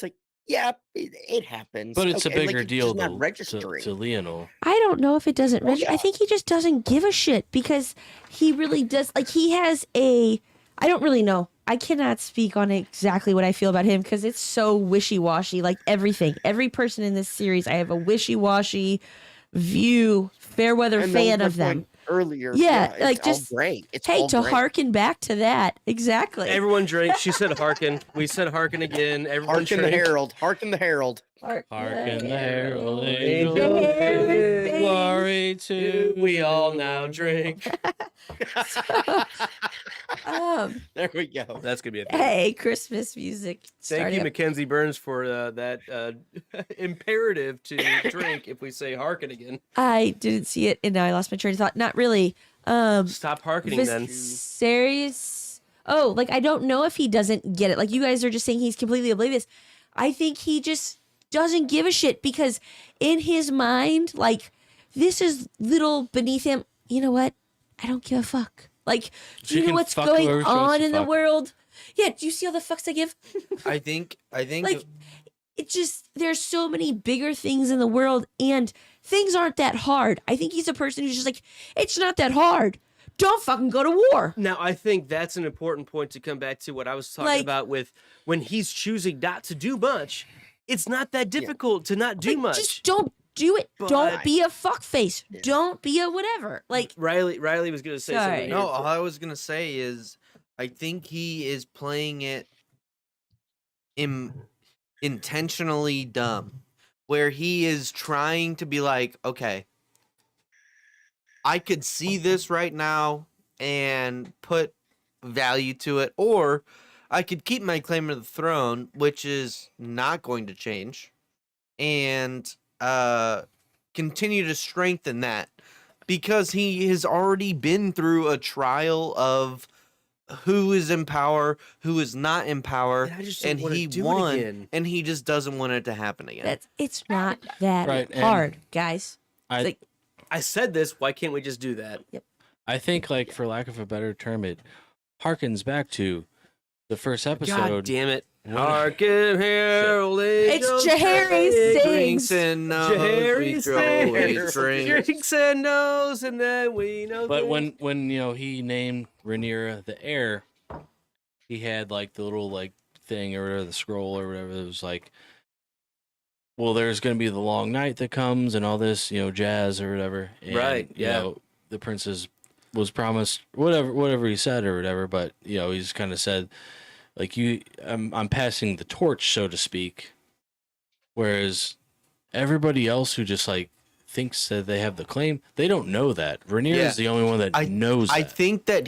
like, yeah, it happens. But it's okay, a bigger like, it's deal just not though registering. to Leonel. I don't know if it doesn't Well, register. yeah. I think he just doesn't give a shit because he really does. Like, he has a. I don't really know. I cannot speak on exactly what I feel about him because it's so wishy-washy. Like everything, every person in this series, I have a wishy-washy view, fair weather And that was fan my of them. point earlier. Yeah, It's like all just gray. It's hey, all to gray. harken back to that exactly. Everyone drank. She said hearken. We said hearken again. Everyone Harken the drank. herald. Harken the herald. Hearken the herald Angels angels sing. sing glory to We all now drink. There we go. That's gonna be a thing. Hey, Christmas music. Thank starting you, up. Mackenzie Burns, for that imperative to drink if we say hearken again. I didn't see it, and now I lost my train of thought. Not really. Stop hearkening then. Viserys. Oh, like I don't know if he doesn't get it. Like you guys are just saying he's completely oblivious. I think he just doesn't give a shit because in his mind, like this is little beneath him. You know what? I don't give a fuck. Like, do She you know can what's fuck going whoever she wants on to in the fuck. world? Yeah, do you see all the fucks I give? I think Like, it just, there's so many bigger things in the world and things aren't that hard. I think he's a person who's just like, it's not that hard. Don't fucking go to war. Now, I think that's an important point to come back to what I was talking Like- about with when he's choosing not to do much. It's not that difficult to not do Like, much. just don't do it. But- Don't be a fuckface. Don't be a whatever. Like, Riley was going to say Sorry. something. No, here. all I was gonna say is I think he is playing it intentionally dumb, where he is trying to be like, okay, I could see this right now and put value to it, or I could keep my claim to the throne, which is not going to change, and continue to strengthen that because he has already been through a trial of who is in power, who is not in power, And I just don't and wanna he do it won, again. and he just doesn't want it to happen again. it's not that Right, and hard, guys. I Like, I said this. Why can't we just do that? I think, like, for lack of a better term, it harkens back to the first episode. God damn it. when- Hearken, herald angels, Jahari sing. Drinks sings. and knows, Jahari we throw away sings. drinks. Drinks and knows, and then we know. But things. when he named Rhaenyra the heir, he had like the little like thing or whatever, the scroll or whatever. It was like, well, there's gonna be the long night that comes and all this, jazz or whatever. And, Right, yeah. The princess was promised whatever he said or whatever. But he's kind of said, like, I'm passing the torch, so to speak. Whereas everybody else who just like thinks that they have the claim, they don't know that. Rhaenyra Yeah. is the only one that knows I that. think that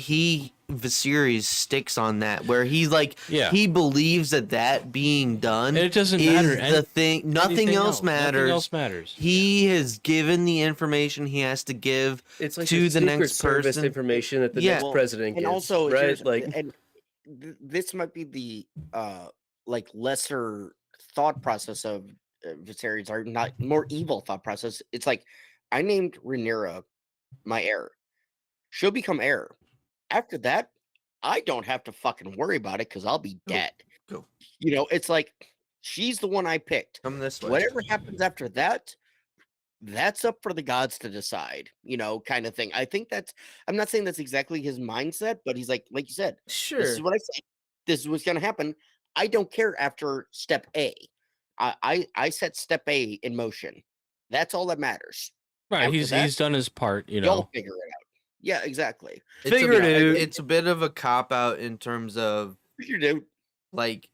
Viserys sticks on that, where he's like, Yeah. he believes that being done And it doesn't is matter. the thing. Nothing Anything else matters. Nothing else matters. He has given the information he has to give it's like to the the Secret next Service person. information that the Yeah. next Well, president And gives. also, right? here's- Like, and this might be the like lesser thought process of Viserys, or not more evil thought process. It's like I named Rhaenyra my heir. She'll become heir. After that, I don't have to fucking worry about it because I'll be dead. Go. It's like she's the one I picked. Come this way. Whatever happens after that, that's up for the gods to decide, kind of thing. I think I'm not saying that's exactly his mindset, but he's like you said, sure. this is what I said. This is what's going to happen. I don't care after step A. I set step A in motion. That's all that matters. Right. After He's that, done his part, Y'all figure it out. Yeah, exactly. Figure it out. It's a bit of a cop out in terms of You do. like,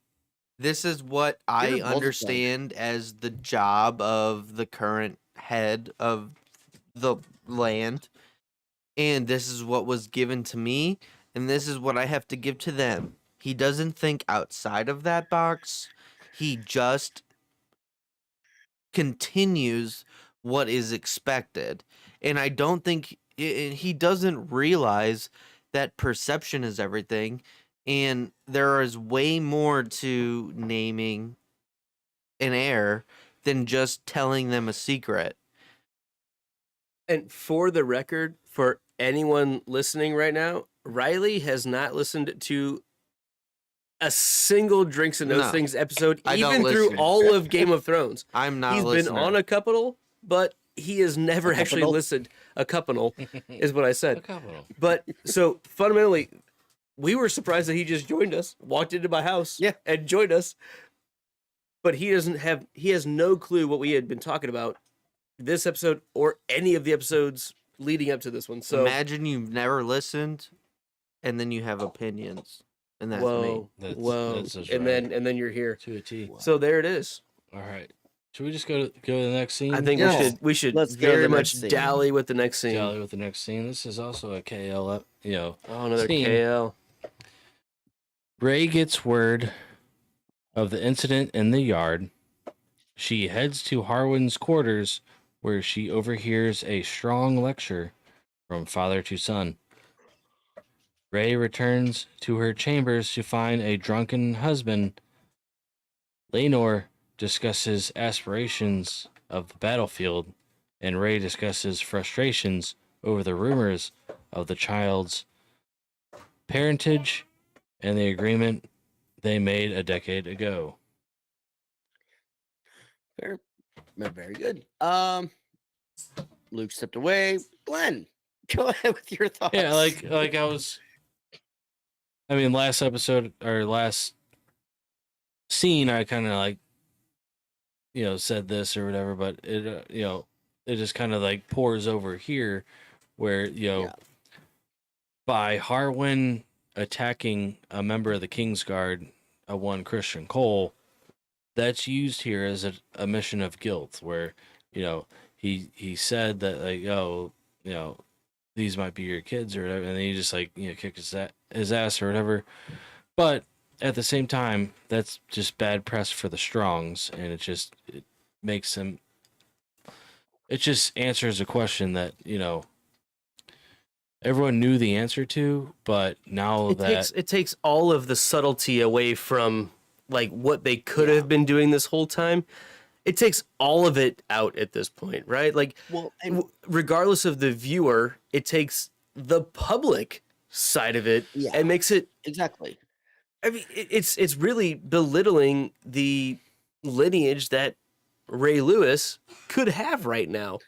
this is what You're I a multiplier. understand as the job of the current head of the land, and this is what was given to me, and this is what I have to give to them. He doesn't think outside of that box. He just continues what is expected, and I don't think he doesn't realize that perception is everything. And there is way more to naming an heir than just telling them a secret. And for the record, for anyone listening right now, Riley has not listened to a single Drinks and Those No. Things episode, I don't even through listen. all of Game of Thrones. I'm not He's a been listener. on a couple, but he has never actually couple? listened. A couple is what I said. Couple. But so fundamentally, we were surprised that he just joined us, walked into my house, Yeah. and joined us. But he has no clue what we had been talking about this episode or any of the episodes leading up to this one. So Imagine you've never listened, and then you have opinions, and that's me. whoa, That's- whoa, that's just and right. then you're here. To a T. So there it is. All right. Should we just go to the next scene? I think Yes. we should Let's go to very the much next scene. dally with the next scene. Jolly with the next scene. This is also a KL, Oh, another Scene. KL. Ray gets word of the incident in the yard. She heads to Harwin's quarters, where she overhears a strong lecture from father to son. Ray returns to her chambers to find a drunken husband. Laenor discusses aspirations of the battlefield, and Ray discusses frustrations over the rumors of the child's parentage and the agreement they made a decade ago. Fair. Very good. Luke stepped away. Glenn, go ahead with your thoughts. Yeah, like I mean, last episode or last scene, I kind of like, said this or whatever, but it, it just kind of like pours over here, where Yeah. by Harwin attacking a member of the Kingsguard, one Christian Cole, that's used here as a mission of guilt, where he said that, like, these might be your kids or whatever, and then he just like kick his ass or whatever. But at the same time, that's just bad press for the Strongs, and it makes him. It just answers a question that everyone knew the answer to, but now It takes all of the subtlety away from like what they could have been doing this whole time. It takes all of it out at this point, right? Like, Well, and, regardless of the viewer, it takes the public side of it Yeah. and makes it. exactly. I mean, it's really belittling the lineage that Ray Lewis could have right now.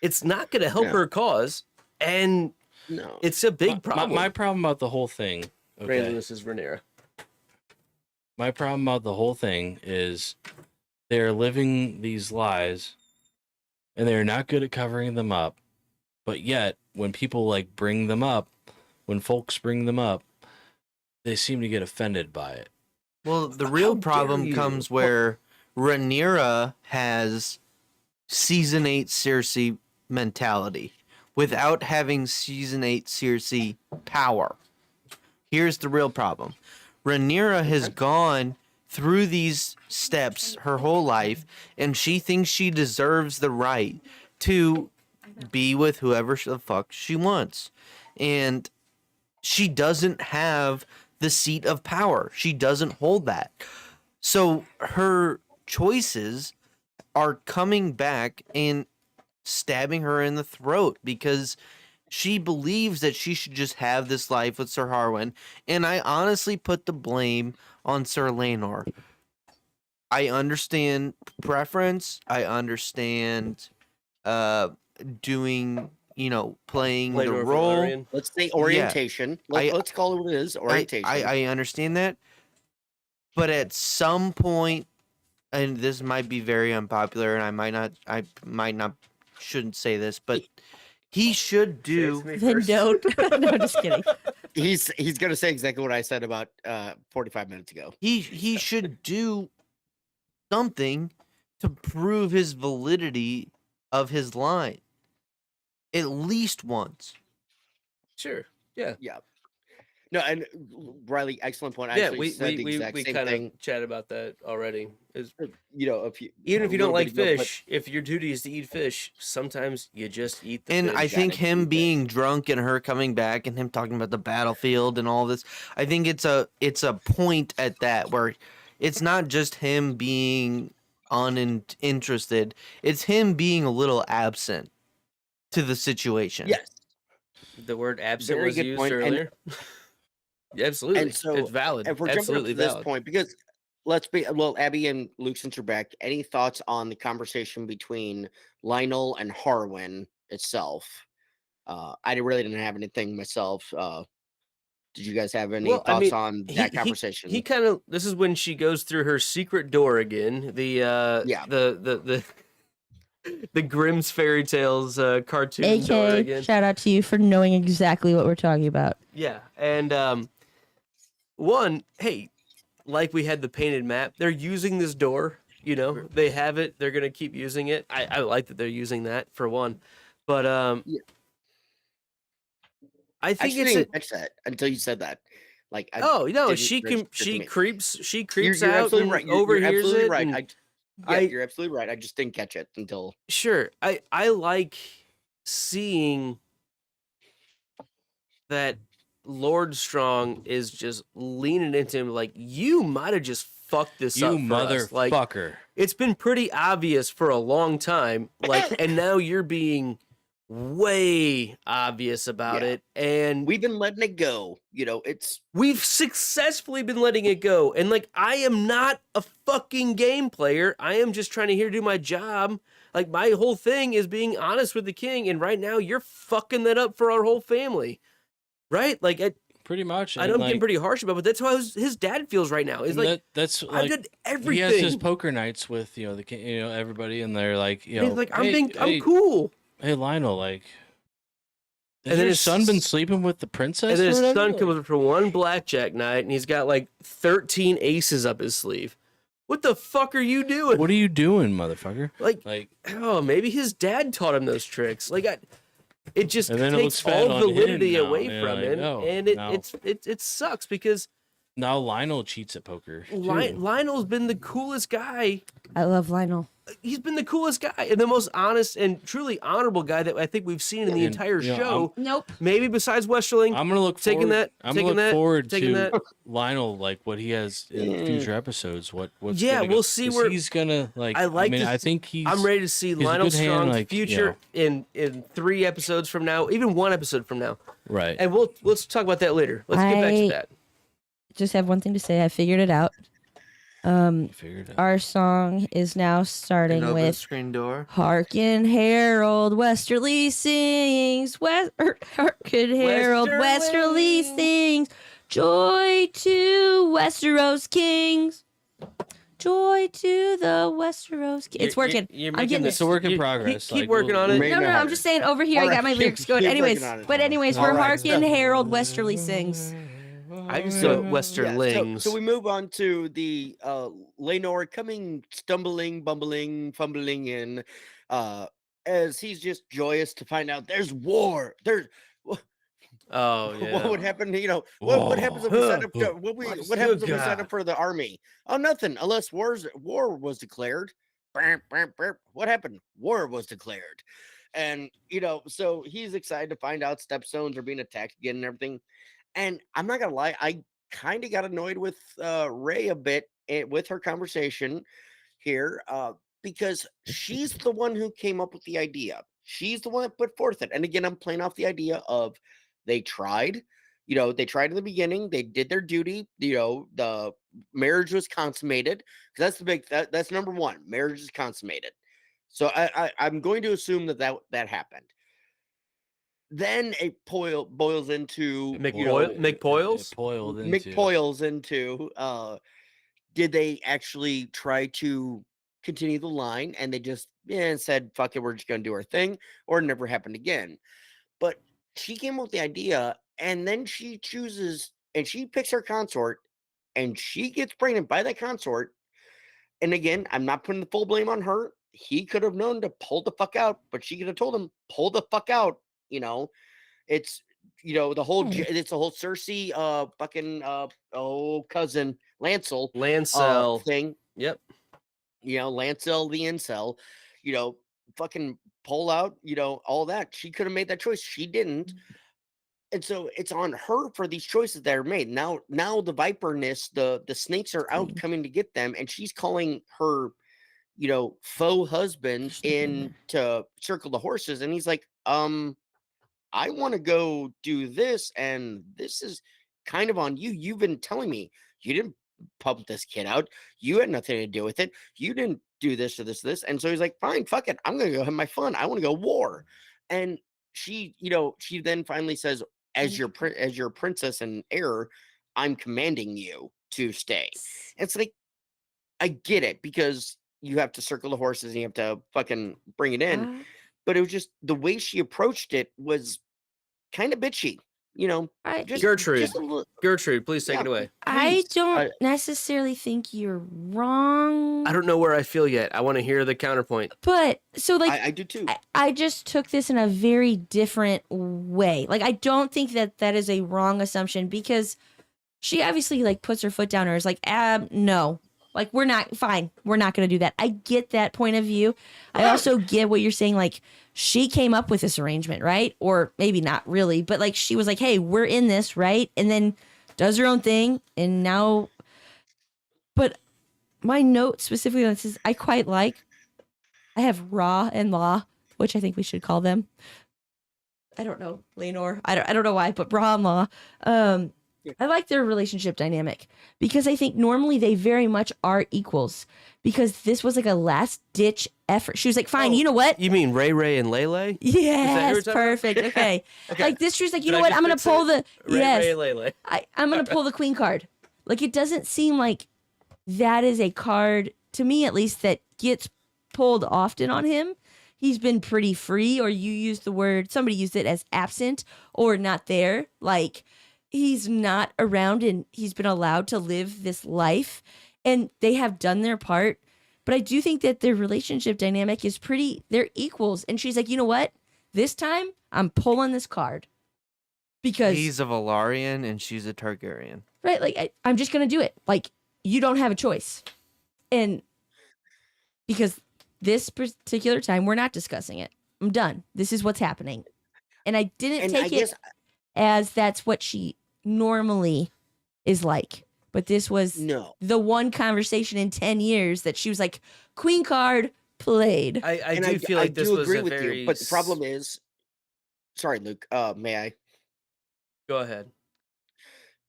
It's not going to help Yeah. her cause, and No. it's a big problem. My problem about the whole thing. Ray Okay. Lewis is Rhaenyra. My problem about the whole thing is they're living these lies and they're not good at covering them up. But yet, when people like bring them up, when folks bring them up, they seem to get offended by it. Well, the How real dare problem you. comes where Rhaenyra has season 8 Cersei mentality without having season 8 Cersei power. Here's the real problem. Rhaenyra has gone through these steps her whole life, and she thinks she deserves the right to be with whoever the fuck she wants. And she doesn't have the seat of power. She doesn't hold that. So her choices are coming back and stabbing her in the throat because she believes that she should just have this life with Sir Harwin. And I honestly put the blame on Sir Laenor. I understand preference. I understand doing, playing the Later role. Valerian. Let's say orientation. Let's call it what it is. Orientation. I understand that. But at some point, and this might be very unpopular, and I might not shouldn't say this, but he should do. Then don't. No, I'm just kidding. He's gonna say exactly what I said about 45 minutes ago. He should do something to prove his validity of his line. At least once. Sure. Yeah. Yeah. No, and Riley, excellent point. I Yeah, actually we said the exact same kind thing. of chatted about that already. Is Even if you don't like fish, if your duty is to eat fish, sometimes you just eat the And fish. I think gotta him do being this. drunk and her coming back and him talking about the battlefield and all this, I think it's a point at that where it's not just him being uninterested, it's him being a little absent to the situation. Yes. the word absent Very was good used point, and- earlier. Absolutely. And so, it's valid. if we're jumping up Absolutely to this valid. point, because Abby and Luke, since you're back, any thoughts on the conversation between Lionel and Harwin itself? I really didn't have anything myself. Did you guys have any Well, I thoughts mean, on that conversation? He kind of. This is when she goes through her secret door again. The the Grimm's fairy tales cartoon door AK, again. shout out to you for knowing exactly what we're talking about. Yeah, and one, hey, like we had the painted map, they're using this door. You know, they have it. They're gonna keep using it. I like that they're using that for one, but Yeah. I I think actually it's didn't catch that until you said that. Like, oh no, didn't she register to she me. creeps You're out absolutely and right. overhears you're absolutely it. right. and You're absolutely right. I just didn't catch it until. Sure, I like seeing that Lord Strong is just leaning into him like, you might have just fucked this You up for us. Like, motherfucker. it's been pretty obvious for a long time, like, and now you're being way obvious about Yeah. it, and We've been letting it go. we've successfully been letting it go. And like, I am not a fucking game player. I am just trying to here do my job. Like, my whole thing is being honest with the king, and right now you're fucking that up for our whole family, right? Like, Pretty much. I know I'm getting like, pretty harsh about it, but that's how his dad feels right now. It's and like, that's I like did he everything. has his poker nights with the everybody, and they're like And he's like, I'm hey, I'm cool. Hey Lionel, like, has And then your his son been sleeping with the princess? And then or his whatever? son Like, comes up for one blackjack night, and he's got like 13 aces up his sleeve. What the fuck are you doing? What are you doing, motherfucker? Like, oh, maybe his dad taught him those tricks. Like, it just And then it takes looks bad all on him validity now. away Yeah, from like, him, no, and no. it sucks because Now Lionel cheats at poker. too. Lionel's been the coolest guy. I love Lionel. He's been the coolest guy and the most honest and truly honorable guy that I think we've seen in the And, entire you know, show. Nope. Maybe besides Westerling. I'm gonna look taking forward. that. I'm taking gonna that, look forward taking to that. Lionel, like what he has in future episodes. What's Yeah, gonna we'll go, see 'cause where- he's gonna like. I like mean, this- I think he's. I'm ready to see he's a Lionel good hand, Strong's like, future in 3 episodes from now, even 1 episode from now, Right. and let's talk about that later. Let's get back to that. Just have one thing to say. I figured it out. Figured out. Our song is now starting An open with screen door. Harken Herald Westerly sings. Harken Herald Westerly sings. Joy to Westeros kings. Joy to the Westeros kings. It's working. You're I'm getting It's a work in progress. Keep like, working on it. Maybe No, not I'm harder. just saying over here. All I got right, my keep- lyrics going. keep Anyways, working on it. but anyways, All we're right, Harken so- Herald Westerly sings. I just saw Yeah, Westerlings. so we move on to the Lenore coming stumbling, bumbling, fumbling in, as he's just joyous to find out there's war. There's Oh yeah. what would happen? What happens if we sign up? What happens if we sign God. up for the army? Oh, nothing. Unless war was declared. What happened? War was declared, and so he's excited to find out Stepstones are being attacked again and everything. And I'm not gonna lie, I kind of got annoyed with Ray a bit with her conversation here, because she's the one who came up with the idea. She's the one that put forth it. And again, I'm playing off the idea of they tried. They tried in the beginning. They did their duty. The marriage was consummated. That's that's number one. Marriage is consummated. So I'm going to assume that happened. Then it boils into McPoils? McPoils into did they actually try to continue the line and they just said fuck it, we're just gonna do our thing, or it never happened again. But she came up with the idea, and then she chooses and she picks her consort, and she gets pregnant by that consort. And again, I'm not putting the full blame on her. He could have known to pull the fuck out, but she could have told him pull the fuck out. It's the whole it's a whole Cersei fucking cousin Lancel thing. Yep. Lancel the incel, fucking pull out, all that. She could have made that choice. She didn't. And so it's on her for these choices that are made. Now the viperness, the snakes are out coming to get them, and she's calling her, faux husband in to circle the horses, and he's like, I want to go do this, and this is kind of on you. You've been telling me you didn't pump this kid out. You had nothing to do with it. You didn't do this or this, this. And so he's like, fine, fuck it. I'm going to go have my fun. I want to go war. And she, she then finally says, as your princess and heir, I'm commanding you to stay. It's like, I get it, because you have to circle the horses and you have to fucking bring it in. But it was just the way she approached it was kind of bitchy. Gertrude, Gertrude, please take Yeah. it away. I Please. don't necessarily think you're wrong. I don't know where I feel yet. I want to hear the counterpoint. But so like I do too. I just took this in a very different way. Like I don't think that is a wrong assumption, because she obviously like puts her foot down or is like, no. Like we're not going to do that. I get that point of view. I also get what you're saying. Like she came up with this arrangement, right? Or maybe not really, but like she was like, hey, we're in this, right? And then does her own thing. And now, but my note specifically on this is I have Raw and Law, which I think we should call them. I don't know, Lenore. I don't know why, but Raw and Law. I like their relationship dynamic, because I think normally they very much are equals, because this was like a last ditch effort. She was like, fine, you know what? You mean Ray and Lele? Yes, perfect. Okay. Like this, she was like, you know what? I'm going to pull the, Ray and Lele. I'm going to pull the queen card. Like, it doesn't seem like that is a card, to me at least, that gets pulled often on him. He's been pretty free, or you used the word, somebody used it as absent or not there. Like, he's not around and he's been allowed to live this life, and they have done their part. But I do think that their relationship dynamic is they're equals. And she's like, you know what? This time I'm pulling this card because He's a Valarian and she's a Targaryen. right. Like I'm just going to do it. Like you don't have a choice. And because this particular time we're not discussing it. I'm done. This is what's happening. And I didn't take it as that's what she normally is like. But this was the one conversation in 10 years that she was like, queen card played. I do feel like this was agree a with very... you, but the problem is, sorry, Luke, may I? Go ahead.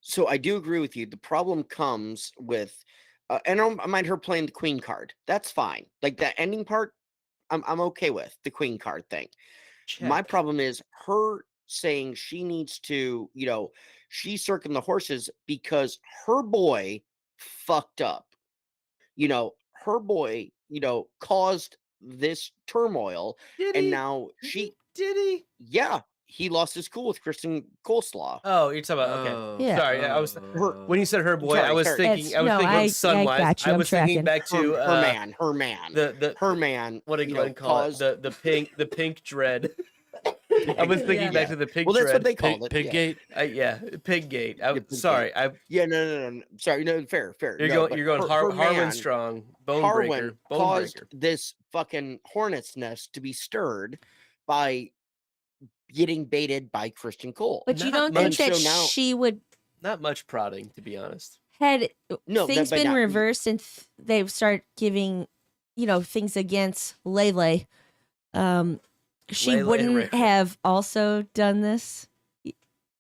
So I do agree with you. The problem comes with, and I don't mind her playing the queen card. That's fine. Like that ending part, I'm okay with the queen card thing. Check. My problem is her saying she needs to, she's circling the horses because her boy fucked up. Her boy, caused this turmoil. Now she... Did he? Yeah. He lost his cool with Kristen Coleslaw. Oh, you're talking about... Okay. Yeah. Sorry, I was... When you said her boy, I was thinking... I was thinking I Sunwise. got you. I was thinking back to... her man. Her man. What did Glenn call it? The pink dread. I was thinking back to the pig. Well, that's dread. what they called it. Piggate. Yeah, Piggate. Sorry, No. Sorry, fair. You're going Harwin Strong, Bonebreaker. Caused this fucking hornet's nest to be stirred by getting baited by Christian Cole. But you don't think that she would... Not much prodding, to be honest. Had things been reversed and they start giving, things against Lele, she wouldn't have also done this,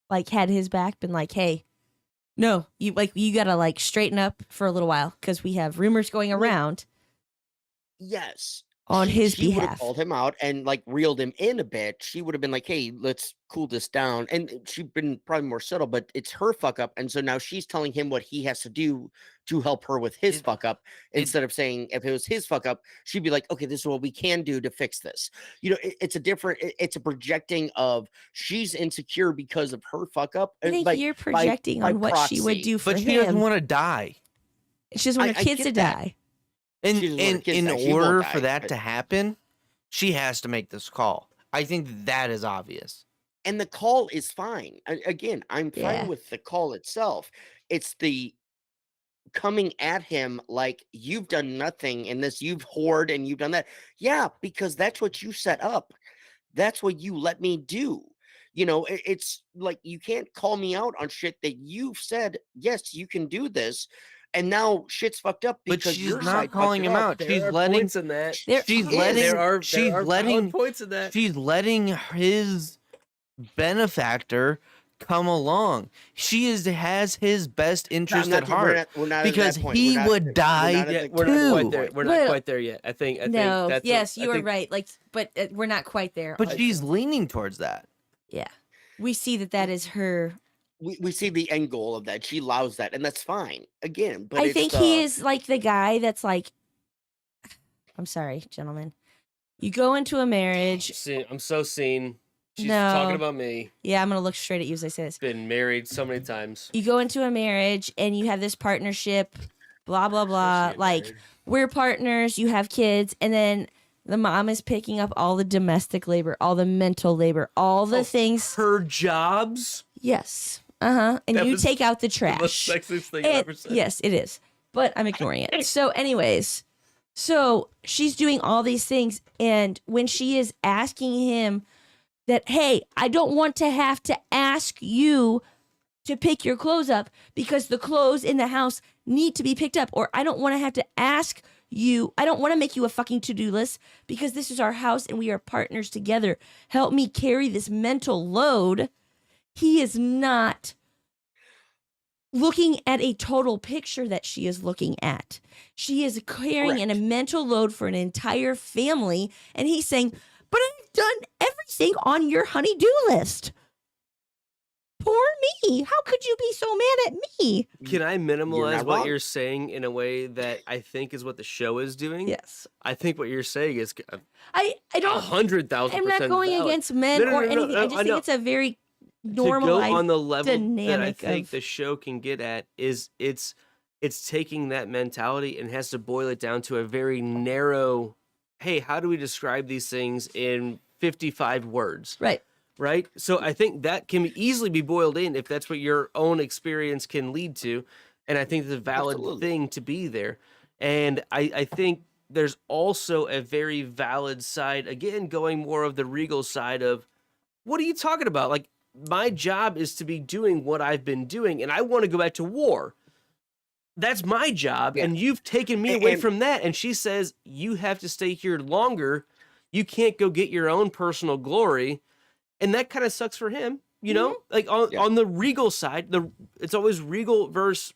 like had his back, been like, hey, no, you gotta like straighten up for a little while because we have rumors going around. Yes. On his she would have behalf. called him out and like reeled him in a bit. She would have been like, hey, let's cool this down. And she'd been probably more subtle, but it's her fuck up. And so now she's telling him what he has to do to help her with his fuck up. Instead of saying if it was his fuck up, she'd be like, okay, this is what we can do to fix this. It's a projecting of she's insecure because of her fuck up. I think you're projecting on what she would do for him. But she doesn't want to die. She doesn't want her kids to die. And in order for that to happen, she has to make this call. I think that is obvious. And the call is fine. Again, I'm fine with the call itself. It's the coming at him like you've done nothing in this. You've whored and you've done that. Yeah, because that's what you set up. That's what you let me do. It's like you can't call me out on shit that you've said, yes, you can do this. And now shit's fucked up because but she's not calling him out. She's letting points in that. She's letting points in that. She's letting his benefactor come along. She has his best interest at heart We're not because at that point. he We're not- would we're die. not at Yeah, the- we're not quite too. there. We're Well, not quite there yet. I think No, that's yes, I you are think- right. Like, but we're not quite there. But she's leaning towards that. Yeah, we see that is her. we see the end goal of that. She allows that, and that's fine. Again, but I it's think he is like the guy that's like. I'm sorry, gentlemen. You go into a marriage. I'm so seen. She's No. talking about me. Yeah, I'm gonna look straight at you as I say this. Been married so many times. You go into a marriage and you have this partnership, blah blah blah. Like we're partners. You have kids, and then the mom is picking up all the domestic labor, all the mental labor, all the things. Her jobs. Yes. And That you was take out the The most trash. sexiest thing I've ever said. Yes, it is. But I'm ignoring it. So, anyways, so she's doing all these things. And when she is asking him that, hey, I don't want to have to ask you to pick your clothes up because the clothes in the house need to be picked up, or I don't want to have to ask you, I don't want to make you a fucking to-do list because this is our house and we are partners together. Help me carry this mental load. He is not looking at a total picture that she is looking at. She is carrying in a mental load for an entire family. And he's saying, but I've done everything on your honey-do list. Poor me. How could you be so mad at me? Can I You're minimalize not what wrong. you're saying in a way that I think is what the show is doing? Yes. I think what you're saying is I don't, 100,000%. I'm not going valid. against men No, no, or no, no, anything. no, I just I think know. it's a very To go normalized on the level that I dynamic think of- the show can get at is it's taking that mentality and has to boil it down to a very narrow, hey, how do we describe these things in 55 words? right. Right? So I think that can easily be boiled in if that's what your own experience can lead to. And I think it's a valid Absolutely. thing to be there. And I think there's also a very valid side, again, going more of the regal side of, what are you talking about? Like, my job is to be doing what I've been doing, and I want to go back to war. That's my job, Yeah. and you've taken me away And- from that. And she says, you have to stay here longer. You can't go get your own personal glory. And that kind of sucks for him, you know? Like, on the regal side, it's always regal versus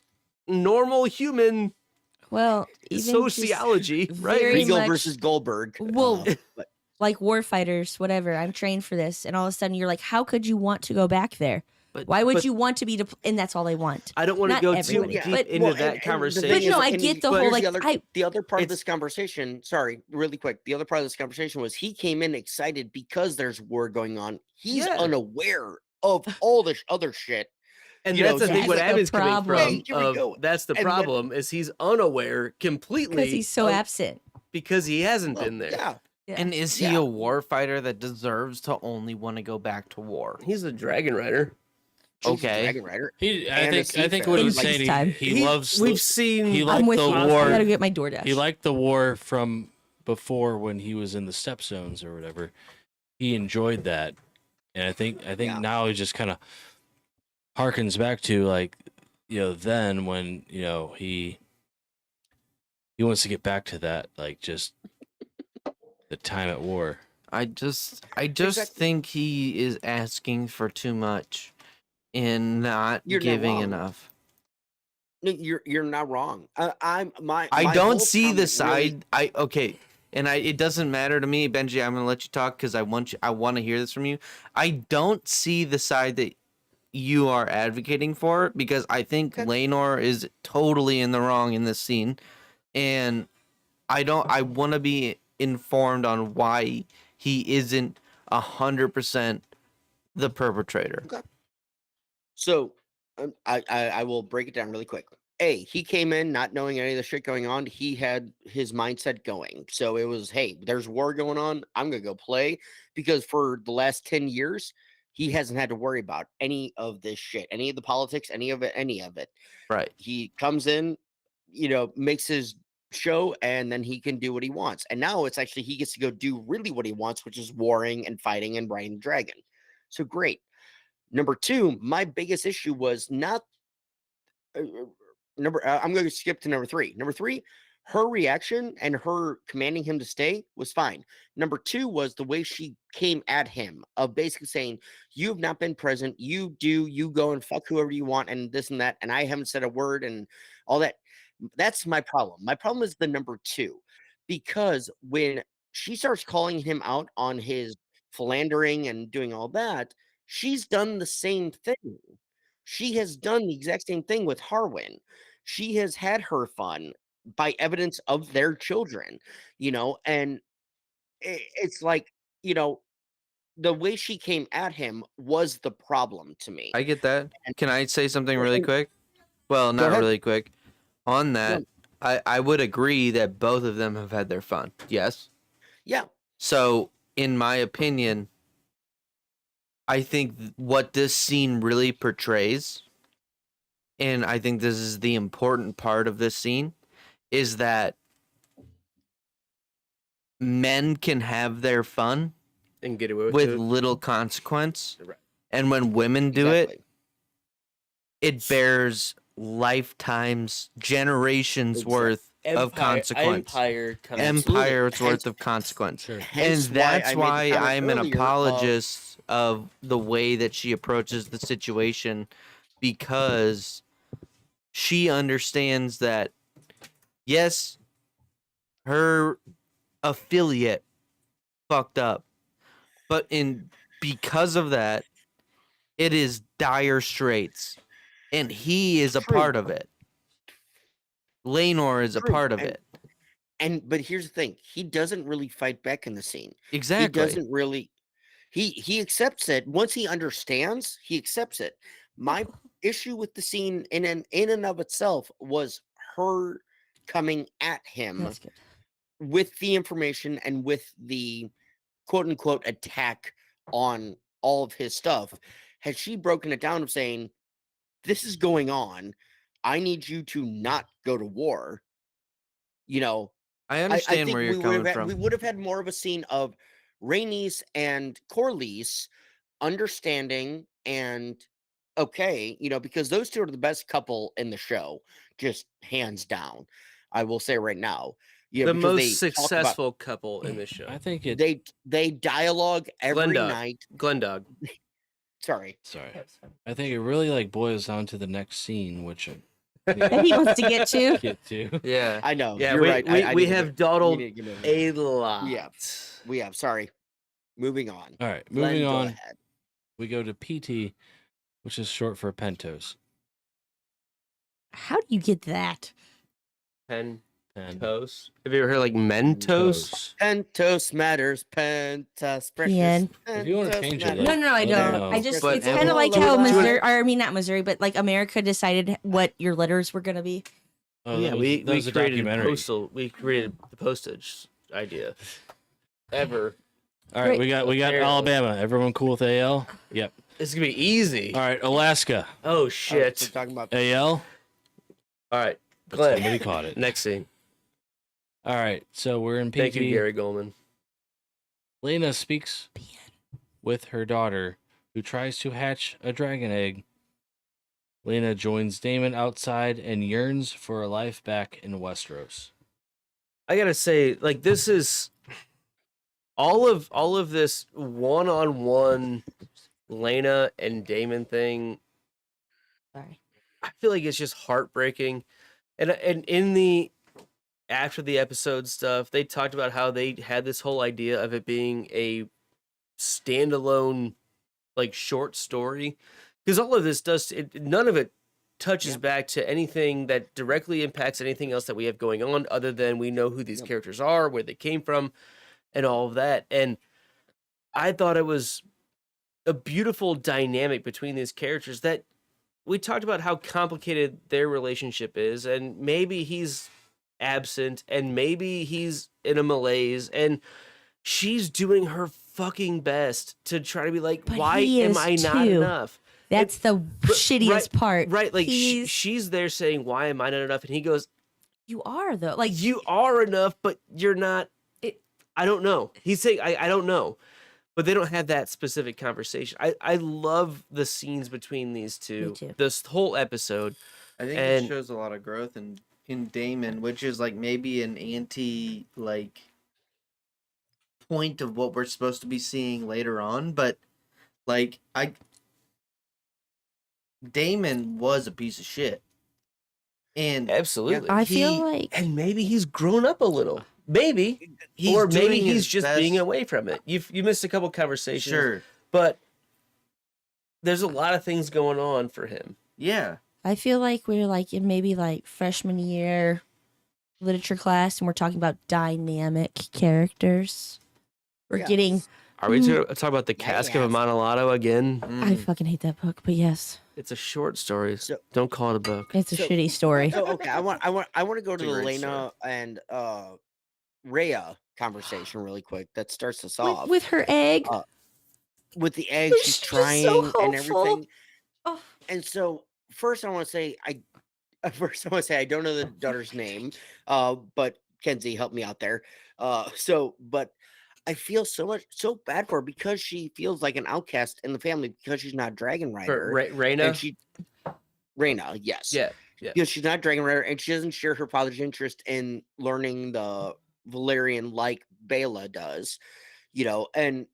normal human Well, even sociology, just right? very Regal much- versus Goldberg. Well, But like war fighters, whatever. I'm trained for this, and all of a sudden you're like, how could you want to go back there? But- Why would but you want to be? And that's all they want. I don't want to Not go too everybody, deep but- into Well, that and the conversation. thing But no, is, I and get the but whole, here's like, the other part of It's- this conversation. Sorry, really quick. The other part of this conversation was he came in excited because there's war going on. He's Yeah. unaware of all this other shit. And you that's know, I think that's what the Abby's coming problem. from. Hey, here we go. That's the And then- problem is he's unaware completely Because he's so of- absent. because he hasn't Well, been there. Yeah. Yeah. And is he Yeah. a war fighter that deserves to only want to go back to war? He's a dragon rider. She's a Okay. Dragon Rider. I And a think seafarer. what In he's peace saying, time. he loves. We've seen. he I'm liked with the you. I war. gotta get my DoorDash. He liked the war from before when he was in the step zones or whatever. He enjoyed that, and I think Yeah. now he just kind of harkens back to, like, then when he wants to get back to that, like, just the time at war. I just Exactly. think he is asking for too much and not You're not giving wrong. enough. No, you're not wrong. I my don't whole see the comment side. It doesn't matter to me, Benji. I'm gonna let you talk because I want to hear this from you. I don't see the side that you are advocating for because I think Okay. Laenor is totally in the wrong in this scene, and I want to be informed on why he isn't 100% the perpetrator. So I will break it down really quick. He came in not knowing any of the shit going on. He had his mindset going. So it was, hey, there's war going on. I'm going to go play because for the last 10 years, he hasn't had to worry about any of this shit, any of the politics, any of it. Right. He comes in, makes his show, and then he can do what he wants. And now it's actually he gets to go do really what he wants, which is warring and fighting and riding the dragon. So great. Number two, my biggest issue was not I'm going to skip to number three. Number three her reaction and her commanding him to stay was fine. Number two was the way she came at him of basically saying, you've not been present. You go and fuck whoever you want and this and that. And I haven't said a word and all that. That's my problem. My problem is the number two, because when she starts calling him out on his philandering and doing all that, she's done the same thing. She has done the exact same thing with Harwin. She has had her fun by evidence of their children, and it's like, the way she came at him was the problem to me. I get that. And- Can I say something really and- quick? Well, Go not ahead. really quick. On that, I would agree that both of them have had their fun. Yes. Yeah. So, in my opinion, I think what this scene really portrays, and I think this is the important part of this scene, is that men can have their fun And get away with it. little consequence. Right. And when women do it, Exactly. it bears lifetimes, generations worth of consequence. Empire's worth of consequence. Sure. Hence And that's I why made the comment I'm an earlier of- apologist of the way that she approaches the situation, because she understands that, yes, her affiliate fucked up, but because of that, it is dire straits, and he is a True. part of it. Laenor is a True, part of and- it. but here's the thing, he doesn't really fight back in the scene. Exactly. He doesn't really. He accepts it once he understands. He accepts it. My issue with the scene in and of itself was her coming at him That's good. with the information and with the quote unquote attack on all of his stuff. Has she broken it down of saying, this is going on, I need you to not go to war? I understand think where you're we coming would have from. we would have had more of a scene of Rhaenys and Corlys understanding and okay, because those two are the best couple in the show, just hands down. I will say right now, The because most they talk about- successful couple in the show. I think it. they dialogue every Glendog. night. Glendog. Sorry, Sorry. I think it really boils down to the next scene, which That he wants to get to. get to. Yeah. I know. Yeah, you're right. I we need to have get- dawdled you need to get over it. a lot. Yeah. We have. Sorry. Moving on. All right, Glenn, moving go on. ahead. We go to PT, which is short for Pentos. How do you get that? And Pentos. Have you ever heard like Mentos? Pentos matters. Pentos precious. Ian. If you wanna Pentos change it, matters. No, no, I Okay. don't. No. I just But it's kind of like Emma, how would you- Missouri, or I mean not Missouri, but like America decided what your letters were gonna be. oh, Yeah, that we was a created documentary. we created the postage idea. Ever. All right, Great. we got Apparently. Alabama. Everyone cool with AL? Yep. It's gonna be easy. All right, Alaska. Oh We're shit. talking about AL. All right. But Glenn. somebody caught it. Next scene. All right, so we're in PT. Thank you, Gary Goldman. Lena speaks with her daughter, who tries to hatch a dragon egg. Lena joins Damon outside and yearns for a life back in Westeros. I gotta say, like, this is all of this one-on-one Lena and Damon thing. Sorry. I feel like it's just heartbreaking. And in the after the episode stuff, they talked about how they had this whole idea of it being a standalone, like, short story, because all of this none of it touches back to anything that directly impacts anything else that we have going on, other than we know who these characters are, where they came from, and all of that. And I thought it was a beautiful dynamic between these characters that we talked about how complicated their relationship is, and maybe he's absent, and maybe he's in a malaise, and she's doing her fucking best to try to be like, But why he am is I not too. enough? That's the But- shittiest part. Right, like He's- she's there saying, why am I not enough? And he goes, you are though. Like you are enough, but you're not. I don't know. He's saying, I don't know. But they don't have that specific conversation. I love the scenes between these two. too. This whole episode. I think And- it shows a lot of growth in in Damon, which is like maybe an anti like point of what we're supposed to be seeing later on, but like Damon was a piece of shit. And Absolutely. I feel like And maybe he's grown up a little. Maybe. he's Or maybe doing he's his just best. being away from it. You missed a couple conversations. Sure. But there's a lot of things going on for him. Yeah. I feel like we're like in maybe like freshman year literature class, and we're talking about dynamic characters. We're Yeah. getting. Are we talking about the Cask of Yes. Amontillado again? I fucking hate that book, but yes, It's a short story. So- Don't call it a book. it's a So- shitty story. So okay, I want to go to It's a the great Lena and Rhea conversation really quick. That starts us off With her egg. with the egg. She's She's just trying so and hopeful. everything. Oh. And so first, I want to say I I don't know the daughter's name, but Kenzie, help me out there. But I feel so bad for her because she feels like an outcast in the family because she's not a dragon rider. For Reyna? And Reyna, yes. Yeah. Because she's not a dragon rider and she doesn't share her father's interest in learning the Valyrian like Bela does, and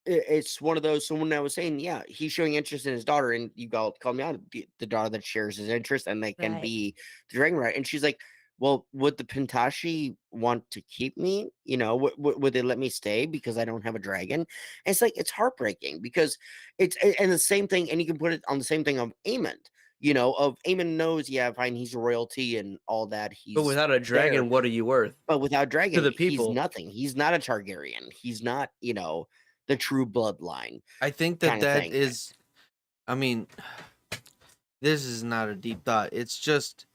it's one of those. Someone I was saying, yeah, he's showing interest in his daughter, and you call me out, the daughter that shares his interest, and they can Right. be the dragon rider. And she's like, well, would the Pentashi want to keep me? Would they let me stay because I don't have a dragon? And it's like, it's heartbreaking because and the same thing, and you can put it on the same thing of Aemond. Of Aemond knows, yeah, fine, he's royalty and all that. But without a dragon, there. what are you worth? But without dragon, the people. he's nothing. He's not a Targaryen. He's not, the true bloodline. I think that kinda thing. is, I mean, this is not a deep thought. It's just,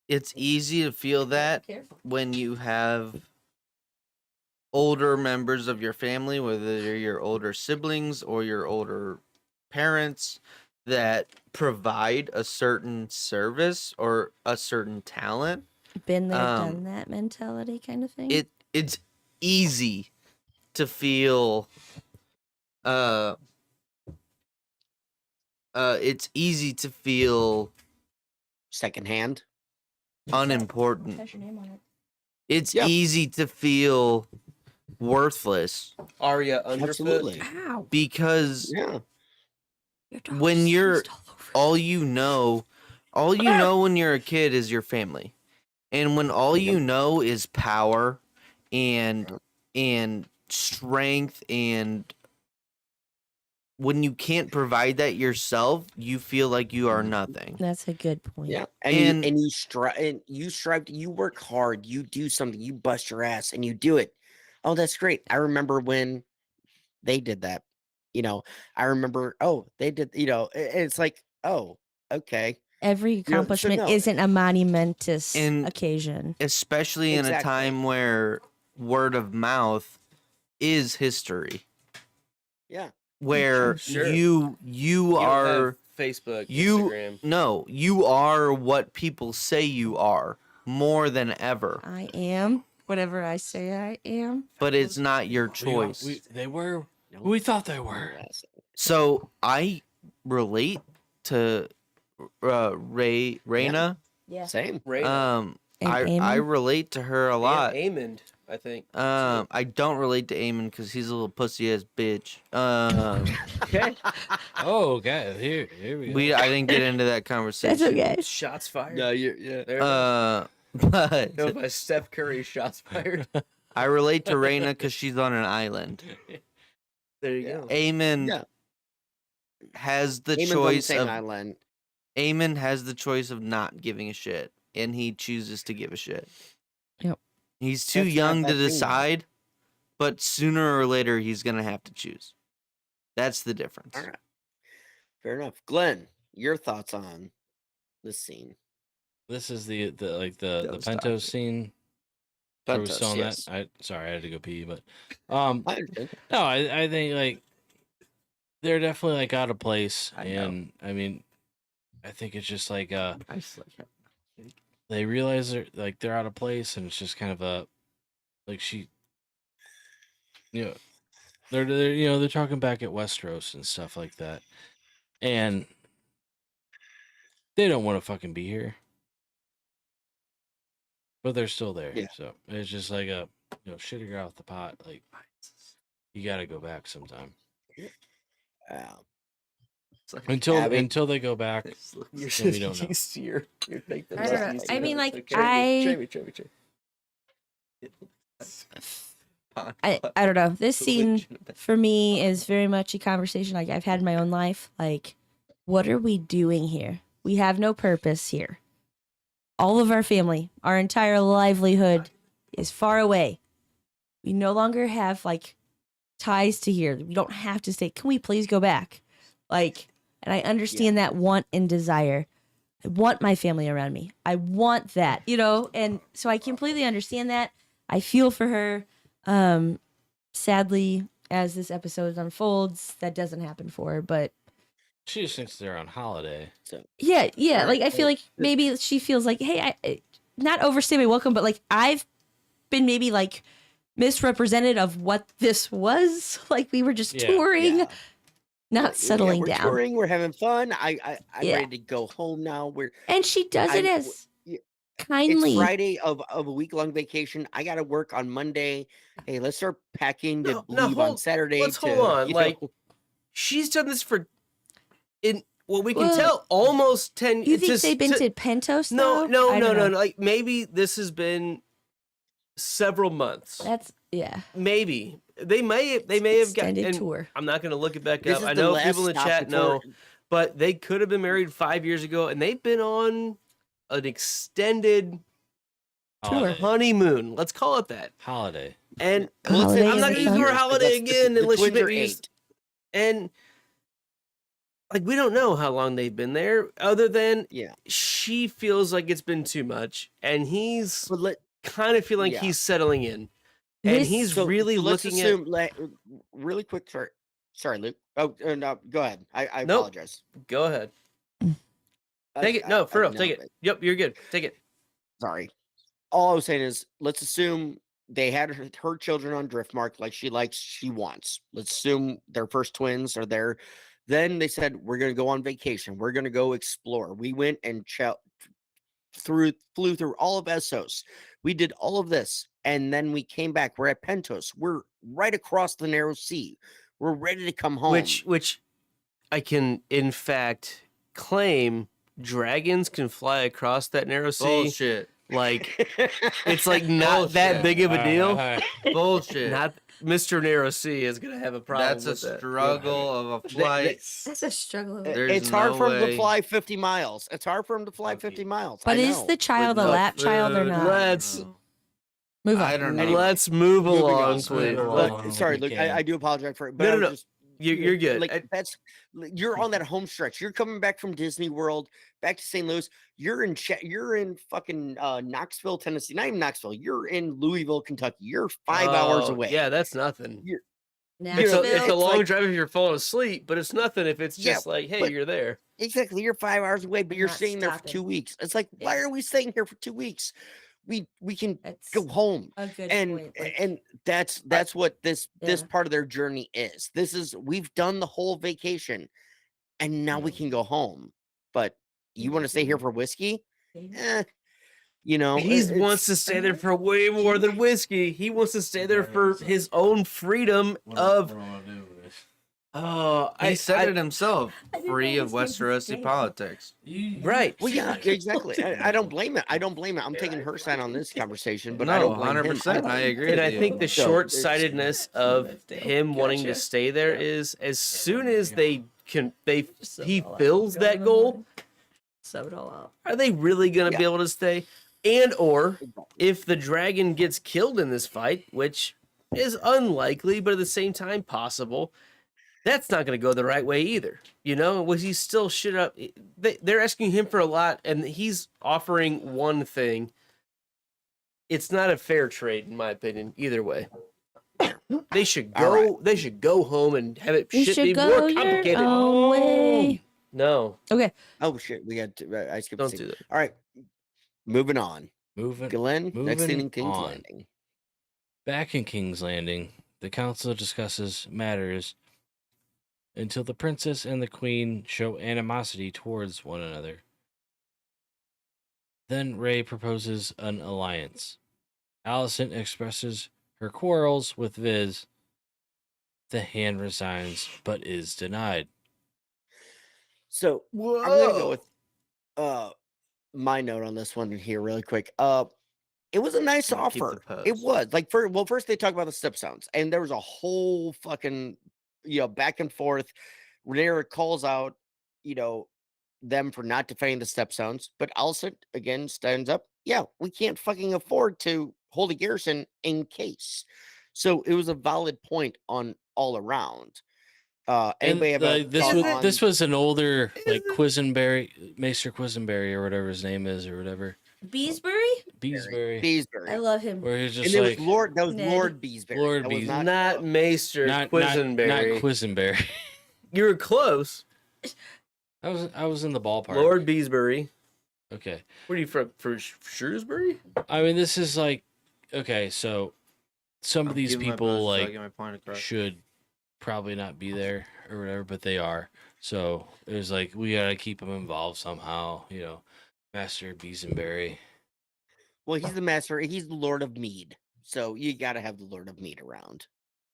it's easy to feel that when you have older members of your family, whether they're your older siblings or your older parents, that provide a certain service or a certain talent. Been there, done that mentality kind of thing. It's easy to feel it's easy to feel Secondhand. unimportant. Has your name on it. It's Yeah. easy to feel worthless Arya Underfoot. Absolutely. Ow. because Yeah. Your dog when you're sneezed all over. all you know when you're a kid is your family. And when all you know is power and strength, and when you can't provide that yourself, you feel like you are nothing. That's a good point. Yeah. And- And you strive, you work hard, you do something, you bust your ass and you do it. Oh, that's great. I remember when they did that. I remember, they did, it's like, oh, okay. Every so accomplishment no. isn't a monumentous And- occasion. Especially in a Exactly. time where word of mouth is history. Yeah. Where Sure. you You don't are have Facebook, you Instagram. no, you are what people say you are more than ever. I am whatever I say I am. But it's not your choice. We thought they were. So I relate to Reyna. Yeah. Same. Reyna. And I Aemon? relate to her a lot. Aemond, I think. I don't relate to Eamon because he's a little pussy ass bitch. Okay. Oh, okay. Here we go. I didn't get into that conversation. That's okay. Shots fired. yeah. There But no, by Steph Curry, shots fired. I relate to Reyna because she's on an island. There you go. Eamon Yeah. has the Aemon's on the choice same of island. Eamon has the choice of not giving a shit, and he chooses to give a shit. Yep. He's too That's not young that to thing, though. decide, but sooner or later he's gonna have to choose. That's the difference. All right. Fair enough. Glenn, your thoughts on this scene? This is the Devastating. Pentos scene. where we Pentos, saw yes. that. Sorry, I had to go pee, but I understand. no, I think like they're definitely like out of place, I know. and I mean, I think it's just like I just like they realize they're out of place, and it's just kind of a like they're talking back at Westeros and stuff like that, and they don't want to fucking be here. but they're still there. Yeah. So it's just like a shitting her off the pot. Like you got to go back sometime until they go back. You're then we don't know. used to your thing. I don't know. I mean, like, I don't know. This scene for me is very much a conversation like I've had in my own life. Like, what are we doing here? We have no purpose here. All of our family, our entire livelihood is far away. We no longer have like ties to here. We don't have to stay. Can we please go back? Like, and I understand that want and desire. I want my family around me. I want that, and so I completely understand that. I feel for her. Sadly, as this episode unfolds, that doesn't happen for her, but She just thinks they're on holiday. So yeah. Like, I feel like maybe she feels like, hey, I not overstay my welcome, but like I've been maybe like misrepresented of what this was. Like we were just touring, not settling we're down. Touring, we're having fun. I'm Yeah. ready to go home now. And she does it as kindly. It's Friday of a week-long vacation. I got to work on Monday. Hey, let's start packing to leave on Saturday. Let's hold on. Like, she's done this for, we can tell, almost 10 years. You think they've been to Pentos? No. Though? Like, maybe this has been several months. That's maybe they may have gotten extended tour. I'm not going to look it back This up. is I the know last people in the stop chat before- know, but they could have been married 5 years ago, and they've been on an extended honeymoon. Let's call it that. Holiday. And Holiday I'm not going to use the word holiday again unless you make me. And like we don't know how long they've been there, other than she feels like it's been too much, and he's kind of feeling like he's settling in, and he's really looking at. Really quick, sorry, Luke. Oh no, go ahead. I Nope. apologize. Go ahead. Take it. No, for real. Take it. Yep, you're good. Take it. Sorry. All I was saying is, let's assume they had her children on Driftmark like she wants. Let's assume their first twins are there. Then they said, we're going to go on vacation. We're going to go explore. We went and flew through all of Essos. We did all of this. And then we came back. We're at Pentos. We're right across the narrow sea. We're ready to come home. Which I can, in fact, claim dragons can fly across that narrow sea. Bullshit. Like, it's like not that big of a deal. Bullshit. Not Mr. Narrow Sea is gonna have a problem. That's with a struggle of a flight. That's a struggle. It's hard for him to fly 50 miles. It's hard for him to fly 50 miles. But is the child a lap child or not? Let's move on. I don't know. Let's move along, on. please. Sorry, Luke. I do apologize for it. But No. You're good. Like you're on that home stretch. You're coming back from Disney World, back to St. Louis. You're in fucking Knoxville, Tennessee. Not even Knoxville. You're in Louisville, Kentucky. You're 5 hours away. Yeah, that's nothing. Nashville. It's a long like- drive if you're falling asleep, but it's nothing if it's just like, hey, but- you're there. Exactly. You're 5 hours away, but you're Not staying there for stopping. 2 weeks. It's like, why are we staying here for 2 weeks? We can That's go home. a good and point. Like, and that's what this Yeah. part of their journey is. We've done the whole vacation, and now we can go home. But you want to stay here for whiskey? He wants to stay there for way more than whiskey. He wants to stay there for his own freedom of. Oh, He said it himself. I didn't Free know of he was gonna Westerosi stay. politics. Right. Well, yeah, exactly. I don't blame it. I'm taking her side on this conversation, but I No, don't blame him 100%. I either. agree. And I with you. think the So, short sightedness of him wanting to stay there is as soon as he fills that goal, Sub it all out. are they really going to be able to stay? And or if the dragon gets killed in this fight, which is unlikely, but at the same time possible, that's not going to go the right way either. Was he still shit up? They're asking him for a lot, and he's offering one thing. It's not a fair trade, in my opinion, either way. They should go. All They should go home and have it You shit should be go more your complicated. own way. No, Okay. Oh shit, we had to. I skipped. don't the scene. do that. All right, moving on. Glenn, next moving thing in King's on. Landing. Back in King's Landing, the council discusses matters until the princess and the queen show animosity towards one another. Then Ray proposes an alliance. Alicent expresses her quarrels with Viz. The hand resigns, but is denied. So I'm gonna go with my note on this one here really quick. It was a nice I'm gonna keep the offer. It post. was like first they talk about the step sounds, and there was a whole fucking back and forth. Rhaenyra calls out, them for not defending the step sounds, but Alicent again stands up. Yeah, we can't fucking afford to hold a garrison in case. So it was a valid point on all around. Anybody have a thought on- this was an older like Quisenberry, Maester Quisenberry or whatever his name is or whatever. Beesbury? Beesbury. Beesbury? I love him. Where he's And just it like was Lord. That was Ned. Lord Beesbury. Lord That was Bees- Not Maester not Quisenberry. Quisenberry. You were close. I was in the ballpark. Lord Beesbury. Okay. Where are you from? For Shrewsbury? I mean, this is like, okay, so some of these Give my people post so I like get my point across. should probably not be there or whatever, but they are. So it was like we gotta keep them involved somehow. Master Beesenberry. Well, he's the master. He's the Lord of Mead. So you got to have the Lord of Mead around.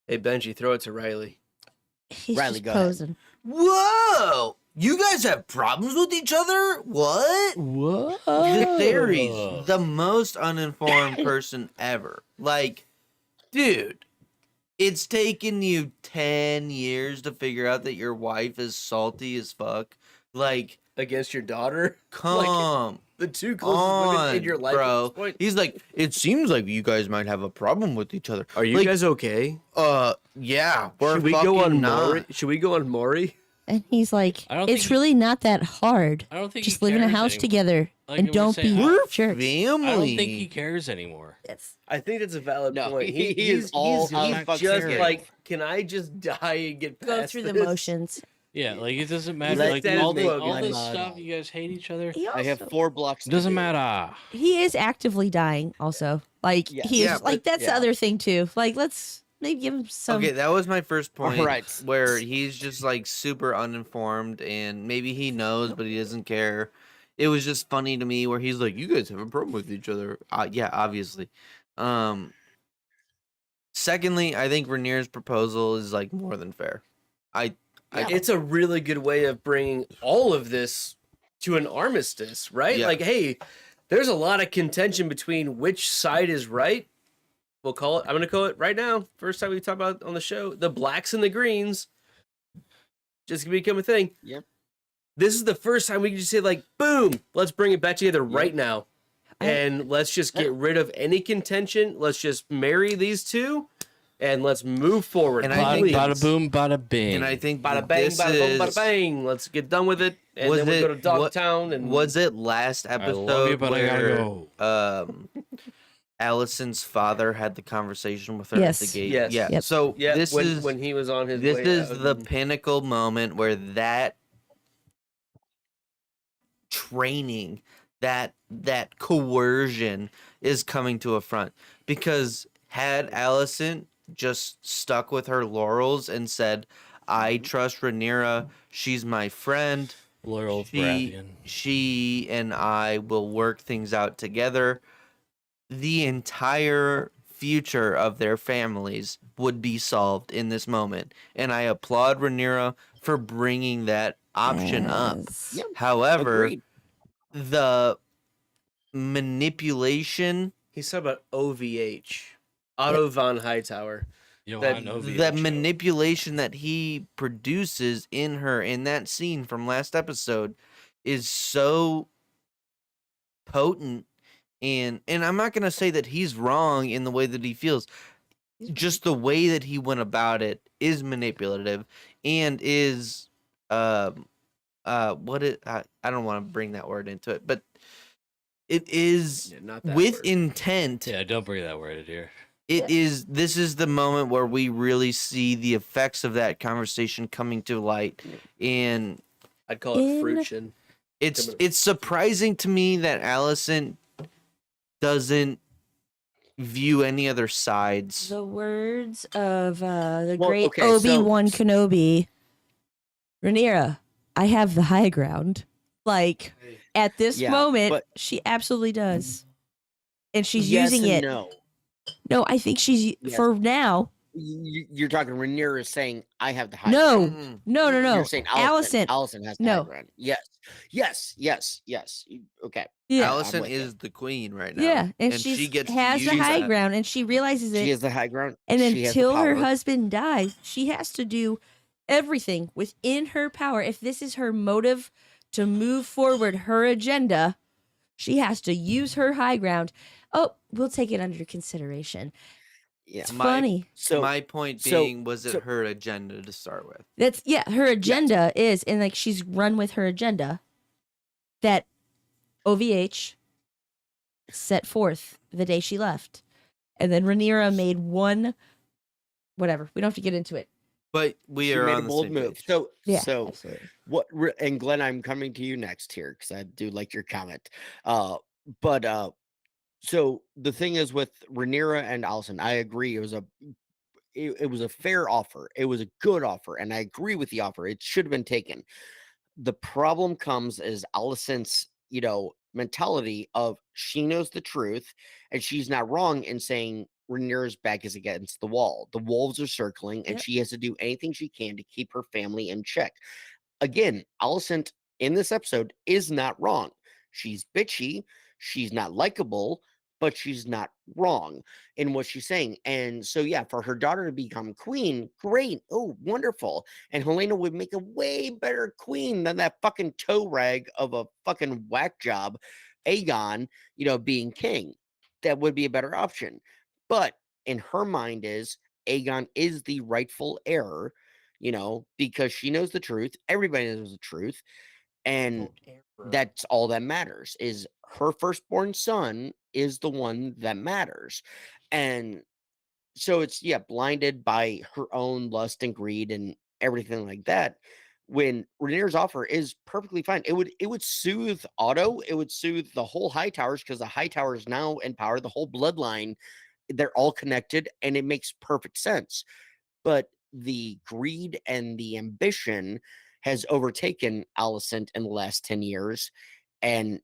Hey, Benji, throw it to Riley. He's Riley, just go ahead. posing. Whoa! You guys have problems with each other? What? What? Viserys, the most uninformed person ever. Like, dude, it's taken you 10 years to figure out that your wife is salty as fuck. Like, Against your daughter? come The two closest women in on, your life bro. at this point. He's like, it seems like you guys might have a problem with each other. Are you Like, guys okay? Yeah, we're Should we go on fucking not. Maury? Should we go on Maury? And he's like, I don't it's think- really not that hard. I don't think Just he live in a cares house anymore. together Like and we were don't saying, be We're jerks. family. I don't think he cares anymore. Yes. I think that's a valid No, point. he is all he's out fucking just scared. like, can I just die and get Go past through the this? motions. Yeah, like it doesn't matter. Let Like Dennis all make all my this mind stuff, up. you guys hate each other. He I have also- 4 blocks. Doesn't to do. matter. He is actively dying. Also, like Yeah. he is Yeah, like but- that's the yeah. other thing too. Like let's maybe give him some. Okay, that was my first point. Alright. Where he's just like super uninformed and maybe he knows, but he doesn't care. It was just funny to me where he's like, "You guys have a problem with each other." Yeah, obviously. Secondly, I think Rhaenyra's proposal is like more than fair. It's a really good way of bringing all of this to an armistice, right? Yeah. Like, hey, there's a lot of contention between which side is right. We'll call it, I'm going to call it right now. First time we talk about it on the show, the blacks and the greens. Just going to become a thing. Yep. This is the first time we can just say, like, boom, let's bring it back together right now. And let's just get rid of any contention. Let's just marry these two and let's move forward. And I think- please. Bada boom, bada bing. And I think Bada that bang, this bada boom, is, bada bang. Let's get done with it. And Was then we it- go to what- Dogtown. And was it last I episode love you, but I where gotta go. Allison's father had the conversation with her Yes. at the gate? Yes. Yeah. Yep. So Yeah, this when, is when he was on his this way is out the and- pinnacle moment where that training, that coercion is coming to a front. Because had Alicent just stuck with her laurels and said, "I trust Rhaenyra, she's my friend, Loyal she Baratheon. she and I will work things out together," the entire future of their families would be solved in this moment. And I applaud Rhaenyra for bringing that option up. Yes. Yep. However, Agreed. the manipulation, He's talking about OVH. Otto von Hightower. Johan the Oviedo. manipulation that he produces in her in that scene from last episode is so potent. And I'm not going to say that he's wrong in the way that he feels. Just the way that he went about it is manipulative and is I don't want to bring that word into it, but it is Yeah, not that with word. intent. Yeah, don't bring that word in here. This is the moment where we really see the effects of that conversation coming to light. And I'd call it In- fruition. it's surprising to me that Alicent doesn't view any other sides. The words of the Well, great okay, so- Obi-Wan Kenobi, Rhaenyra, I have the high ground. Like, At this Yeah, moment, but- she absolutely does. And she's yes using and it. No. No, I think she's, Yes. for now. You're talking Rhaenyra is saying, I have the high No, ground. no. You're saying Allison has the No. high ground. Yes. Okay. Yeah. Allison with you. is the queen right now. Yeah, and she she gets to has the use high that. ground, and she realizes it. She has the high ground. And She has the until her power. husband dies, she has to do everything within her power. If this is her motive to move forward her agenda, she has to use her high ground. Oh, we'll take it under consideration. Yeah. It's My- funny. So My point so- being, was it so- her agenda to start with? That's her agenda is, and like she's run with her agenda that OVH set forth the day she left. And then Rhaenyra made one, whatever. We don't have to get into it. But we she are made on a the bold same move. page. So Yeah, absolutely. and Glenn, I'm coming to you next here because I do like your comment. So the thing is with Rhaenyra and Allison, I agree. It was a fair offer. It was a good offer, and I agree with the offer. It should have been taken. The problem comes is Allison's, mentality of she knows the truth, and she's not wrong in saying Rhaenyra's back is against the wall. The wolves are circling, and Yep. she has to do anything she can to keep her family in check. Again, Allison in this episode is not wrong. She's bitchy. She's not likable, but she's not wrong in what she's saying. And so, yeah, for her daughter to become queen, great. Oh, wonderful. And Helena would make a way better queen than that fucking toe rag of a fucking whack job, Aegon, being king. That would be a better option. But in her mind is Aegon is the rightful heir, because she knows the truth. Everybody knows the truth. And that's all that matters is her firstborn son is the one that matters. And so it's, blinded by her own lust and greed and everything like that. When Rhaenyra's offer is perfectly fine, it would soothe Otto. It would soothe the whole Hightowers because the Hightowers now in power, the whole bloodline, they're all connected, and it makes perfect sense. But the greed and the ambition has overtaken Alicent in the last 10 years, and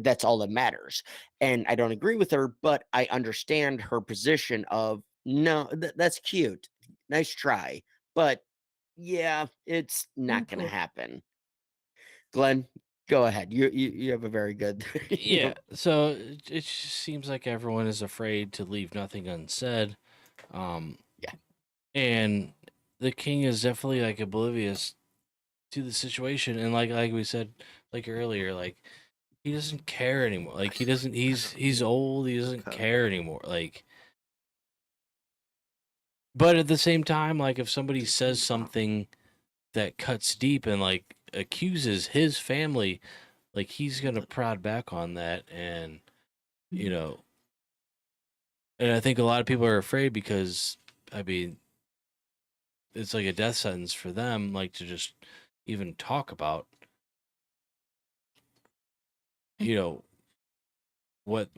that's all that matters. And I don't agree with her, but I understand her position of, no, that's cute. Nice try. But yeah, it's not going to happen. Glenn, go ahead. You have a very good... Yeah. So it just seems like everyone is afraid to leave nothing unsaid. Yeah. And the king is definitely like oblivious to the situation, and like we said earlier, like he doesn't care anymore. Like he's old. He doesn't care anymore. Like, but at the same time, like if somebody says something that cuts deep and like accuses his family, like he's gonna prod back on that, and and I think a lot of people are afraid because it's like a death sentence for them, like to just even talk about, what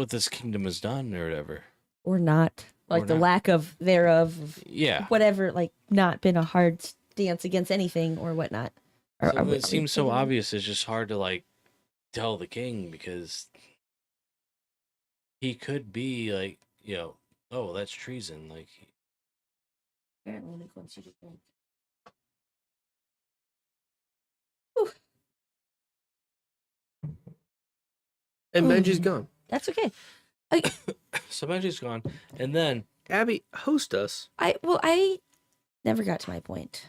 this kingdom has done or whatever. Or not. Like Or the not. lack of thereof. Yeah. Whatever, like not been a hard stance against anything or whatnot. Or, So it seems so obvious. It's just hard to like tell the king because he could be like, oh, that's treason. Like, Apparently, And Benji's gone. that's okay. so Benji's gone, and then Abby, host us. I never got to my point.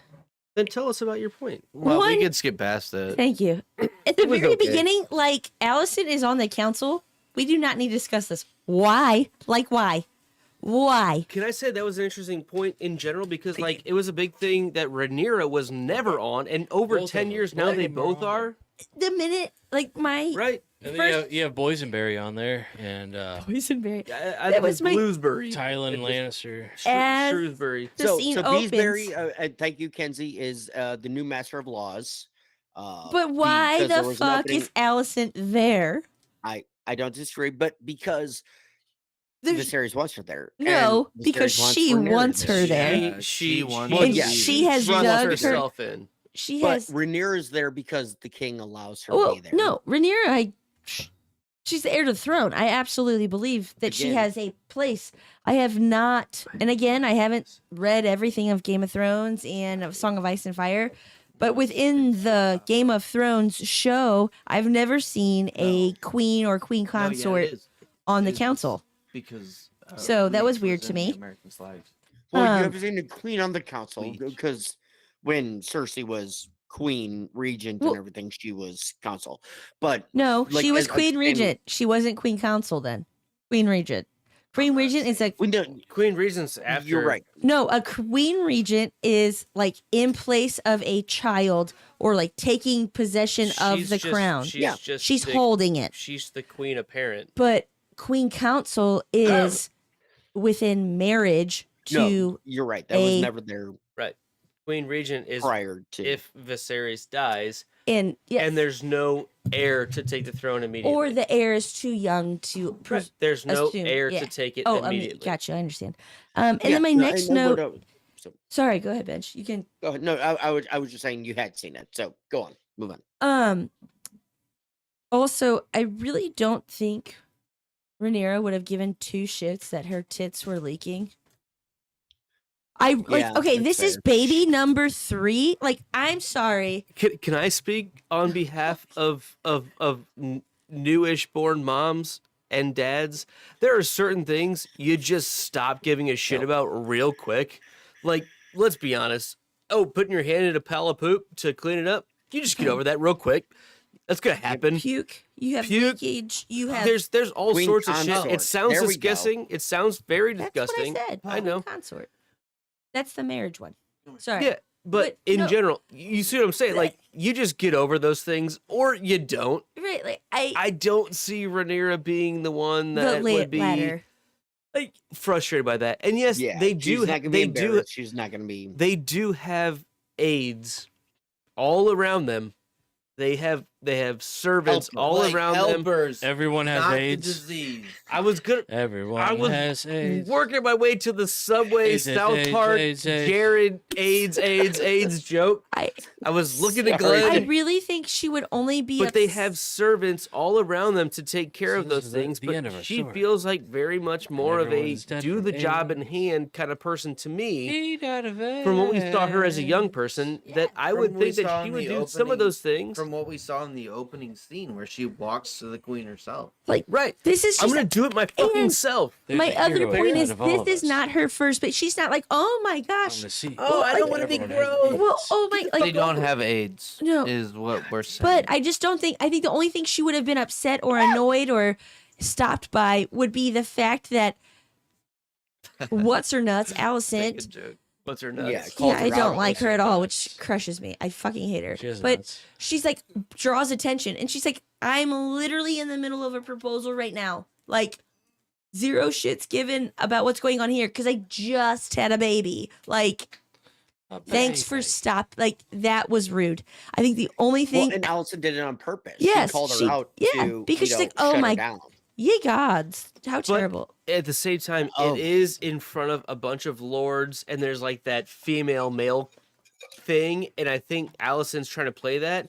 Then tell us about your point. Well, One- we could skip past it. Thank you. At the was very okay. beginning, like Allison is on the council. We do not need to discuss this. Why? Like why? Why? Can I say that was an interesting point in general because like it was a big thing that Rhaenyra was never on, and over Both of 10 them. years Both now of they them are both on are. The minute, like my Right. and First- then you have Boysenberry on there, and boysenberry. I think was it my- was Bluesbury. Tylen Lannister. As Shrewsbury. the scene opens. Beesbury, thank you, Kenzie, is the new Master of Laws. But why because there the was an fuck opening- is Allison there? I don't disagree, but because the There's series wants her there. no, and because Viserys she Rhaenyra wants her there. She wants Well, And yeah, she has she wants dug her. herself in. she But has. Rhaenyra's there because the king allows her to Well, be there. no, Rhaenyra, she's the heir to the throne. I absolutely believe that she Again. has a place. I have not, and again, I haven't read everything of Game of Thrones and of Song of Ice and Fire, but within the Game of Thrones show, I've never seen a queen or queen consort on the council. Because So that was weird to me. American slaves. Well, you Um, haven't seen a queen on the council Queen. because when Cersei was queen regent Well- and everything, she was council. But No, like, she was as- queen and regent. She wasn't queen council then. Queen regent. Queen regent is a We don't. Queen Regent's after. You're right. no. A queen regent is like in place of a child or like taking possession of She's the just- crown. She's Yeah. just She's the, holding it. She's the queen apparent. But queen council is within marriage to No, you're right. That was a- never there Right. Queen Regent is prior to. if Viserys dies and yes, and there's no heir to take the throne immediately. or the heir is too young to. Right. There's no assume- heir yeah. to take it Oh, immediately. gotcha. I understand. And Yeah, then my no, next and then note. what- so, Sorry, go ahead, Bench. You can. go ahead. No, I was just saying you had seen it. So go on, move on. Also, I really don't think Rhaenyra would have given two shits that her tits were leaking. Yeah, okay, that's this is fair. baby number 3. Like, I'm sorry. Can I speak on behalf of newish born moms and dads? There are certain things you just stop giving a shit about real quick. Like, let's be honest. Oh, putting your hand in a pile of poop to clean it up, you just get over that real quick. That's gonna happen. Puke. You have Puke. leakage. You have. There's all Queen sorts of shit. consort. It sounds There we go. disgusting. It sounds very That's disgusting. what I said. I know. Consort. That's the marriage one. Sorry. Yeah, but But in no. general, you see what I'm saying? Like, you just get over those things, or you don't. Right. Like I don't see Rhaenyra being the one the that would be latter. like frustrated by that. And yes, Yeah, they she's do. not gonna be They do. embarrassed. She's not going to be. They do have aides all around them. They have servants Helpers. all Like around them. helpers, Everyone has not the AIDS. disease. I was good. Everyone I was has AIDS. working my way to the Subway AIDS, South AIDS, Park AIDS, AIDS. Jared AIDS joke. I was looking at Sorry. Glenn. I really think she would only be. But they ups- have servants all around them to take care So of this those is things. the end of But our she story. feels like very much more of a Everyone's dead do from the job in AIDS. hand kind of person to me. Eat out of From what we saw her as a young AIDS. person, that I From would what we think saw that she in would the do some of opening- those things. From what we saw in the opening scene where she walks to the queen herself. Right. This is I'm just gonna do it my fucking and- self. There's my a other hero point inside is of all this of is us. not her first, but she's not like, oh my I'm gosh. gonna see. Oh, I don't want to be Everyone has gross. AIDS. Well, oh my, They like, don't have AIDS. No. Is what we're saying. but I just don't think. I think the only thing she would have been upset or annoyed or stopped by would be the fact that what's her nuts, Allison. Make a joke. What's her nuts? Yeah, Yeah, called I her out don't on like this. her at all, which crushes me. I fucking hate her. She has But nuts. she's like draws attention, and she's like, I'm literally in the middle of a proposal right now. Like, zero shits given about what's going on here because I just had a baby. Like, thanks for stop. Like, that was rude. I think the only Well, thing, and Allison did it on purpose. Yes, she called her she- out. yeah, to, because she's you know, like, oh shut her my- down. ye gods, how terrible. At the same time, Oh. it is in front of a bunch of lords, and there's like that female male thing, and I think Allison's trying to play that.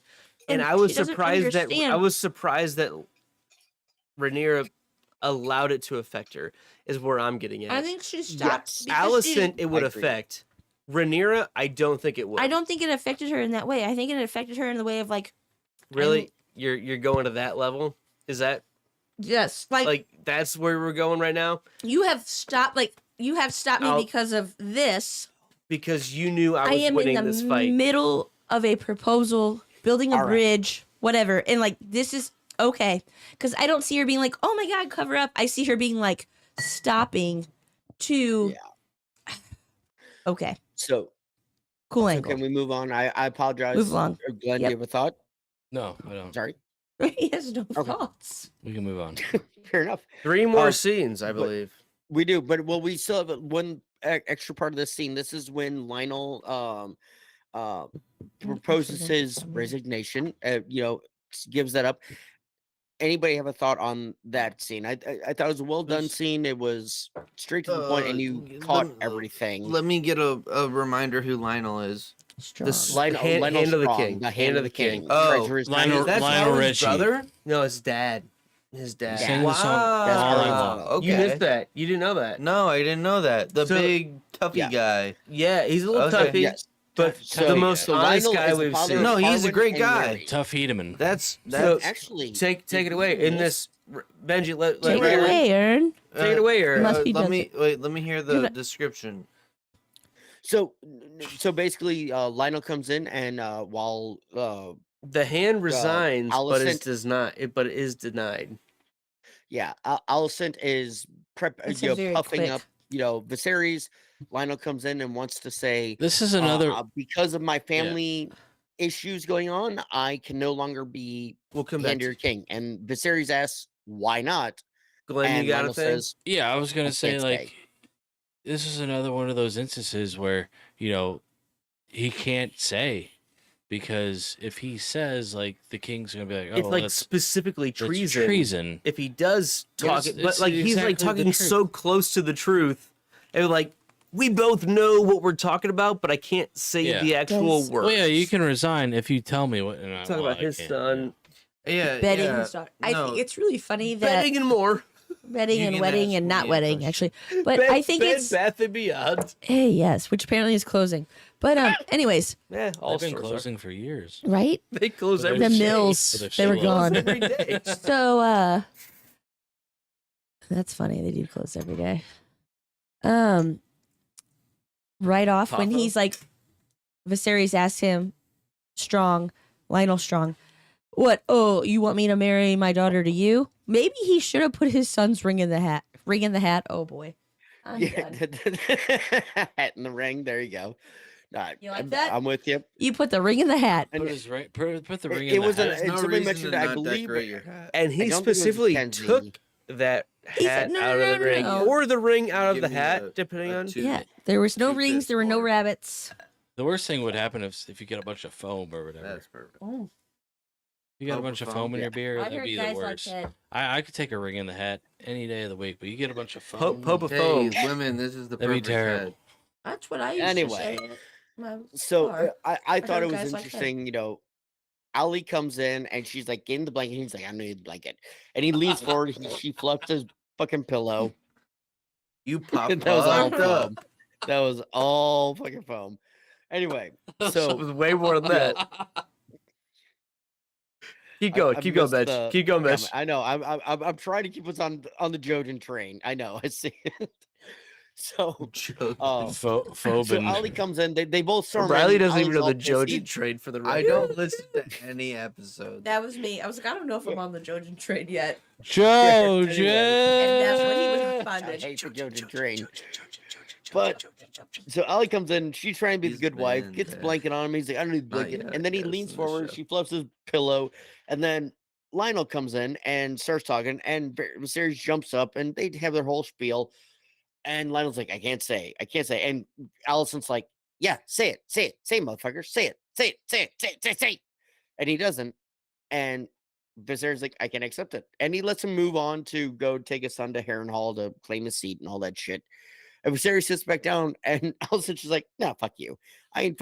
And And I was she doesn't surprised understand. that Rhaenyra allowed it to affect her. Is where I'm getting at. I think she stopped. Yes. because she Allison, didn't- it would I agree. affect. Rhaenyra, I don't think it would. I don't think it affected her in that way. I think it affected her in the way of like, really. You're going to that level. Is that yes, like that's where we're going right now? you have stopped. Like, you have stopped me I'll- because of this. Because you knew I I was am in winning the this fight. middle of a proposal, building a All right. bridge, whatever, and like this is okay because I don't see her being like, "Oh my god, cover up." I see her being like stopping to. Okay, So cool so angle. can we move on? I apologize. Move along. Glenn, do Yep. you have a thought? No, I don't. Sorry. he has no Okay. thoughts. We can move on. Fair enough. 3 more Oh, scenes, I but- believe. We do, but well, we still have one extra part of this scene. This is when Lionel proposes his resignation. You know, gives that up. Anybody have a thought on that scene? I thought it was a well done This- scene. It was straight to the point, and you Let caught me- everything. Let me get a reminder who Lionel is. Strong. Hand of the Strong, king. the hand of the king. Oh, Treacherous Lionel- knight. That's Lionel how his Richie. brother? No, his dad. His dad. He sang the song That's all very night long. long. Okay. You missed that. You didn't know that. No, I didn't know that. The So- big toughy Yeah. guy. Yeah, he's a little Okay. toughy, Yes. but So- the most so honest Lionel guy is the we've father seen. No, of he's a Harwin great and guy. Mary. Tough Hedeman. That's So- Actually, Take it away. In this, Benji, let Take Aaron- it away, Aaron. Take it away, Aaron. Must be let me desert. wait. Let me hear the Give it- description. So basically, Lionel comes in and while The hand resigns, but Alicent- but it is denied. Alicent is It's a very puffing quick- up Viserys. Lionel comes in and wants to say, This is another. because of my family issues going on, I can no longer be We'll come back. hand To your king. And Viserys asks, why not? Glenn, And you got Lionel a thing? says, Yeah, I was gonna I say can't like stay. this is another one of those instances where he can't say because if he says like the king's gonna be like, oh, It's like that's specifically that's treason. treason. If he does talk It's- it, but it's like he's like exactly the talking truth. so close to the truth, and like we both know what we're talking about, but I can't say Yeah. the actual Does- words. Well, yeah, you can resign if you tell me what. And I, talk well, about I his can't, son, Yeah, Betting yeah. his daughter. I no. think it's really funny that betting and more. betting You and can wedding ask and not me a wedding, question. actually. But I think Bed it's Bath and Beyond. hey, yes, which apparently is closing. But anyways, Yeah, all They've been stores are. closing for years. right? They close But every The they're day. mills, they're they were still gone. Every day. So that's funny. They do close every day. Right off when Papa? he's like, Viserys asks him, Lionel Strong, what? Oh, you want me to marry my daughter to you? Maybe he should have put his son's ring in the hat. Ring in the hat. Oh boy. I'm done. Hat in the ring. There you go. You like that? I'm with you. You put the ring in the hat. And Put the ring it in was the a- hat. There's no somebody reason mentioned to I not believe decorate it- your hat. And I he don't think it was specifically Kenzie. took that He said, hat "No, out no, of the no, ring, no." or the ring out of Give the me hat, a- depending a on. two. Yeah, there was no Two rings. fifths There were no more. rabbits. The worst thing would happen if you get a bunch of foam or whatever. That's perfect. Oh, You got a Foam bunch of foam, foam in yeah. your beer, I that'd heard be the guys like worst. that. I could take a ring in the hat any day of the week, but you get a bunch of Pope foam. of Hey, foam. women, this is the That'd be perfect terrible. head. That's what I used Anyway, to say. My So car. I thought heard it was guys like that. interesting, Ali comes in and she's like, get in the blanket. He's like, I need the blanket. And he leans forward. She fluffs his fucking pillow. You pop That was all fucked up. foam. That was all fucking foam. Anyway, It so was way more than that. Keep going, I keep going, missed Mitch. the Keep going, Mitch. comment. I know. I'm trying to keep us on the Jojen train. I know. I see it. So, Joke. so Phobin. Ali comes in. They both storm Riley in. doesn't even Ali's know all the pissy. Jojen trade for the I record. don't listen to any episode. That was me. I was like, I don't know if I'm on the Jojen train yet. Jojen! And that's what he was I responded. hate the Jojen train. But so Ali comes in, she's trying to be the He's good wife, been gets the there. blanket on him. He's like, I don't need the Not blanket. yet, And then he yes, leans in the forward, show. she fluffs his pillow, and then Lionel comes in and starts talking, and Viserys jumps up and they have their whole spiel. And Lionel's like, I can't say. And Allison's like, yeah, say it, motherfucker, say it. And he doesn't. And Viserys like, I can't accept it. And he lets him move on to go take his son to Harrenhal to claim his seat and all that shit. And Viserys sits back down, and Allison's just like, no, fuck you. I ain't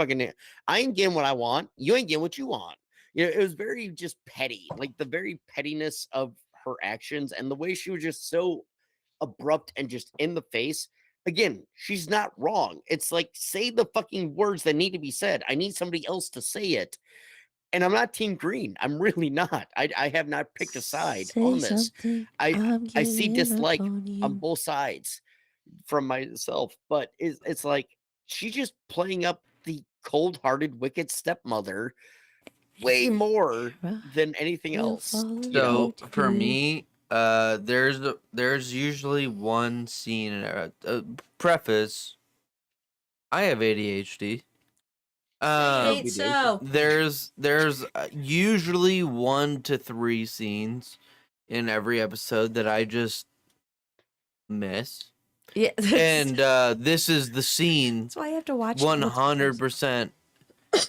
getting what I want. You ain't getting what you want. It was very just petty, like the very pettiness of her actions and the way she was just so abrupt and just in the face. Again, she's not wrong. It's like, say the fucking words that need to be said. I need somebody else to say it. And I'm not Team Green. I'm really not. I have not picked a side on this. I see dislike on both sides from myself, but it's like she's just playing up the cold-hearted, wicked stepmother way more than anything else. So for me, there's usually one scene in preface. I have ADHD. So There's usually 1 to 3 scenes in every episode that I just miss, yeah, and this is the scene. that's why I have to watch it multiple times. 100%.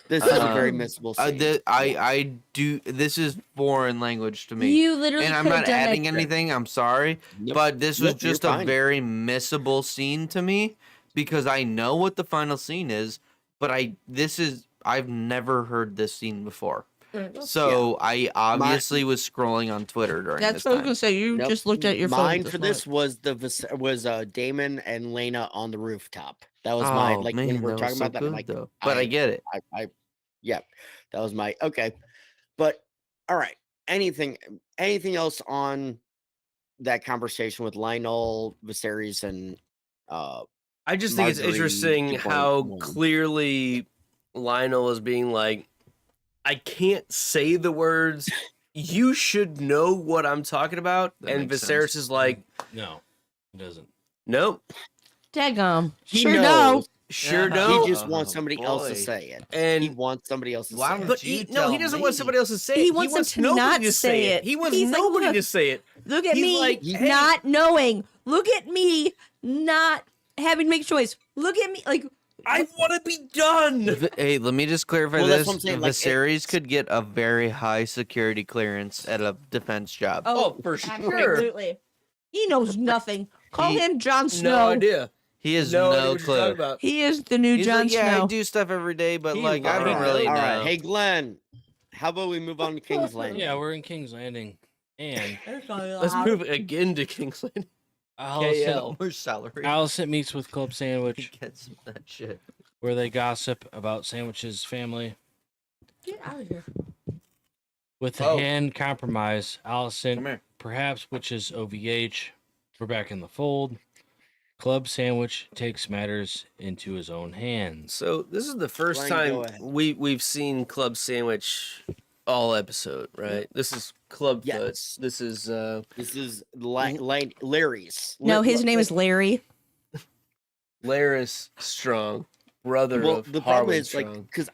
This is a very Um, missable scene. I do. This is foreign language to me. You literally And I'm could have not done adding that. anything. I'm sorry, Yep. but this was Nope, you're just a fine. very missable scene to me because I know what the final scene is. But this is I've never heard this scene before. So I obviously was scrolling on Twitter during That's this what I was time. gonna say. You Nope. just looked at your phone. Mine for this was Damon and Lena on the rooftop. That was mine. Oh Like man, when we're that talking was so about that, I'm good like, though. But I get it. Yeah, that was my okay. But all right, anything else on that conversation with Lionel, Viserys, and I just think it's Marjorie interesting how 2.1. clearly Lionel is being like, I can't say the words. You should know what I'm talking about. That And makes Viserys sense. is like, No, it doesn't. nope, Daggum. He Sure knows. sure Yeah. don't. He just wants somebody else to boy. say it. And- he wants somebody else to Why say don't it. But you he tell doesn't want me? somebody else to say it. He wants them to nobody not to say it. He wants He's like, nobody look, to say it. Look at He's me like, hey. not knowing. Look at me not having to make a choice. Look at me like I want to be done. Hey, let me just clarify Well, that's this. what I'm saying, like, Viserys could get a very high security clearance at a defense job. Oh, for sure. absolutely. He knows nothing. Call He- him Jon No Snow. idea. He has No, idea no what you're talking clue. about. He is the new He's Jon like, yeah, Snow. I do stuff every day, but He like I lied. don't really All know. right, hey Glenn, how about we move on to King's Landing? Yeah, we're in King's Landing, and Let's move again to King's Landing. Allison, KL. More salary. Allison meets with Club He Sandwich, gets some of that shit. where they gossip about Sandwich's family. Get out of here. With the Oh. hand compromise, Come Allison here. perhaps witches OVH. We're back in the fold. Club Sandwich takes matters into his own hands. So this is the first Glenn, go time ahead. we've seen Club Sandwich all episode, right? This is Club Foot. Yes. This is This is Larry's. No, his name is Larry. Laris Strong, brother Well, of the problem Harwin is like Strong. because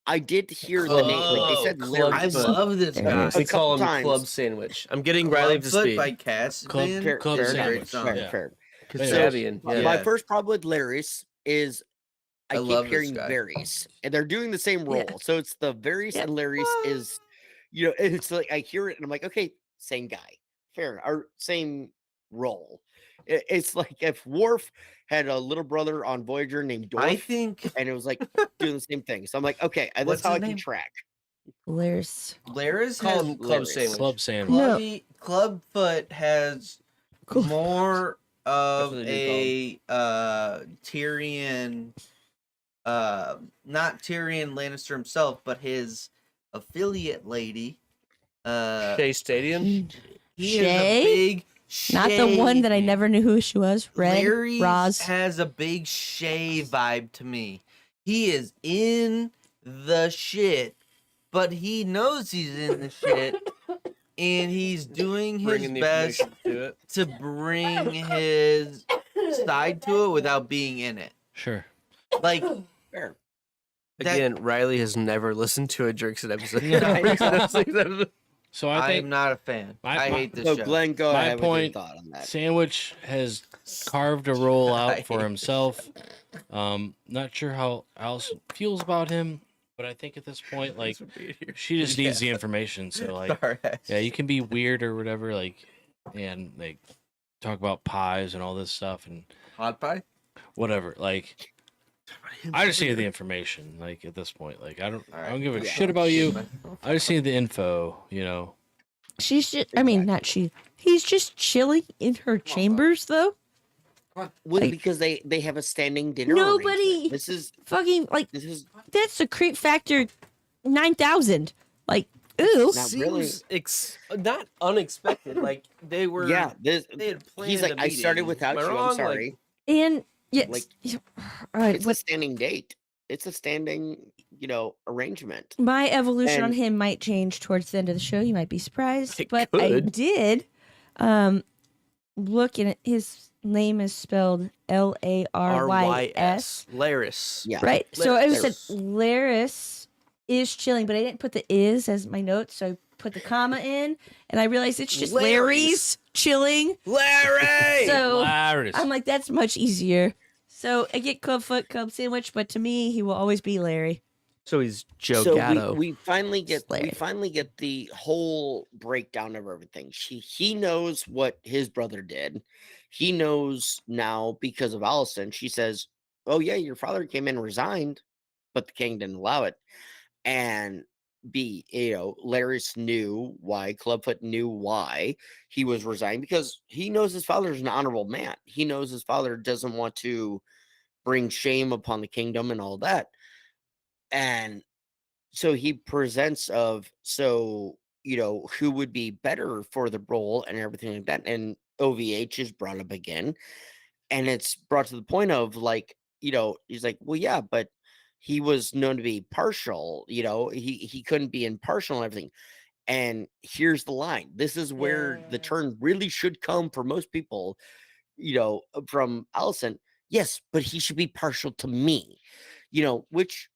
I did hear the name. Like they said, Club Larry. I Foot. love this guy. A We call couple him Club times. Sandwich. I'm getting Riley up to Clubfoot speed. by Cass. Club- Man. Club fair, Sandwich. fair, Yeah. fair. Kasabian, My- yeah. My first problem with Larry's is I I keep love this hearing guy. Varys, and they're doing the same role. Yeah. So it's the Varys Yeah. and Larry's is, it's like I hear it and I'm like, okay, same guy, fair, or same role. It's like if Worf had a little brother on Voyager named Dorf, I think and it was like doing the same thing. So I'm like, okay, that's What's how I his can name? track. Laris. Laris Call has him Club Laris. Sandwich. Club Sandwich. No. Clubfoot has Cool. more of what they a Tyrion, not Tyrion Lannister himself, but his affiliate lady. Shea Stadium. He is a Shay? big Not the one that I Shay. never knew who she was. Red. Larry Roz. has a big Shay vibe to me. He is in the shit, but he knows he's in the shit, and he's doing his Bringing the best information to it. to bring his side to it without being in it. Sure. Like, Fair. That- Again, Riley has never listened to a Drinks episode. So I I'm think not a fan. My- I my- hate this So show. Glenn, go My ahead with your point- thought on that. Sandwich has carved a role I out for hate himself. Not sure how Allison feels about him, but I think at this point, like, she just needs the information. So, like, Sorry. yeah, you can be weird or whatever, like, and like talk about pies and all this stuff and Hot pie? whatever. Like, I just need the information. Like at this point, like I don't give a Yeah. shit about you. I just need the info. You know. She's just, I mean, not she. He's just chilling in her chambers, though. Well, Like- because they have a standing dinner. Nobody- arrangement. Fucking, like, This is that's the creep factor 9,000. Like, ooh. Not really. Seems not unexpected. Like they were. yeah. This They had planned he's like, a I started meeting. without Am I you. wrong? I'm sorry. And, yes. Like, all right, it's what a standing date. It's a standing, arrangement. my evolution on And- him might change towards the end of the show. You might be surprised. It But I could. did look, and his name is spelled Larys. Laris. Yeah. Right. So I said Laris. Laris is chilling, but I didn't put the is as my notes. So I put the comma in, and I realized it's just Larry's chilling. Larry. So Hilarious. I'm like, that's much easier. So I get Clubfoot, Club Sandwich, but to me, he will always be Larry. So he's Joe So Gatto. we finally get Slay. the whole breakdown of everything. He knows what his brother did. He knows now because of Allison. She says, "Oh yeah, your father came in and resigned." but the king didn't allow it. And B, Larys knew why, Clubfoot knew why he was resigning, because he knows his father's an honorable man. He knows his father doesn't want to bring shame upon the kingdom and all that. And so he presents who would be better for the role and everything like that. And OVH is brought up again. And it's brought to the point of he's like, well, yeah, but he was known to be partial, he couldn't be impartial and everything. And here's the line. This is where the turn really should come for most people, from Allison. Yes, but he should be partial to me, which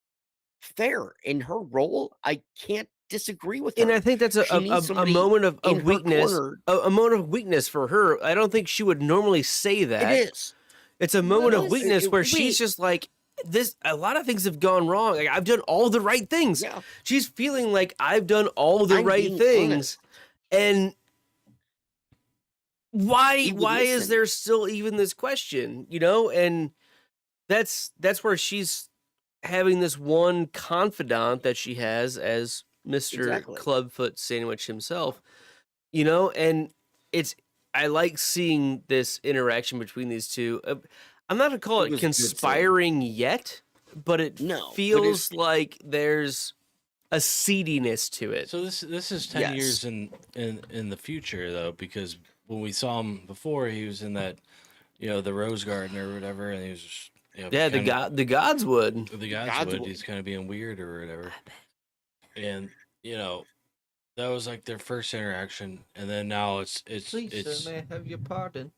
fair in her role. I can't disagree with her. And I think that's a moment of weakness, a moment of weakness for her. I don't think she would normally say that. It is. It's a moment of weakness where she's just like, this. A lot of things have gone wrong. Like, I've done all the right things. Yeah. She's feeling like I've done all the right things, honest. and why is there still even this question? And that's where she's having this one confidant that she has as Mr. Clubfoot Sandwich himself, and I like seeing this interaction between these two. I'm not going to call it conspiring yet, but it feels like there's a seediness to it. So this is 10 years in the future, though, because when we saw him before, he was in that, the Rose Garden or whatever, and he was just, the Godswood. The Godswood. He's kind of being weird or whatever. And, that was like their first interaction, and then now it's Please, sir, may I have your pardon?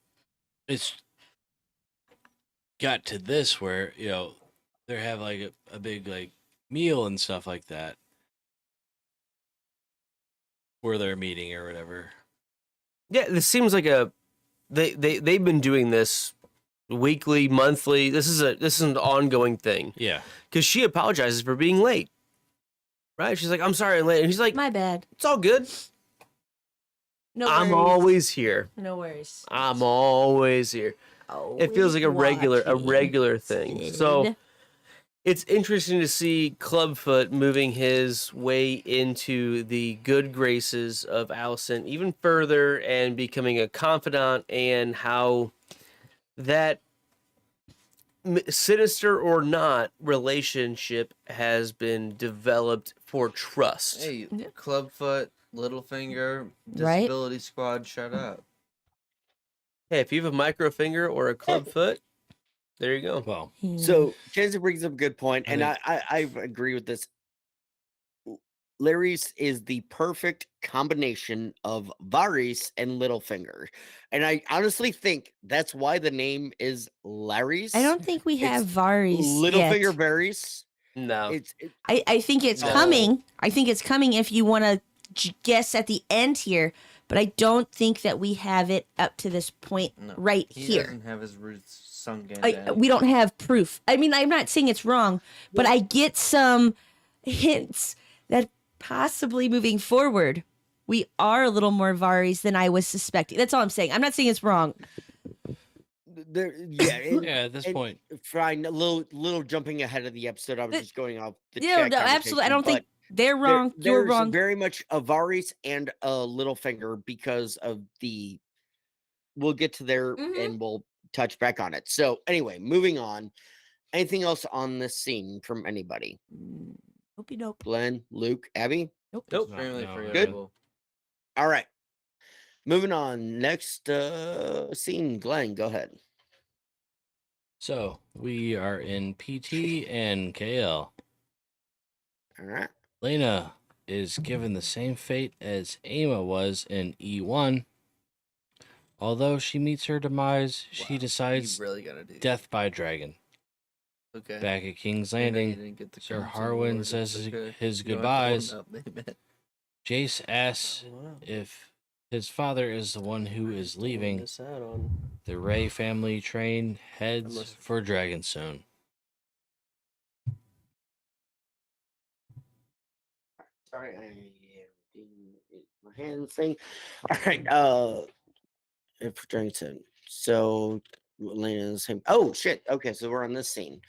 It's got to this where they have like a big like meal and stuff like that, where they're meeting or whatever. Yeah, this seems like they've been doing this weekly, monthly. This is an ongoing thing. Yeah, because she apologizes for being late. Right? She's like, I'm sorry I'm late. And he's like, my bad. It's all good. No I'm worries. always here. No worries. I'm always here. It feels like a regular thing. So it's interesting to see Clubfoot moving his way into the good graces of Allison even further and becoming a confidant, and how that sinister or not relationship has been developed for trust. Hey, Clubfoot, Littlefinger, Right? Disability Squad, shut up. Hey, if you have a micro finger or a clubfoot, there you go. Well, So Kenzie brings up a good point, and I agree with this. Larys is the perfect combination of Varys and Littlefinger. And I honestly think that's why the name is Larys. I don't think we have Varys Littlefinger yet. Varys. No. I think it's coming. I think it's coming if you want to guess at the end here. But I don't think that we have it up to this point right He here. doesn't have his roots sunk in. We don't have proof. I mean, I'm not saying it's wrong, but I get some hints that possibly moving forward, we are a little more Varys than I was suspecting. That's all I'm saying. I'm not saying it's wrong. At this point, fine. A little jumping ahead of the episode. I was just going off the No, absolutely. I don't think they're wrong. You're there's wrong. Very much a Varys and a Littlefinger because of the. We'll get to there and we'll touch back on it. So anyway, moving on. Anything else on this scene from anybody? Nope. Glenn, Luke, Abby? Nope. Extremely No. forgettable. All right. Moving on. Next scene. Glenn, go ahead. so we are in PT and KL. All right. Lena is given the same fate as Aema was in E1. Although she meets her demise, she decides You really gotta do death by dragon. Okay. Back at King's I know you Landing, didn't get the Sir Crimson Harwin Lord, says it's okay. his You don't have to goodbyes. own up, man. Jace asks if his father is the one who is leaving. The Ray family train heads for Dragonstone. Sorry, I am doing my hand thing. All right. If Dragonstone. So Lena is the same. Oh shit. Okay, so we're on this scene.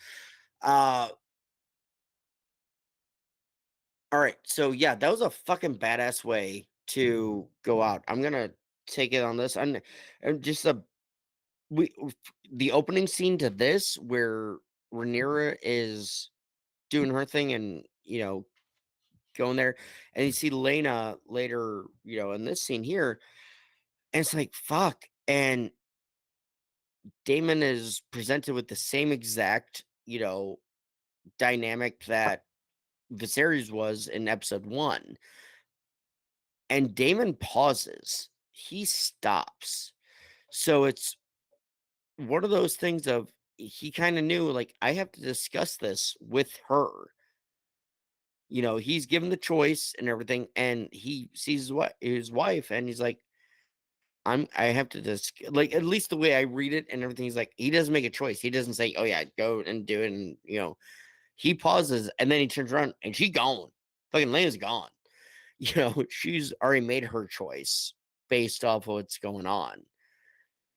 All right, so yeah, that was a fucking badass way to go out. I'm gonna take it on this. And just we the opening scene to this where Rhaenyra is doing her thing and going there, and you see Lena later, in this scene here, and it's like fuck, and Damon is presented with the same exact dynamic that Viserys was in episode 1. And Damon pauses. He stops. So it's one of those things of he kind of knew, like, I have to discuss this with her. He's given the choice and everything, and he sees his wife, and he's like, I have to like, at least the way I read it and everything, he's like, he doesn't make a choice. He doesn't say, oh yeah, go and do it. And he pauses and then he turns around and she's gone. Fucking Lena's gone. She's already made her choice based off of what's going on.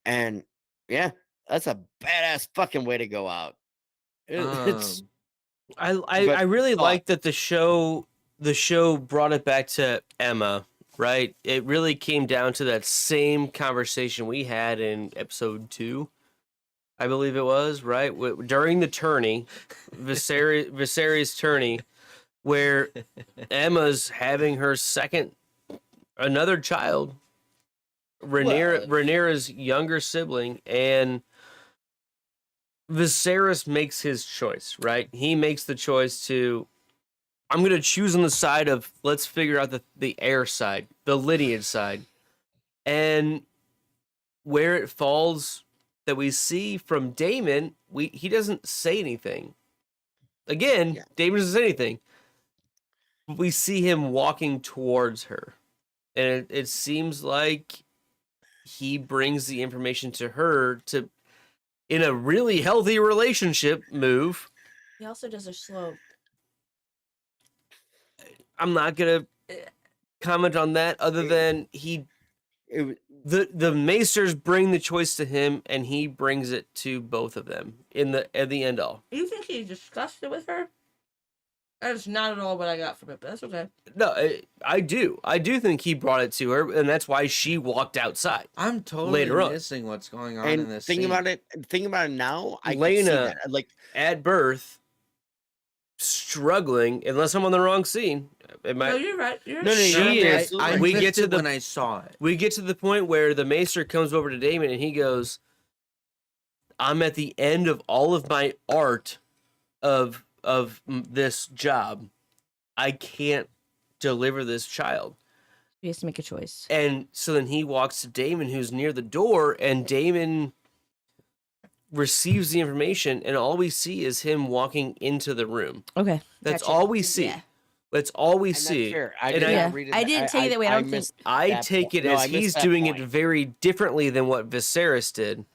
And yeah, that's a badass fucking way to go out. It's I really like that the show brought it back to Emma, right? It really came down to that same conversation we had in episode 2, I believe it was, right? During the tourney, Viserys tourney, where Emma's having her another child, Rhaenyra's younger sibling, and Viserys makes his choice, right? He makes the choice to, I'm going to choose on the side of, let's figure out the heir side, the lineage side. And where it falls that we see from Daemon, he doesn't say anything. Again, Yeah. Daemon doesn't say anything. We see him walking towards her. And it seems like he brings the information to her in a really healthy relationship move. He also does a slow. I'm not gonna comment on that other than the Maesters bring the choice to him and he brings it to both of them at the end all. You think he discussed it with her? That's not at all what I got from it, but that's okay. No, I do think he brought it to her, and that's why she walked outside. I'm totally Later on. missing what's going on and in this thinking scene. about it now, I can see Lena, that. Like, at birth, struggling, unless I'm on the wrong scene. It might, No, you're right. You're No, no, she you're is. absolutely I right. We missed get to it the when I saw it. We get to the point where the Maester comes over to Daemon and he goes, I'm at the end of all of my art of this job. I can't deliver this child. He has to make a choice. And so then he walks to Daemon, who's near the door, and Daemon receives the information, and all we see is him walking into the room. Okay. That's gotcha. all we see. Yeah. That's all we and that's see. fair. I And did Yeah. not read it. I didn't take it that way. I don't think- missed I that take point. it No, as I missed he's that doing it point. very differently than what Viserys did.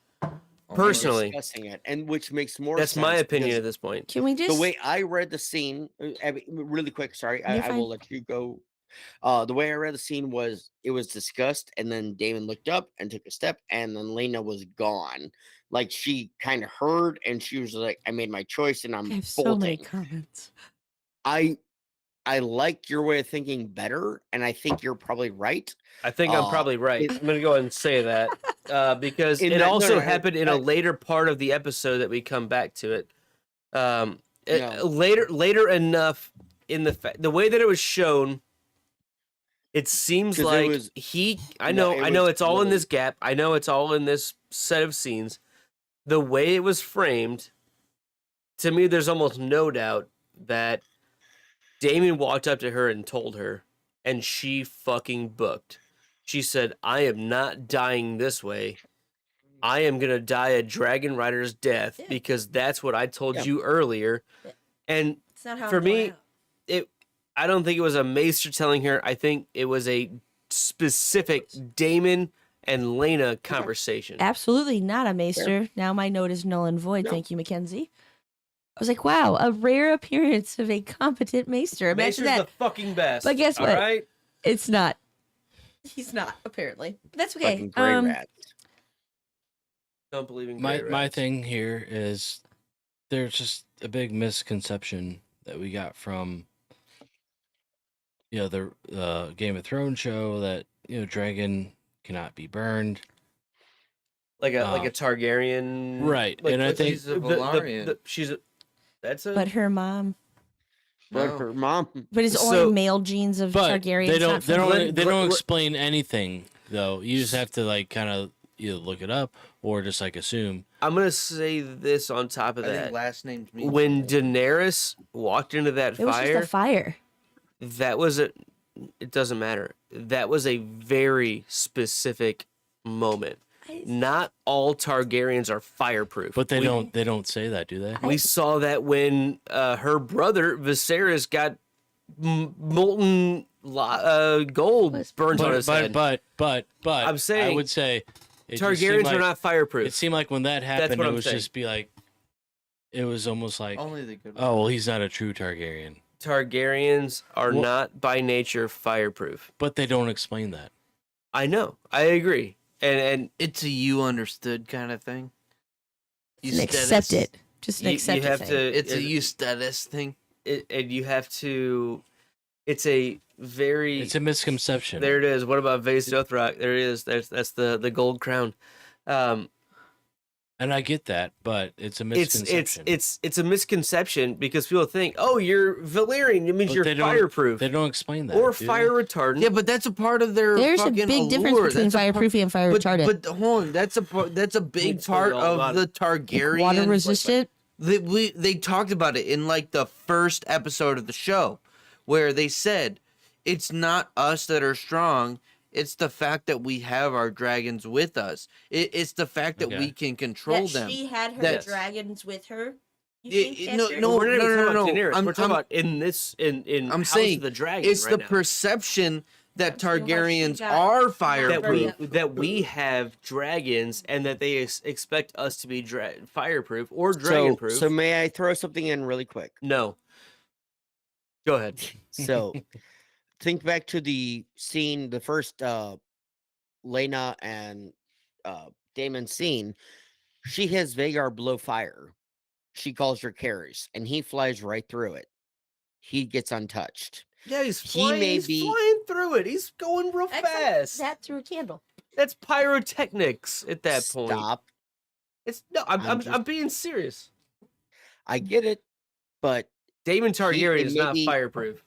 Personally, Discussing it, and which makes more that's sense. my opinion because at this point. Can we just? The way I read the scene, Abby, really quick, sorry, You're I will fine. let you go. The way I read the scene was it was discussed, and then Damon looked up and took a step, and then Lena was gone. Like she kind of heard, and she was like, "I made my choice, and I'm I have so many bolting." comments. I like your way of thinking better, and I think you're probably right. I think I'm probably right. it- I'm going to go ahead and say that because In it that- no, also no, happened in a I- later part of the episode that we come back to it. No. Later enough in the way that it was shown, it seems 'Cause it like was- I no, know, it I know was it's all in really- this gap. I know it's all in this set of scenes. The way it was framed, to me, there's almost no doubt that Damien walked up to her and told her, and she fucking booked. She said, I am not dying this way. I am going to die a dragon rider's death Yeah. because that's what I told Yeah. you earlier. Yeah. And It's not how for I'm going me, out. I don't think it was a Maester telling her. I think it was a specific Damon and Lena conversation. Absolutely not a maester. Now my note is null and void. No. Thank you, Mackenzie. I was like, wow, a rare appearance of a competent maester. Imagine Maester's that. the fucking best. But guess what? All right? It's not. He's not, apparently. But that's okay. Fucking gray rat. Don't believe in My gray my rats. thing here is there's just a big misconception that we got from the Game of Thrones show that dragon cannot be burned. Like a Targaryen, Right, and I think she's a Valarian. she's a, that's a But her mom. But No. her mom. But it's So- only male genes of but Targaryen. they It's don't not they from- don't they don't Glenn- explain anything though. You just have to like kind of either look it up or just like assume. I'm gonna say this on top of I think that. last names mean When something. Daenerys walked into that it was just a fire. that was a. It doesn't matter. That was a very specific moment. Not all Targaryens are fireproof. But they don't say that, do they? We saw that when her brother Viserys got molten gold burnt on his head. But I'm saying I would say it just Targaryens seemed like, are not fireproof. It seemed like when that happened, what it I'm was saying. just be like, it was almost like, Only the good. oh well, he's not a true Targaryen. Targaryens are Well- not by nature fireproof. But they don't explain that. I know. I agree. And It's a you understood kind of thing. And accept it. Just an you accept have it. to. It's a you status thing. And you have to. It's a very. It's a misconception. There it is. What about Vase Dothrak? There it is. That's the gold crown. And I get that, but it's a It's misconception. it's a misconception because people think, oh, you're Valyrian. It means But you're they don't- fireproof They don't explain that. or do they? fire retardant. Yeah, but that's a part of their. There's a fucking big difference allure. between That's a part- fireproofing and fire retardant. But hold on, that's a big Explain part all of about the it. Targaryens. Water resistant. They talked about it in like the first episode of the show, where they said it's not us that are strong. It's the fact that we have our dragons with us. It's the fact that Okay. we can control that them. she had her That's- dragons with her. You It- think no, that's her- no, We're not even talking about no. Daenerys. I'm- We're talking I'm- about in I'm House saying of the Dragon. it's right the now. perception that I'm saying how she Targaryens got are that fireproof. we have dragons and that they expect us to be fireproof or So, dragonproof. so may I throw something in really quick? No. Go ahead. So think back to the scene, the first Lena and Damon scene. She has Vagar blow fire. She calls her Carries, and he flies right through it. He gets untouched. Yeah, he's He flying. may He's be- flying through it. He's going real That's like fast. that through a candle. That's pyrotechnics at that point. Stop. It's no. I'm just- being serious. I get it, but Daemon Targaryen it is may not be- fireproof.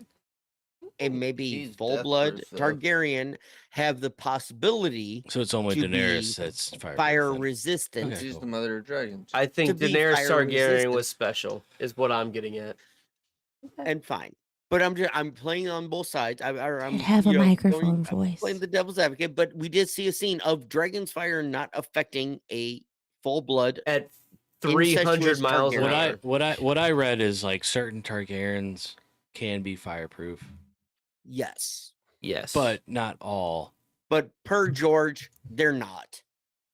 it may be He's full blood death-proof, though. Targaryen have the possibility So it's only to Daenerys be that's fire then. resistant. Okay. She's cool. the mother of dragons. I think To be Daenerys fire Targaryen resistant. was special. Is what I'm getting at. And fine. But I'm playing on both sides. I'm have a you know, microphone I'm voice. playing the devil's advocate, but we did see a scene of dragon's fire not affecting a full blood. At 300 Incestuous miles an Targaryen. What hour. I read is like certain Targaryens can be fireproof, Yes, Yes, but not all. but per George, they're not.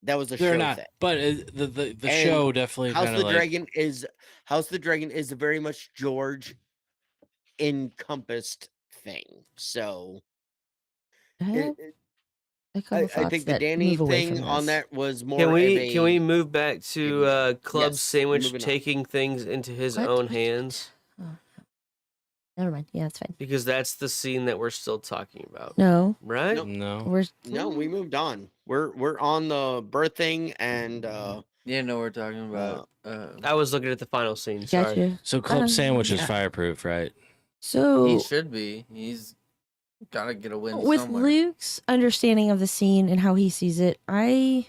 That was a They're show not. thing. But the And show definitely House kind the of like Dragon is House the Dragon is a very much George encompassed thing. So I have it- a couple I thoughts think the that Danny move away thing from on this. that was more. can of we a, can we move back to Club Yes, Sandwich moving on. taking things into his What? own What? hands? Never mind. Yeah, that's fine. Because that's the scene that we're still talking about, No, right? Nope. no. we're No, we moved on. We're on the birthing and Yeah, no, we're talking about. I was looking at the final scene. Sorry. gotcha. So Club Sandwich is yeah. fireproof, right? So he should be. He's gotta get a win with somewhere. Luke's understanding of the scene and how he sees it, I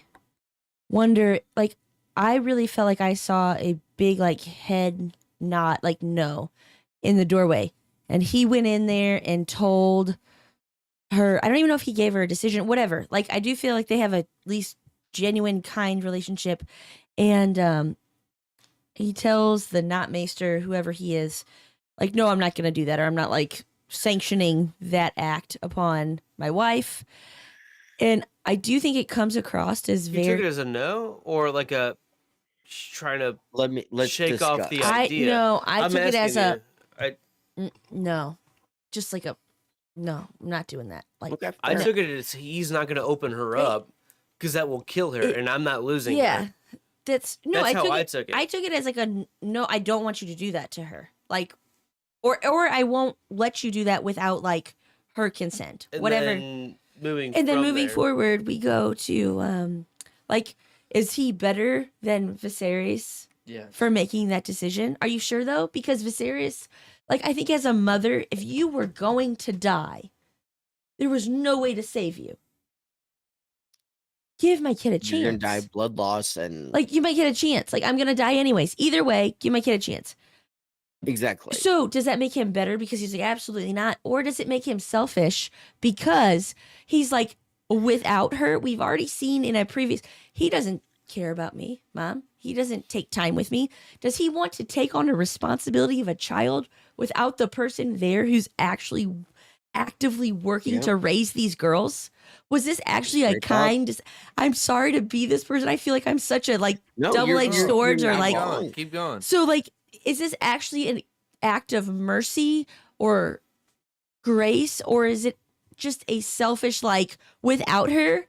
wonder, like, I really felt like I saw a big, like, head nod, like, no, in the doorway. And he went in there and told her, I don't even know if he gave her a decision, whatever. Like, I do feel like they have a at least genuine, kind relationship. And he tells the not maester, whoever he is, like, no, I'm not going to do that. Or I'm not, like, sanctioning that act upon my wife. And I do think it comes across as You took very it as a no, or like a trying to let's shake discuss. off the I idea. no, I I'm took it as asking a you. no. Just like a no, I'm not doing that. Like Okay, I fair. took it as he's not going to open her Right. up because that will kill her, and I'm not losing yeah. her. That's no, That's I how took I it, took it. I took it as like a no, I don't want you to do that to her. Like or I won't let you do that without like her consent, And whatever. then moving And then from moving there- forward, we go to like, is he better than Viserys Yeah. for making that decision? Are you sure though? Because Viserys, like, I think as a mother, if you were going to die, there was no way to save you. Give my kid a chance. You're gonna die of blood loss and Like, you might get a chance. Like, I'm gonna die anyways. Either way, give my kid a chance. exactly. So does that make him better because he's like, absolutely not? Or does it make him selfish because he's like, without her, we've already seen in a previous, he doesn't care about me, Mom. He doesn't take time with me. Does he want to take on the responsibility of a child without the person there who's actually actively working Yeah. to raise these girls? Was this actually a Straight up. kind, I'm sorry to be this person. I feel like I'm such a like No, double-edged you're swords or not like, wrong. Keep going. so like, is this actually an act of mercy or grace, or is it just a selfish like, without her,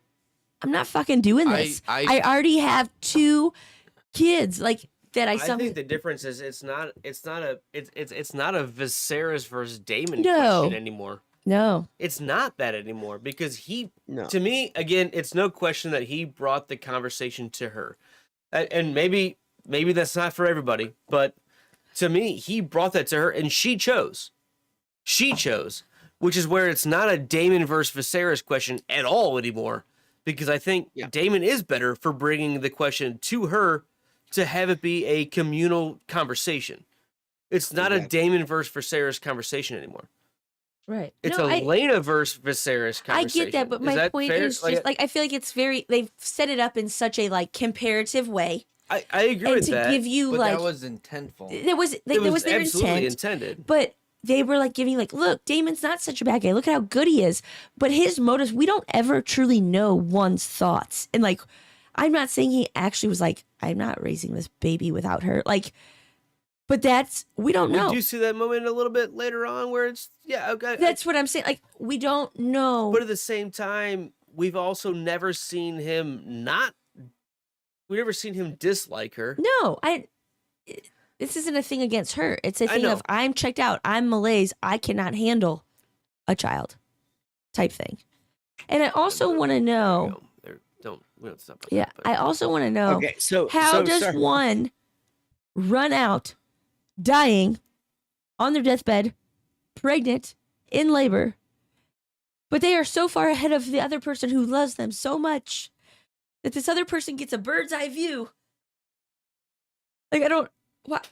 I'm not fucking doing this. I already have 2 kids like that. I think the difference is it's not a Viserys versus Daemon No. question anymore. no. It's not that anymore because No. to me, again, it's no question that he brought the conversation to her, and maybe that's not for everybody, but to me, he brought that to her, and she chose, which is where it's not a Daemon versus Viserys question at all anymore, because I think Yeah. Daemon is better for bringing the question to her to have it be a communal conversation. It's not a Exactly. Daemon versus Viserys conversation anymore. Right. It's no, a Lena versus Viserys I conversation. get that, but my that point fair? is just like, I feel like it's very, they've set it up in such a like comparative way, I agree and with to that. give you But like, that was intentful. there was like, that was their absolutely intent. intended. But they were like giving like, look, Damon's not such a bad guy. Look at how good he is. But his motives, we don't ever truly know one's thoughts. And like, I'm not saying he actually was like, I'm not raising this baby without her. Like, but that's, we don't know. We do see that moment a little bit later on where it's okay. That's what I'm saying. Like, we don't know. But at the same time, we've also never seen him we've never seen him dislike her. No, this isn't a thing against her. It's a I thing know. of I'm checked out. I'm malaise. I cannot handle a child type thing. And I also want to know, We don't stop. yeah, I also want to know, Okay, so how so, does sorry. one run out dying on their deathbed, pregnant, in labor, but they are so far ahead of the other person who loves them so much that this other person gets a bird's eye view? Like,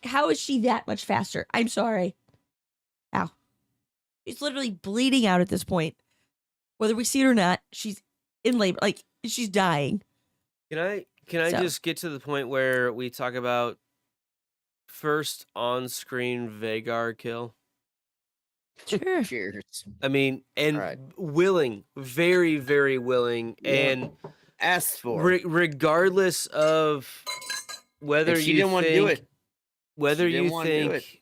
how is she that much faster? I'm sorry. How? She's literally bleeding out at this point. Whether we see it or not, she's in labor. Like, she's dying. Can I So- just get to the point where we talk about first on-screen Vagar kill? Sure. Cheers. I mean, and Alright. willing, very, very willing, Yeah. and Asked for. regardless of whether And she you didn't want to do think- it. whether She didn't you wanna do it. think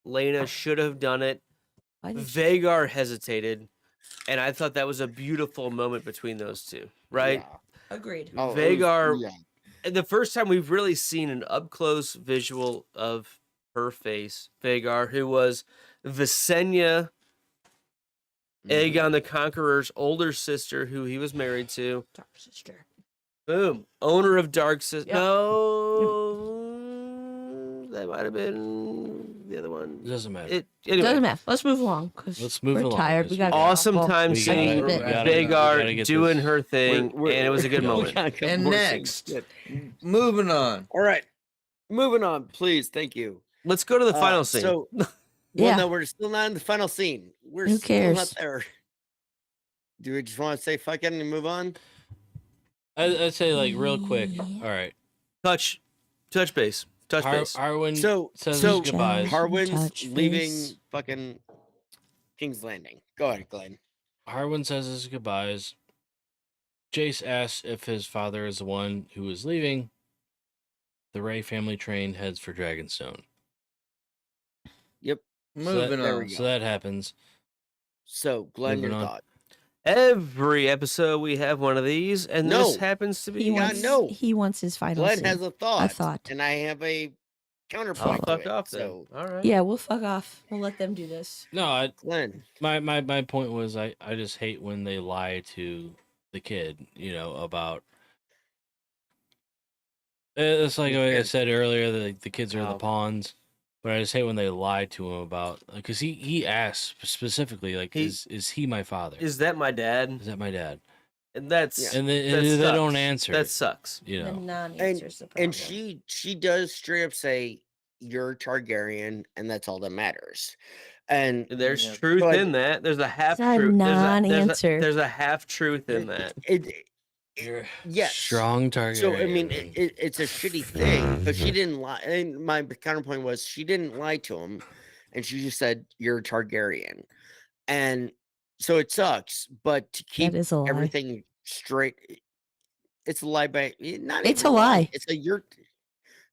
Lena should have done it, I think Vagar hesitated, and I thought that was a beautiful moment between those two, right? Yeah. agreed. Oh, it was- Vagar- yeah. And the first time we've really seen an up-close visual of her face, Vagar, who was Visenya, Mm-hmm. Aegon the Conqueror's older sister, who he was married to. Dark sister. Boom. Owner of Dark Sister. Yep. No, that might have been the other one. It doesn't matter. Anyway, Doesn't matter. Let's move along. 'Cause Let's move we're along, tired. We 'cause got awesome time We seeing gotta- we gotta Vagar get doing this. her thing, We're- and it was a good we moment. gotta come And more next. things. Moving on. All right. Moving on, please. Thank you. Let's go to the final scene. So, well, Yeah. no, we're still not in the final scene. We're Who still not cares? there. Do we just want to say fuck it and move on? I'd say like real quick. All right. touch base. Touch base. Harwin So, says so his goodbyes. Harwin's Touch leaving base. fucking King's Landing. Go ahead, Glenn. Harwin says his goodbyes. Jace asks if his father is the one who is leaving. The Ray family train heads for Dragonstone. Yep. Moving there on. we go. So that happens. So, Glenn, Moving your on. thought. Every episode we have one of these, and No. this happens to be He Yeah, wants, no. he wants his final Glenn scene. has a thought. thought. And I have a counterpoint. to fuck it. off then. So, All right. Yeah, we'll fuck off. We'll let them do this. No, Glenn, my point was I just hate when they lie to the kid, about it's like I said earlier, the kids are the Oh. pawns, but I just hate when they lie to him about, because he asked specifically, like, is he my father? Is that my dad? Is that my dad? And that's Yeah. And they that don't sucks. answer. That sucks. The non-answer's the problem. and she does straight up say you're Targaryen, and that's all that matters. And There's Yeah. truth But- in that. There's a half It's a truth. non-answer. There's a half truth in that. You're yes. strong Targaryen. So I mean, it's a shitty thing, but she didn't lie. And my counterpoint was she didn't lie to him, and she just said you're a Targaryen, and so it sucks. But to keep That is a lie. everything straight, it's a lie. By not. It's even a lie. It's a you're.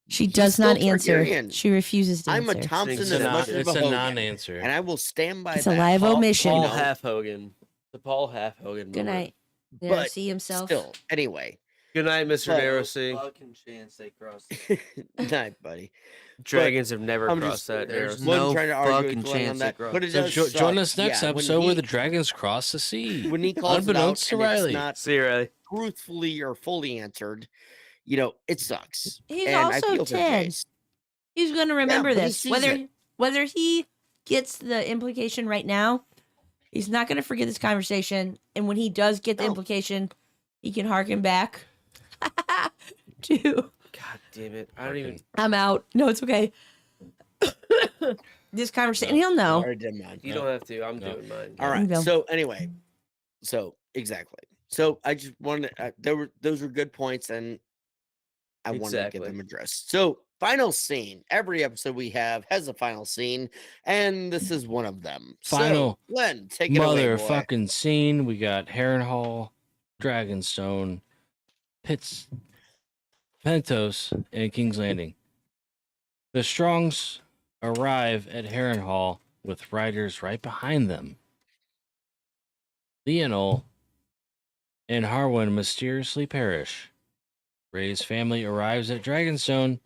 She he's does still not answer. Targaryen. She refuses to I'm a answer. Thompson It's as a much as it's a a Hogan, non-answer. and I will stand by It's a that. live omission. Paul know. Half Hogan. The Paul Half Hogan. Good moment. night. Did But see himself? Still, anyway, Good night, Mr. But- Darossi. Fucking chance they cross. night, buddy. Dragons have never I'm crossed just- that. there's Darossi. no Wasn't trying to argue with fucking Glenn on chance that, they cross. but it So does join suck. us next Yeah, when episode where he- the dragons cross the sea. when he calls it Unbeknownst out to and it's Riley. not See you, Riley. truthfully or fully answered, it sucks. He's and I also feel for 10. Jace. He's going to remember but he this. sees Whether it. he gets the implication right now, he's not going to forget this conversation. And when he does get the No. implication, he can harken back to God damn it. I don't even. I'm out. No, it's okay. This conversation, he'll know. Already did mine. You don't have to. I'm No. doing mine. All right. go. So anyway, exactly. So I just wanted those were good points, and I wanted to Exactly. get them addressed. So final scene. Every episode we have has a final scene, and this is one of them. Final So, Glenn, take it away, boy. Motherfucking scene. We got Harrenhal, Dragonstone, Pentos, and King's Landing. The Strongs arrive at Harrenhal with riders right behind them. Leonel and Harwin mysteriously perish. Ray's family arrives at Dragonstone.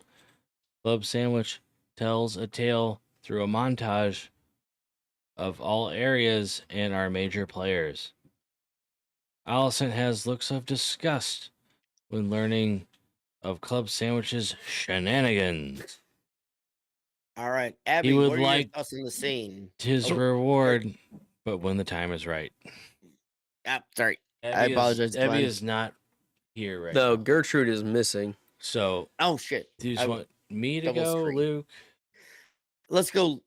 Club Sandwich tells a tale through a montage of all areas and our major players. Allison has looks of disgust when learning of Club Sandwich's shenanigans. All right, Abby, would what are like- your thoughts on the scene? His Oh, reward, but when the time is right. Sorry. Abby apologize, Abby Glenn. is not here right No, now. Gertrude is missing. So, Oh shit. do you I just want me to double go, screen. Luke? Let's go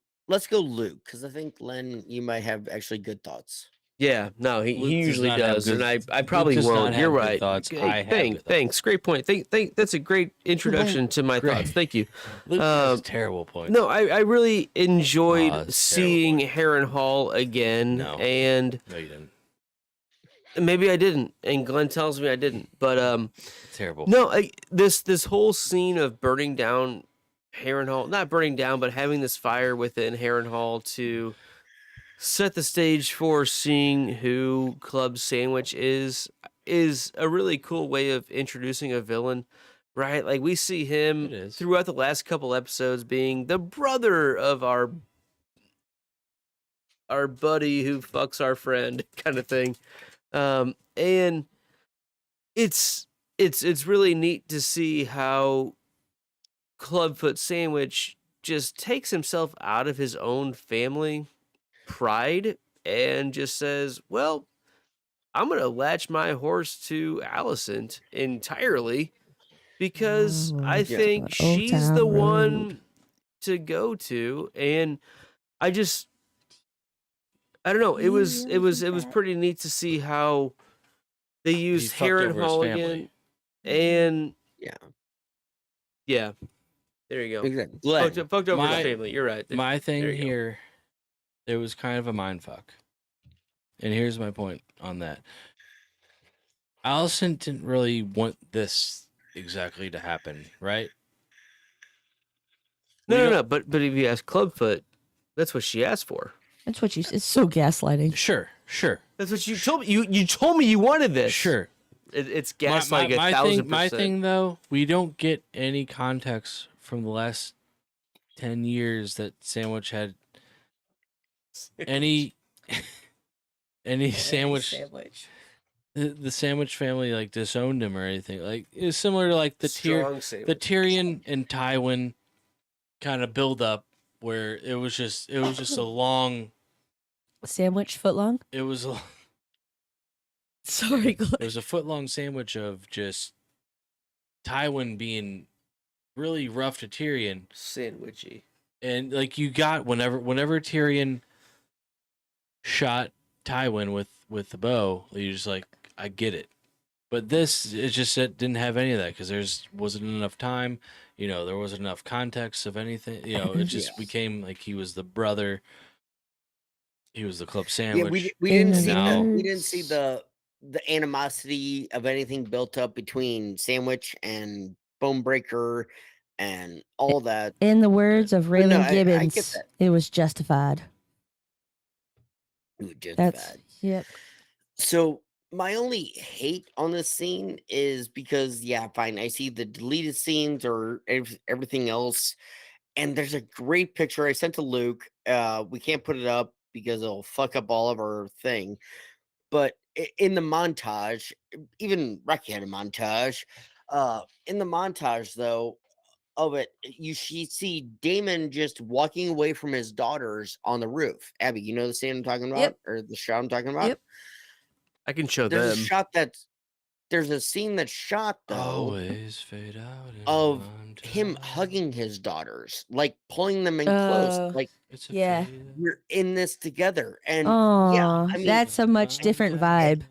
Luke, because I think Glenn, you might have actually good thoughts. Yeah, no, he Luke does usually not have does, good- and I probably does not won't. have You're good right. thoughts. Hey, I have good thanks. Great point. That's a great introduction to my Great. thoughts. Thank you. Luke has Um, terrible points. No, I really enjoyed it's seeing terrible. Harrenhal again, No. and No, you didn't. maybe I didn't, and Glenn tells me I didn't. But Terrible. no, this whole scene of burning down Harrenhal, not burning down, but having this fire within Harrenhal to set the stage for seeing who Club Sandwich is a really cool way of introducing a villain, right? Like we see him It is. throughout the last couple episodes being the brother of our buddy who fucks our friend kind of thing. And it's really neat to see how Clubfoot Sandwich just takes himself out of his own family pride and just says, well, I'm going to latch my horse to Alicent entirely because I Yeah. think Old she's Town the Road. one to go to. And I don't know. It was pretty neat to see how they used fucked over his Harrenhal family. again. And Yeah. yeah, there you go. Exactly. Glenn, Fucked over My- his family. You're right. My thing there you go. here, it was kind of a mind fuck. And here's my point on that. Allison didn't really want this exactly to happen, right? We No. don't- But if you ask Clubfoot, that's what she asked for. That's what you. It's so gaslighting. Sure. That's what you told me. You told me you wanted this. Sure. It's My- gaslighting my 1,000%. My thing, though, we don't get any context from the last 10 years that Sandwich had any sandwich. The Sandwich family like disowned him or anything. Like it's similar to like the Tyrion and Tywin kind of build up where it was just a long Sandwich foot long. it was a, Sorry, it Glenn. was a foot long sandwich of just Tywin being really rough to Tyrion, Sandwichy. and like you got whenever Tyrion shot Tywin with the bow, you just like I get it. But it didn't have any of that because wasn't enough time. There wasn't enough context of anything. It just Yes. became like he was the brother. He was the club Yeah, sandwich. we didn't see now- we didn't see the animosity of anything built up between Sandwich and Bonebreaker and all that. In the words of But no, Raylan I get Gibbons, that. it was justified. It was just That's bad. yep. So my only hate on this scene is because fine, I see the deleted scenes or everything else, and there's a great picture I sent to Luke. We can't put it up because it'll fuck up all of our thing. But in the montage, even Rocky had a montage. In the montage, though, of it, you see Damon just walking away from his daughters on the roof. Abby, you know the scene I'm talking about, Yep. or the shot I'm talking about? Yep. I can show There's them. a shot there's a scene that's shot though Always fade out in of one him time. hugging his daughters, like pulling them in close, Oh. like It's a Yeah. fade out. we're in this together. And Oh, I mean, that's a much different vibe.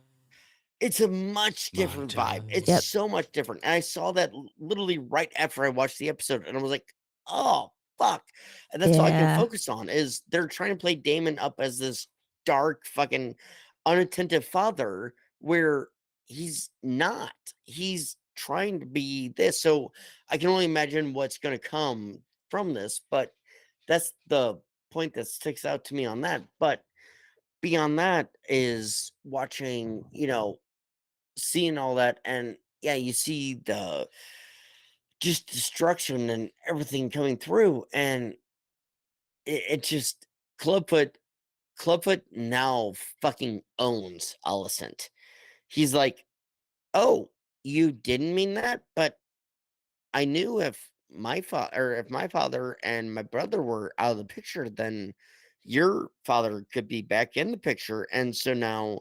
it's a much different vibe. It's Yep. so much different. And I saw that literally right after I watched the episode, and I was like, oh fuck. And that's all I can Yeah. focus on is they're trying to play Damon up as this dark, fucking unattentive father where he's not. He's trying to be this. So I can only imagine what's gonna come from this, but that's the point that sticks out to me on that. But beyond that is watching, seeing all that, and you see the just destruction and everything coming through, and it just Clubfoot now fucking owns Alicent. He's like, oh, you didn't mean that, but I knew if my father and my brother were out of the picture, then your father could be back in the picture. And so now,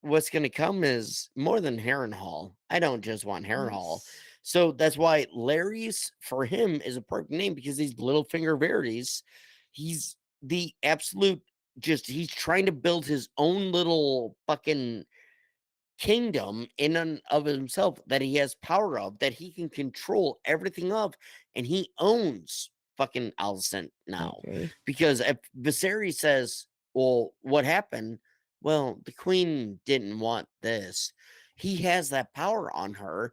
what's going to come is more than Harrenhal. I don't just want Harrenhal. So that's why Larry's for him is a perfect name because he's Littlefinger Varys. He's the absolute he's trying to build his own little fucking kingdom in and of himself that he has power of, that he can control everything of, and he owns fucking Alicent now. agree. Because if Viserys says, well, what happened? Well, the queen didn't want this. He has that power on her,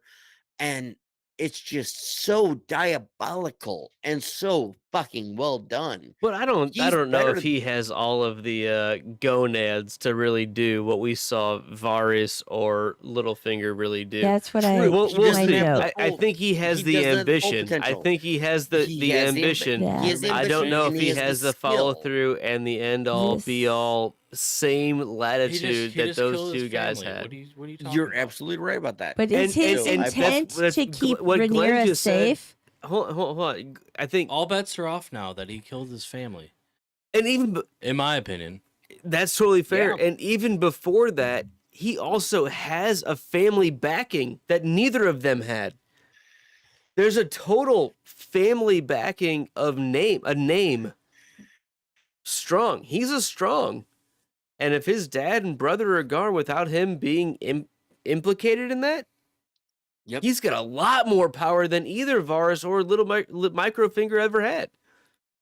and it's just so diabolical and so fucking well done. But I don't He's know better if he has all of the gonads to really do what we saw Varys or Littlefinger really do. That's what I. We'll doesn't see. have note. I think he has He the doesn't have the full ambition. I potential. think he has the He has the ambition. Yeah. He has the I don't ambition know if and he has the follow skill. through and the end all Yes. be all same latitude He that just those killed his two guys family. had. What are you talking You're about? absolutely right about that. But And- is his and intent that's to keep what Glenn Rhaenyra just said. safe? Hold on. I think, All bets are off now that he killed his family. and even In my opinion. that's totally fair. Yeah. And even before that, he also has a family backing that neither of them had. There's a total family backing of a name. Strong. He's a strong. And if his dad and brother are gone without him being implicated in that, Yep. he's got a lot more power than either Varys or Little Microfinger ever had.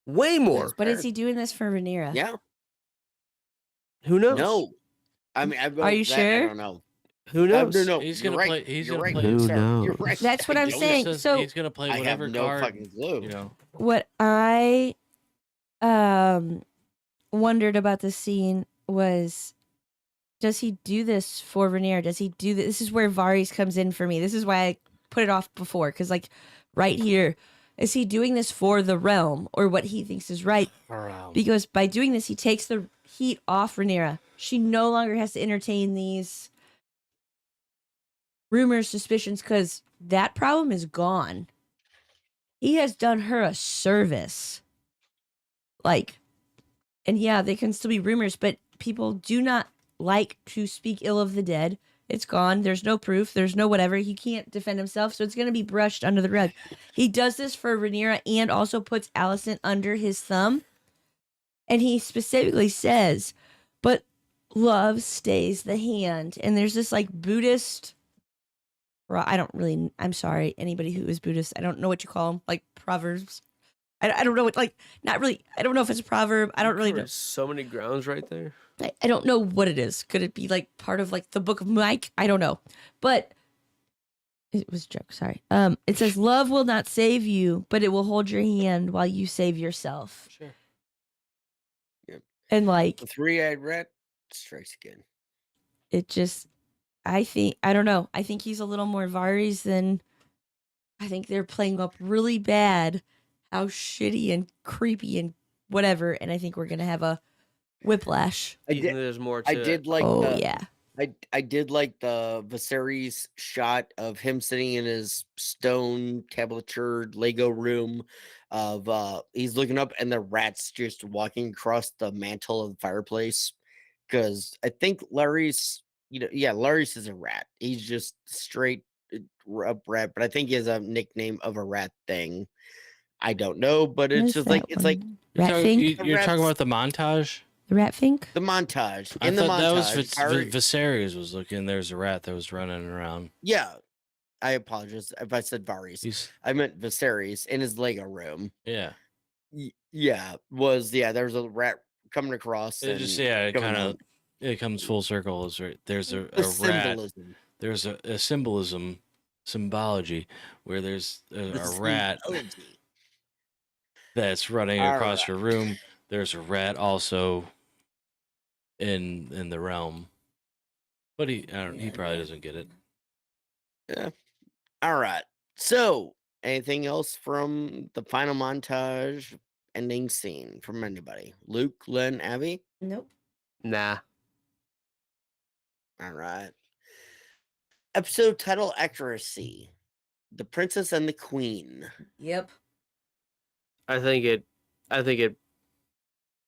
Way more. But is he doing this for Rhaenyra? Yeah. Who knows? No. I mean, Are you I sure? don't know. Who knows? No, He's you're gonna right. play- he's You're gonna right. play- Who Sarah, You're knows? right. That's what I'm I don't- saying. Says So- he's gonna play I whatever have no card, fucking clue. you know. What I wondered about the scene was, does he do this for Rhaenyra? Does he do this? This is where Varys comes in for me. This is why I put it off before, because like right here, Is he doing this for the realm or what he thinks is right? Because by doing this, he takes the heat off Rhaenyra. She no longer has to entertain these rumors, suspicions, because that problem is gone. He has done her a service. Like, and yeah, they can still be rumors, but people do not like to speak ill of the dead. It's gone. There's no proof. There's no whatever. He can't defend himself, so it's going to be brushed under the rug. He does this for Rhaenyra and also puts Alicent under his thumb. And he specifically says, but love stays the hand. And there's this like Buddhist, I'm sorry, anybody who is Buddhist, I don't know what you call them, like proverbs. I don't know what, like, not really, I don't know if it's a proverb. I don't really know. There's so many grounds right there. I don't know what it is. Could it be like part of like the book of Mike? I don't know. But it was a joke, sorry. It says, love will not save you, but it will hold your hand while you save yourself. Sure. Yep. And like The three-eyed rat strikes again. it just, I don't know. I think he's a little more Varys than, I think they're playing up really bad how shitty and creepy and whatever. And I think we're going to have a whiplash. I You think did. there's more to I it? did like. Oh, the, yeah. I did like the Viserys shot of him sitting in his stone tablature Lego room. Of he's looking up and the rat's just walking across the mantle of the fireplace. Because I think Larry's, Larry's is a rat. He's just straight up rat, but I think he has a nickname of a rat thing. I don't know, but What it's is just that like it's like one? Rat Fink? You're talking Rats- about the montage? The Rat Fink? the montage. I In the thought that was montage, Tyrion- Viserys was looking. There's a rat that was running around. yeah. I apologize if I said Varys. He's I meant Viserys in his Lego room. yeah. There was a rat coming across. It And just it going kind of on. it comes full circle. Is right there's a The rat. symbolism. There's a symbology where there's The a rat symbology. that's running All across right. your room. There's a rat also in the realm, but he probably doesn't get it. Yeah. All right. So, anything else from the final montage ending scene from anybody? Luke, Len, Abby? Nope. Nah. All right. Episode title accuracy: The Princess and the Queen. Yep. I think it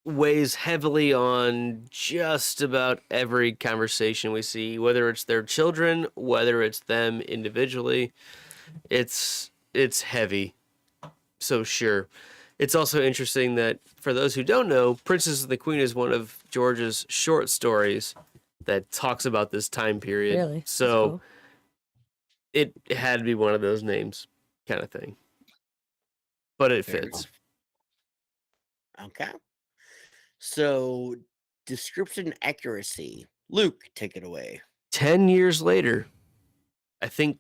weighs heavily on just about every conversation we see, whether it's their children, whether it's them individually. It's heavy. So sure. It's also interesting that for those who don't know, Princess and the Queen is one of George's short stories that talks about this time period. Really? That's So cool. it had to be one of those names kind of thing. But it Fair fits. enough. Okay. So, description accuracy. Luke, take it away. 10 years later, I think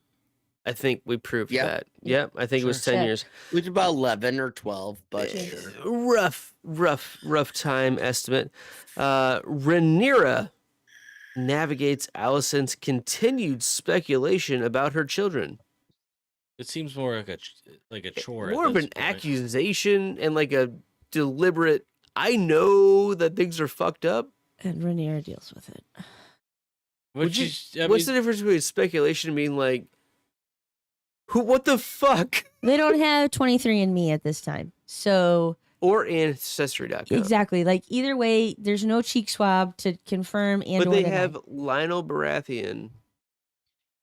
we proved Yep. that. Yep, I think it was Sure. 10 Check. years. It was about 11 or 12, but Yeah. sure. Rough time estimate. Rhaenyra navigates Alicent's continued speculation about her children. It seems more like a chore. More at of this an point. accusation and like a deliberate, I know that things are fucked up. And Rhaenyra deals with it. Which What's the difference between speculation and being like, what the fuck? They don't have 23andMe at this time. So, Or Ancestry.com. exactly. Like, either way, there's no cheek swab to confirm and But or they deny. have Lionel Baratheon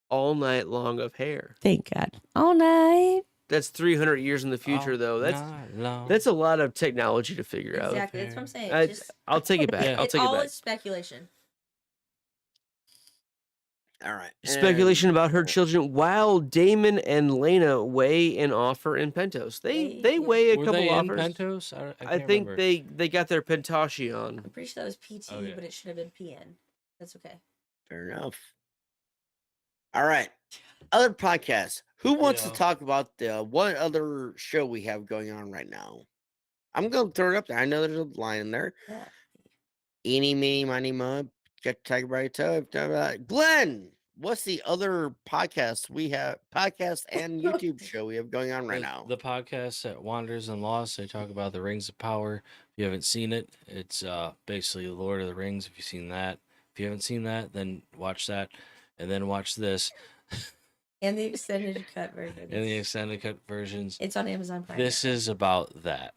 all night long of hair. Thank God. All night. That's 300 years in the future, though. That's a lot of technology to figure out. Exactly. That's what I'm saying. I'll take it back. Yeah. I'll take it back. is speculation. All right. Speculation about her children while Damon and Lena weigh an offer in Pentos. They weigh a Were couple they offers. in Pentos? I can't think remember. they got their Pentoshi on. I'm pretty sure that was PT, Oh, yeah. but it should have been PN. That's okay. Fair enough. All right. Other podcasts. Who wants to Yeah. talk about the one other show we have going on right now? I'm going to throw it up there. I know there's a line in there. Yeah. Eeny, meeny, miny, mo. Get to talk about it. Glenn, what's the other podcast we have? Podcast and YouTube show we have going on right now. The podcast that Wanders and Lost, they talk about the Rings of Power. If you haven't seen it, it's basically Lord of the Rings. If you've seen that, if you haven't seen that, then watch that, and then watch this. And the extended cut version. And the extended cut versions. It's on Amazon Prime. This is about that.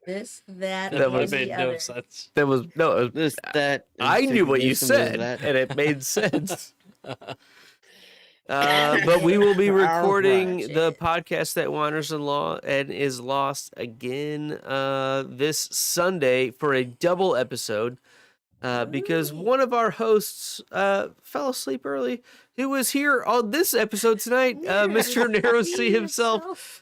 This, that, That and would've the made other. no sense. That was no. It was- This, that. and I knew what you this and this, said, that. and it made sense. But we will be recording Alright. the podcast that wanders and is lost again this Sunday for a double episode because one of our hosts fell asleep early. Who was here on this episode tonight? Mr. Narrow C himself.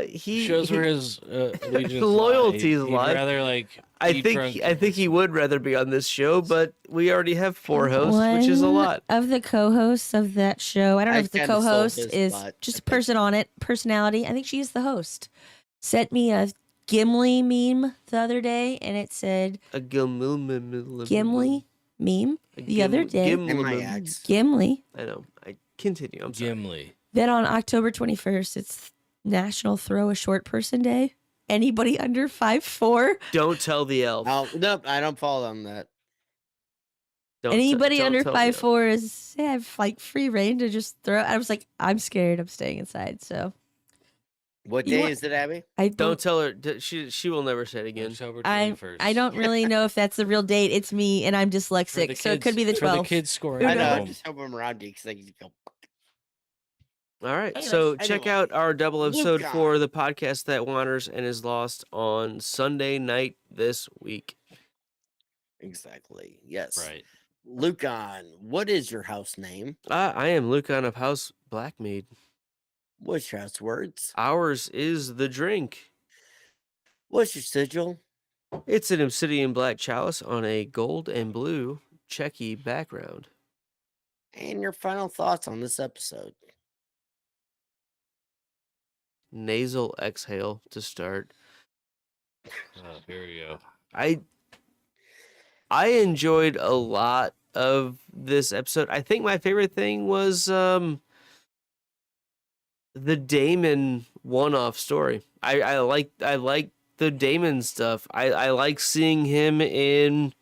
He Shows where his allegiance loyalties lie. lie. He'd rather like. I be drunk think he would rather be on this show, but we already have 4 hosts, which is a One lot. of the co-hosts of that show. I don't know I if the kinda sold co-host his is spot, just I a think. person on it, personality. I think she is the host. Sent me a Gimli meme the other day, and it said A Gimli Gimli meme the other day. And my ex. Gimli. I know. I continue. I'm sorry. Gimli. Then on October 21st, it's National Throw a Short Person Day. Anybody under 5'4"? Don't tell the elf. Nope, I don't follow on that. Anybody don't under tell the elf. 5'4" is have like free reign to just throw. I was like, I'm scared. I'm staying inside. So What You day want- is it, Abby? I Don't don't. tell her. She will never say it again. October I 21st. I don't really know if that's the real date. It's me, and I'm For dyslexic, the so it could kids- be the for the 12th. kids scoring I at know. I home. just hope I'm around you because I can go. All right. Anyways, So I check know. out our double episode Luca. for the podcast that wanders and is lost on Sunday night this week. Exactly. Yes. Right. Lucan, what is your house name? I am Lucan of House Blackmead. What's your house words? Ours is the drink. What's your sigil? It's an obsidian black chalice on a gold and blue checky background. And your final thoughts on this episode? Nasal exhale to start. Oh, here we go. I enjoyed a lot of this episode. I think my favorite thing was the Daemon one-off story. I like the Daemon stuff. I like seeing him in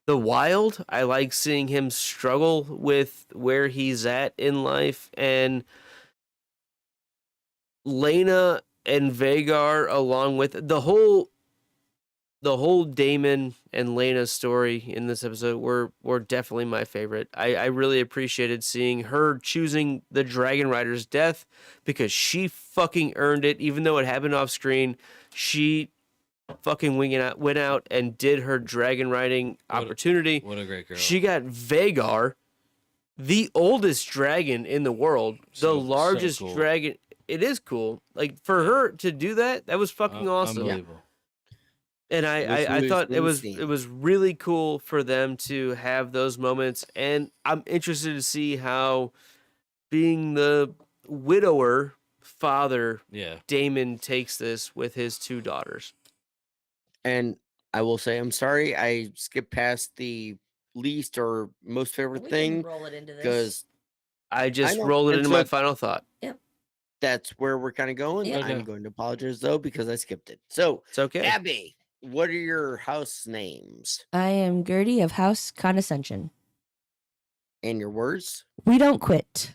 the wild. I like seeing him struggle with where he's at in life, and Lena and Vhagar, along with the whole Daemon and Lena story in this episode were definitely my favorite. I really appreciated seeing her choosing the Dragon Rider's death because she fucking earned it, even though it happened off screen. She fucking went out and did her dragon riding opportunity. What a great girl. She got Vhagar, the oldest dragon in the world, So the largest cool. dragon. It is cool. Like, for her to do that, that was fucking awesome. Unbelievable. And I Which thought was insane. it was really cool for them to have those moments, and I'm interested to see how, being the widower father, Yeah. Daemon takes this with his 2 daughters. And I will say, I'm sorry, I skipped past the least or most favorite thing roll it into because I just know, rolled it and into so- my final thought. that's where we're kind of going. Yeah. I'm Okay. going to apologize though because I skipped it. So, It's okay. Abby, what are your house names I am Gertie of House Condescension. and your words? We don't quit.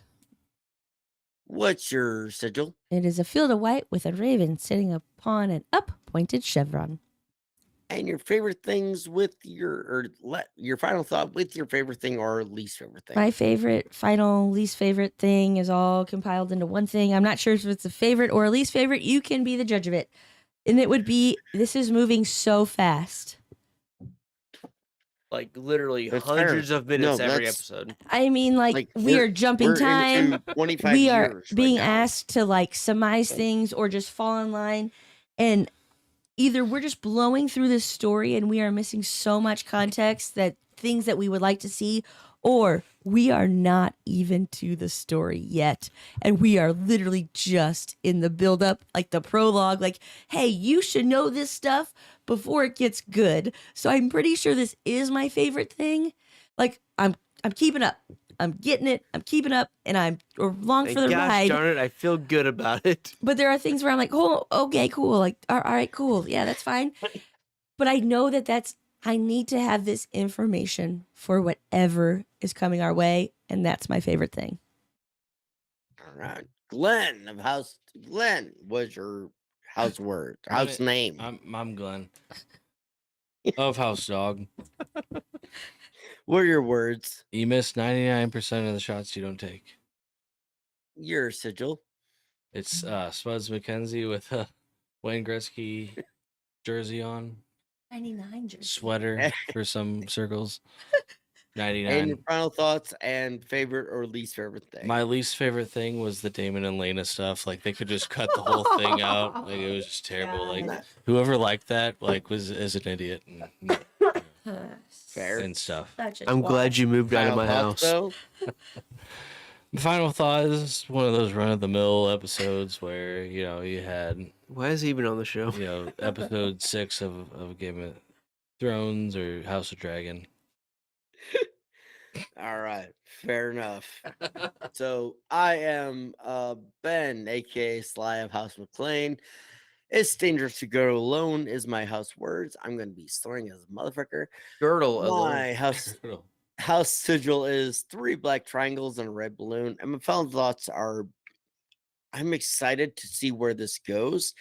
What's your sigil? It is a field of white with a raven sitting upon an up-pointed chevron. And your favorite things with your final thought with your favorite thing or least favorite thing. My favorite, final, least favorite thing is all compiled into one thing. I'm not sure if it's a favorite or a least favorite. You can be the judge of it. And it would be, this is moving so fast. Like, literally That's hundreds fair. of minutes No, every that's- episode. I mean, like we we're- are jumping we're time. into 25 We are years being right now. asked to like surmise things or just fall in line. And either we're just blowing through this story and we are missing so much context that things that we would like to see, or we are not even to the story yet. And we are literally just in the buildup, like the prologue, like, hey, you should know this stuff before it gets good. So I'm pretty sure this is my favorite thing. Like, I'm I'm keeping up. I'm getting it. I'm keeping up, and I'm along And for the gosh ride. darn it, I feel good about it. But there are things where I'm like, oh, okay, cool. Like, all right, cool. Yeah, that's fine. But I know that I need to have this information for whatever is coming our way, and that's my favorite thing. All right. Glenn of House. Glenn, what's your house word? House name? I'm Glenn of House Dog. What are your words? You miss 99% of the shots you don't take. Your sigil. It's Spuds McKenzie with a Wayne Gretzky jersey on, 99 jersey. sweater for some circles. And your 99. final thoughts and favorite or least favorite thing. My least favorite thing was the Damon and Lena stuff. Like they could just cut the whole thing out. Like it was just terrible. Like God. whoever liked that is an idiot Fair. and stuff. Such a I'm twat. glad you moved out of Final my thoughts, house. though? The final thought is one of those run of the mill episodes where you had Why is he even on the show? episode 6 of Game of Thrones or House of Dragon. All right, fair enough. So I am Ben, aka Sly of House McLean. It's dangerous to go alone is my house words. I'm gonna be swearing as a motherfucker. Girdle alone. My house sigil is 3 black triangles and a red balloon. And my final thoughts are I'm excited to see where this goes.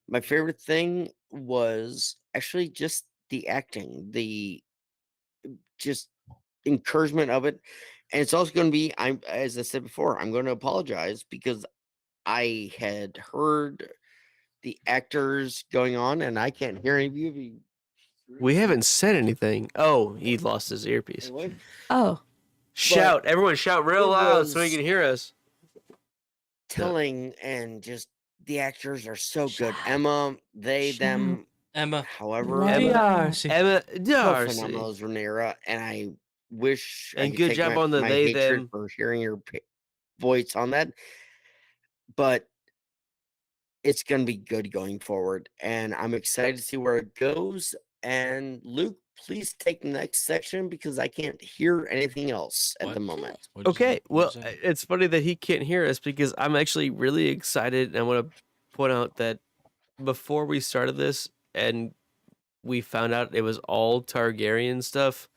My favorite thing was actually just the acting, the just encouragement of it. And it's also going to be, as I said before, I'm going to apologize because I had heard the actors going on and I can't hear any of you. We haven't said anything. Oh, he lost his earpiece. Oh, Shout. Everyone shout real it loud so he was- can hear us. Telling and just the actors are so good. Emma, they, them, Emma. however, Love Emma, it. Darcy. Emma so Darcy. phenomenal as Rhaenyra, and I wish I And could good take job my, on the my they, hatred them. for hearing your voice on that, but it's going to be good going forward, and I'm excited to see where it goes. And Luke, please take the next section because I can't hear anything else at the What? moment. What'd you Okay, say? well, What'd you say? it's funny that he can't hear us because I'm actually really excited. And I want to point out that before we started this and we found out it was all Targaryen stuff,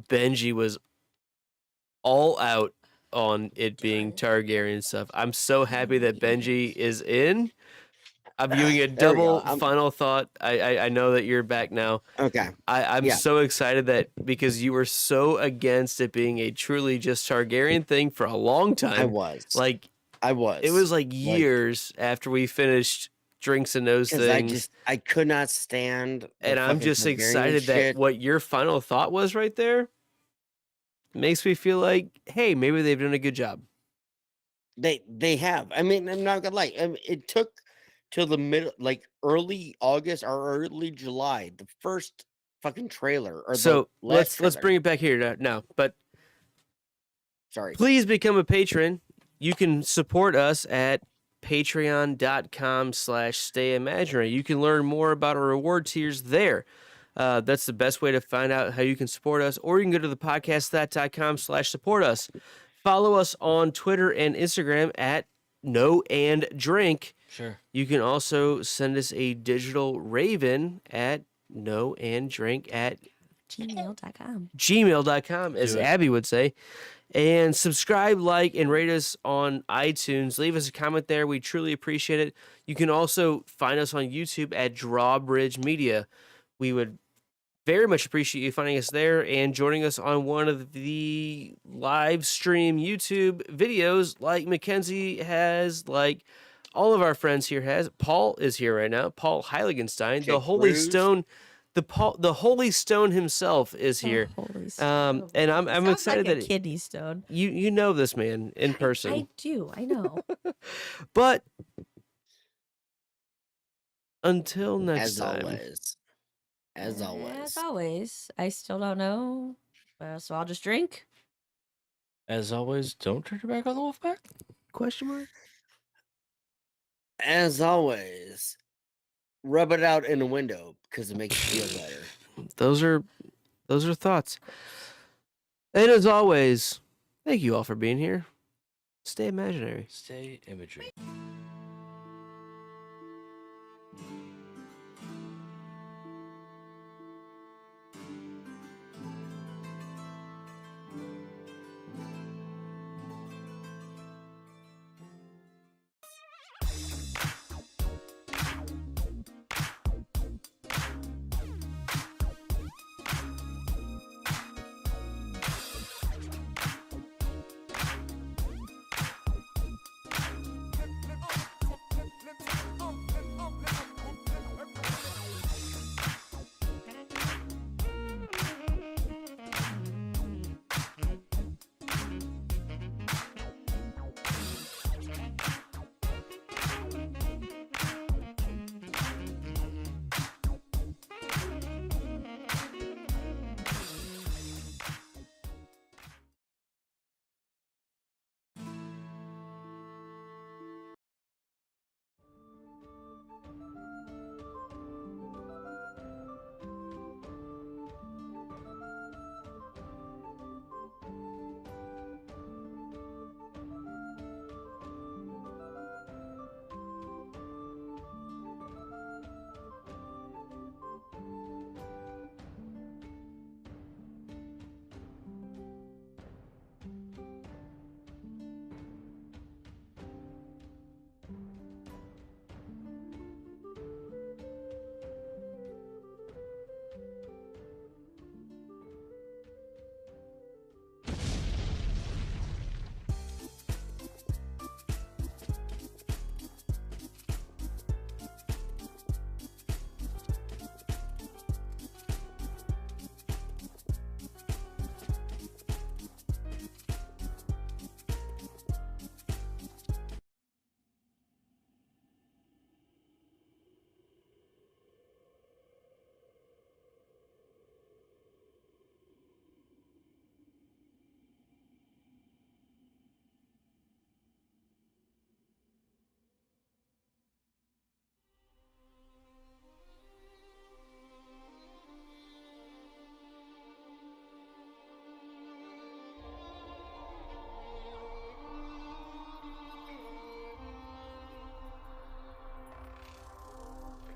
Benji was all out on it being Targaryen stuff. I'm so happy that Benji is in. I'm giving a There we go. double final thought. I know that you're back now. Okay. I'm Yeah. so excited that because you were so against it being a truly just Targaryen thing for a long time. I was. It was like years after we finished Drinks and Those Things. I could not stand. the And I'm fucking just Targaryen excited shit. that what your final thought was right there makes me feel like, hey, maybe they've done a good job. They have. I mean, I'm not gonna lie. It took till the middle, like early August or early July, the first fucking trailer. Or So the last let's trailer. bring it back here now. But Sorry. please become a patron. You can support us at patreon.com/stayimaginary. You can learn more about our reward tiers there. That's the best way to find out how you can support us, or you can go to the podcastthat.com/support us. Follow us on Twitter and Instagram at No and Drink. Sure. You can also send us a digital raven at gmail.com. gmail.com, as Do it. Abby would say. And subscribe, like, and rate us on iTunes. Leave us a comment there. We truly appreciate it. You can also find us on YouTube at Drawbridge Media. We would very much appreciate you finding us there and joining us on one of the live stream YouTube videos like Mackenzie has, like all of our friends here has. Paul is here right now. Paul Heiligenstein, the Jake Holy Cruz. Stone. The Holy Stone himself is here. Holy And I'm Sounds excited like a that kidney stone. you know this man in person. I do. I know. But until next As time. always. As always. As always, I still don't know. So I'll just drink. As always, don't turn your back on the Wolfpack. Question mark? As always, rub it out in the window because it makes you feel better. Those are thoughts. And as always, thank you all for being here. Stay imaginary. Stay imagery.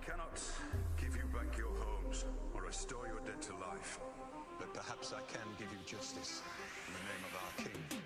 I cannot give you back your homes or restore your dead to life, but perhaps I can give you justice in the name of our king.